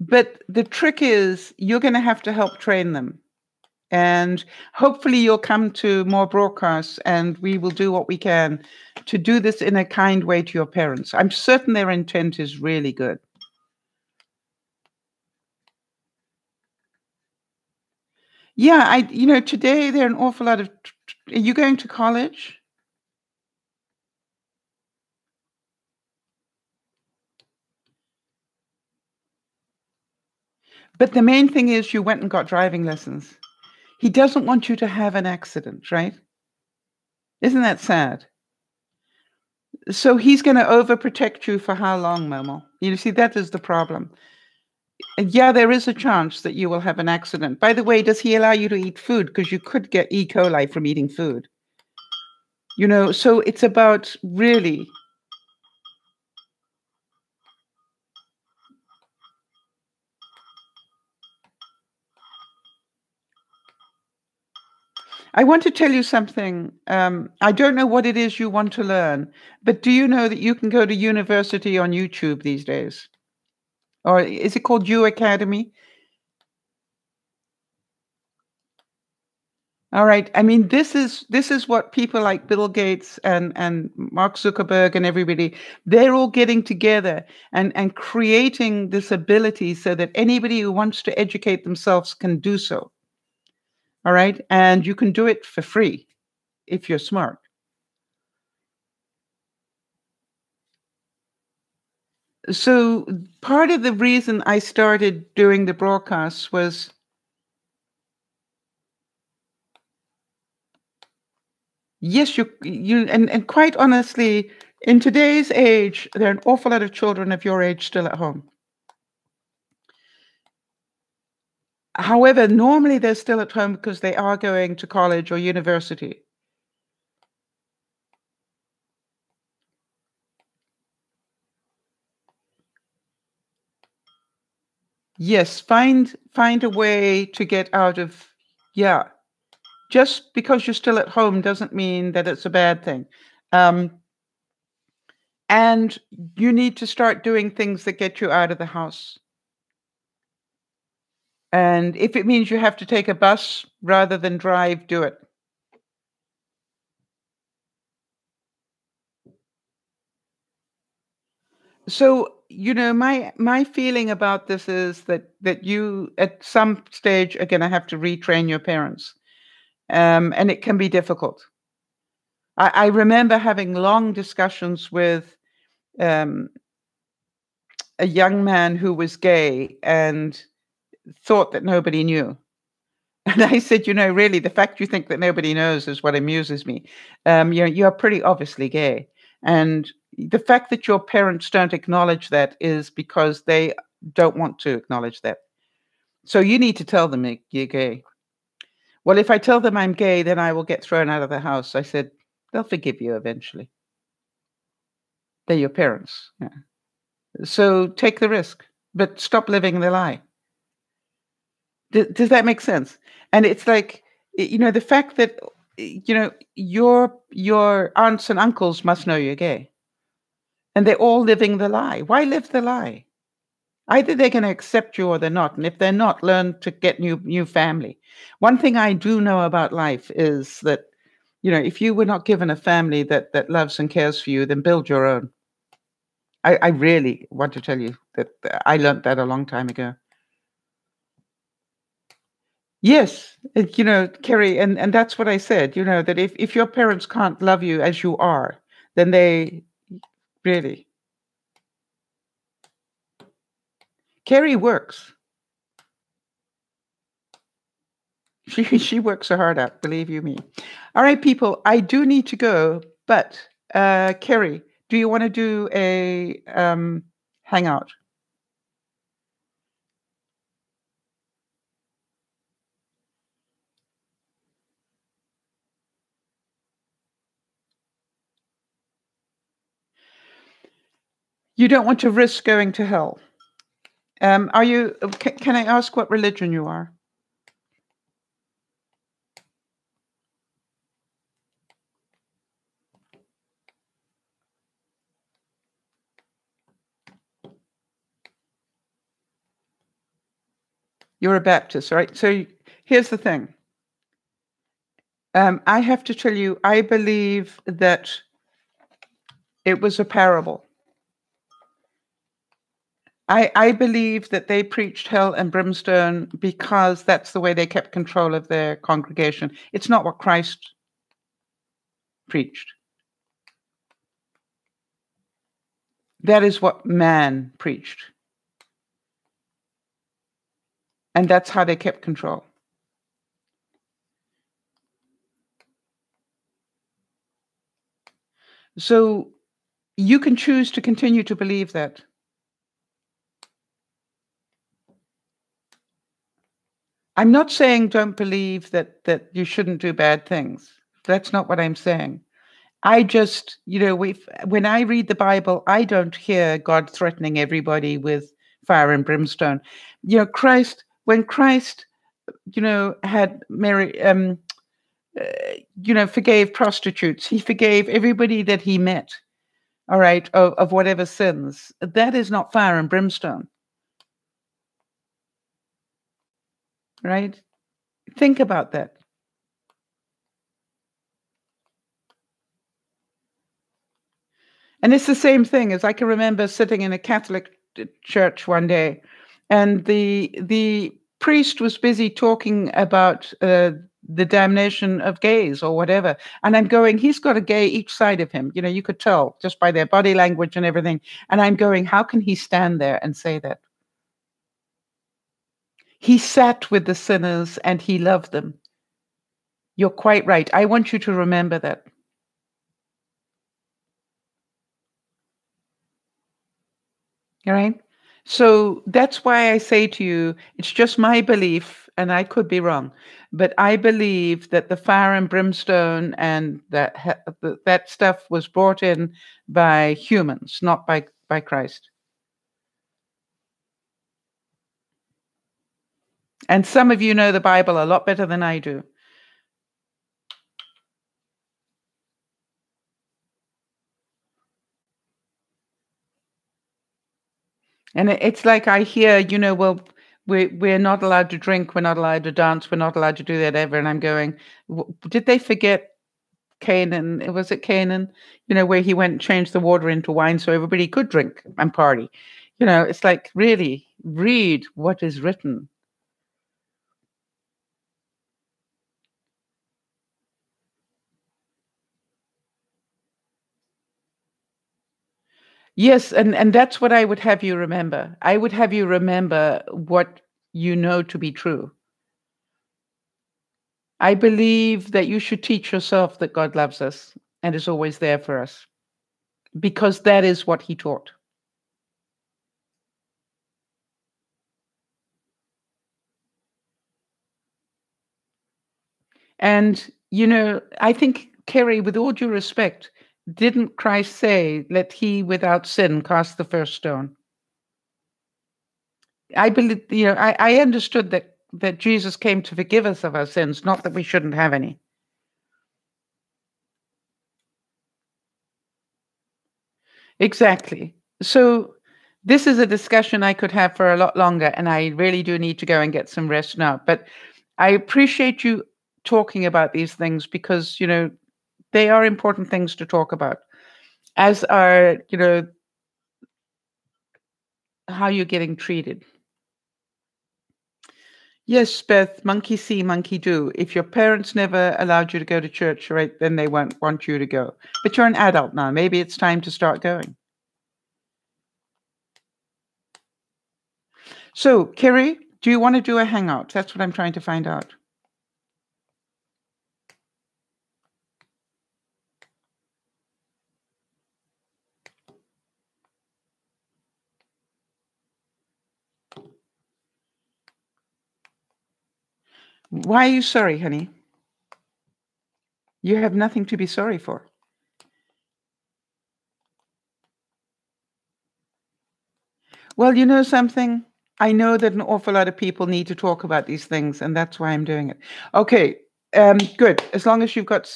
But the trick is you're going to have to help train them. And hopefully you'll come to more broadcasts and we will do what we can to do this in a kind way to your parents. I'm certain their intent is really good. Yeah, today there are an awful lot of. Are you going to college? But the main thing is you went and got driving lessons. He doesn't want you to have an accident, right? Isn't that sad? So he's going to overprotect you for how long, Momo? You see, that is the problem. And yeah, there is a chance that you will have an accident. By the way, does he allow you to eat food? Because you could get E. coli from eating food. So it's about really. I want to tell you something. I don't know what it is you want to learn, but do you know that you can go to university on YouTube these days? Or is it called U Academy? All right. I mean, this is what people like Bill Gates and Mark Zuckerberg and everybody, they're all getting together and creating this ability so that anybody who wants to educate themselves can do so. All right. And you can do it for free if you're smart. So part of the reason I started doing the broadcasts was, yes, and quite honestly, in today's age, there are an awful lot of children of your age still at home. However, normally they're still at home because they are going to college or university. Yes, find a way to get out of, yeah. Just because you're still at home doesn't mean that it's a bad thing. Um, and you need to start doing things that get you out of the house. And if it means you have to take a bus rather than drive, do it. So, my feeling about this is that you at some stage are going to have to retrain your parents, and it can be difficult. I remember having long discussions with um, a young man who was gay and thought that nobody knew. And I said, really, the fact you think that nobody knows is what amuses me. You're pretty obviously gay. And the fact that your parents don't acknowledge that is because they don't want to acknowledge that. So you need to tell them you're gay. Well, if I tell them I'm gay, then I will get thrown out of the house. I said, they'll forgive you eventually. They're your parents. Yeah. So take the risk, but stop living the lie. Does that make sense? And it's like, the fact that, your aunts and uncles must know you're gay, and they're all living the lie. Why live the lie? Either they're going to accept you or they're not, and if they're not, learn to get new family. One thing I do know about life is that, if you were not given a family that loves and cares for you, then build your own. I really want to tell you that I learned that a long time ago. Yes, Kerry, and that's what I said, that if your parents can't love you as you are, then they really. Kerry works. She works her heart out, believe you me. All right, people, I do need to go, but Kerry, do you want to do a hangout? You don't want to risk going to hell. Are you? Can I ask what religion you are? You're a Baptist, right? So here's the thing. I have to tell you, I believe that it was a parable. I believe that they preached hell and brimstone because that's the way they kept control of their congregation. It's not what Christ preached. That is what man preached. And that's how they kept control. So you can choose to continue to believe that. I'm not saying don't believe that you shouldn't do bad things. That's not what I'm saying. I just, when I read the Bible, I don't hear God threatening everybody with fire and brimstone. When Christ, had Mary, forgave prostitutes, he forgave everybody that he met, all right, of whatever sins. That is not fire and brimstone. right? Think about that. And it's the same thing as I can remember sitting in a Catholic church one day, and the priest was busy talking about the damnation of gays or whatever. And I'm going, he's got a gay each side of him. You know, you could tell just by their body language and everything. And I'm going, how can he stand there and say that? He sat with the sinners and he loved them. You're quite right. I want you to remember that. All right. So that's why I say to you, it's just my belief, and I could be wrong, but I believe that the fire and brimstone and that stuff was brought in by humans, not by Christ. And some of you know the Bible a lot better than I do. And it's like I hear, well, we're not allowed to drink, we're not allowed to dance, we're not allowed to do that ever. And I'm going, did they forget Canaan? Was it Canaan? Where he went and changed the water into wine so everybody could drink and party. It's like, really read what is written. Yes, and that's what I would have you remember. I would have you remember what you know to be true. I believe that you should teach yourself that God loves us and is always there for us because that is what he taught. And, I think, Kerry, with all due respect, didn't Christ say, let he without sin cast the first stone? I believe, I understood that Jesus came to forgive us of our sins, not that we shouldn't have any. Exactly. So this is a discussion I could have for a lot longer, and I really do need to go and get some rest now. But I appreciate you talking about these things because, they are important things to talk about, as are, how you're getting treated. Yes, Beth, monkey see, monkey do. If your parents never allowed you to go to church, right, then they won't want you to go. But you're an adult now. Maybe it's time to start going. So, Kerry, do you want to do a hangout? That's what I'm trying to find out. Why are you sorry, honey? You have nothing to be sorry for. Well, you know something? I know that an awful lot of people need to talk about these things, and that's why I'm doing it. Okay, good. As long as you've got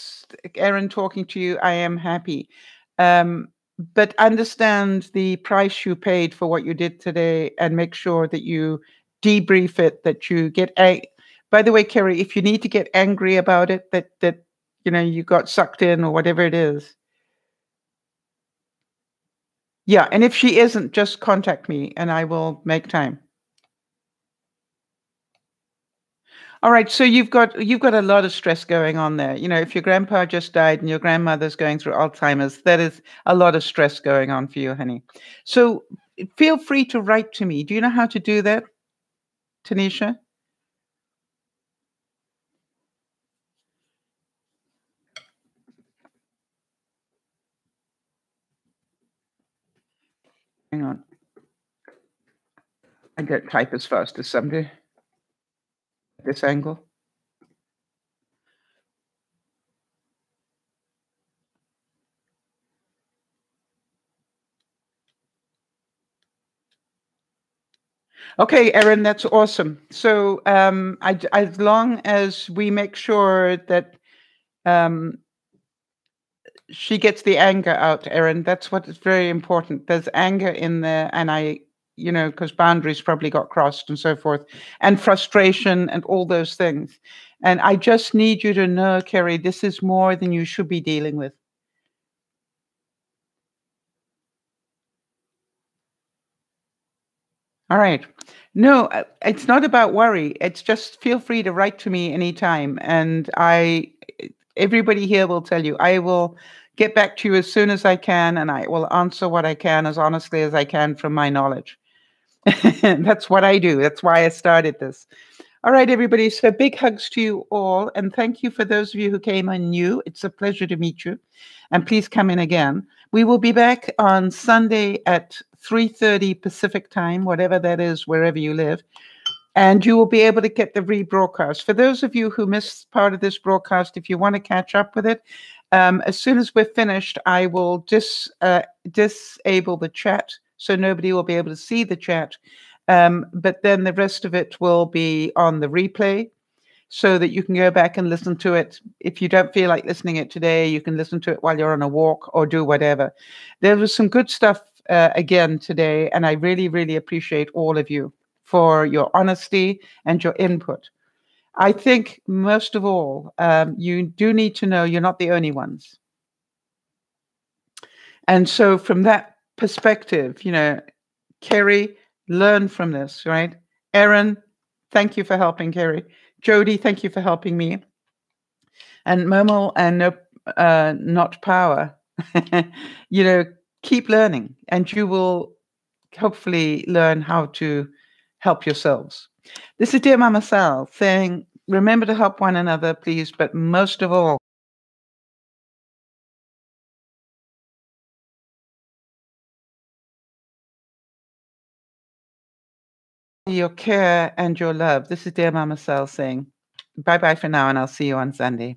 Erin talking to you, I am happy. Um, but understand the price you paid for what you did today, and make sure that you debrief it. That you get By the way, Kerry, if you need to get angry about it, that you got sucked in or whatever it is. Yeah, and if she isn't, just contact me and I will make time. All right, so you've got a lot of stress going on there. If your grandpa just died and your grandmother's going through Alzheimer's, that is a lot of stress going on for you, honey. So feel free to write to me. Do you know how to do that, Tanisha? Hang on. I don't type as fast as somebody at this angle. Okay, Erin, that's awesome. So as long as we make sure that um, she gets the anger out, Erin, that's what is very important. There's anger in there, and I because boundaries probably got crossed and so forth, and frustration and all those things. And I just need you to know, Kerry, this is more than you should be dealing with. All right. No, it's not about worry. It's just feel free to write to me anytime. And everybody here will tell you, I will get back to you as soon as I can, and I will answer what I can as honestly as I can from my knowledge. That's what I do. That's why I started this. All right, everybody. So big hugs to you all. And thank you for those of you who came in new. It's a pleasure to meet you. And please come in again. We will be back on Sunday at 3:30 Pacific time, whatever that is, wherever you live. And you will be able to get the rebroadcast. For those of you who missed part of this broadcast, if you want to catch up with it, as soon as we're finished, I will disable the chat so nobody will be able to see the chat. But then the rest of it will be on the replay so that you can go back and listen to it. If you don't feel like listening it today, you can listen to it while you're on a walk or do whatever. There was some good stuff again today, and I really, really appreciate all of you for your honesty and your input. I think most of all, you do need to know you're not the only ones. And so from that perspective, Kerry, learn from this, right? Erin, thank you for helping Kerry. Jody, thank you for helping me. And Momo and Not Power, keep learning, and you will hopefully learn how to help yourselves. This is Dear Mama Sal saying, remember to help one another, please, but most of all, your care and your love. This is Dear Mama Sal saying, bye-bye for now, and I'll see you on Sunday.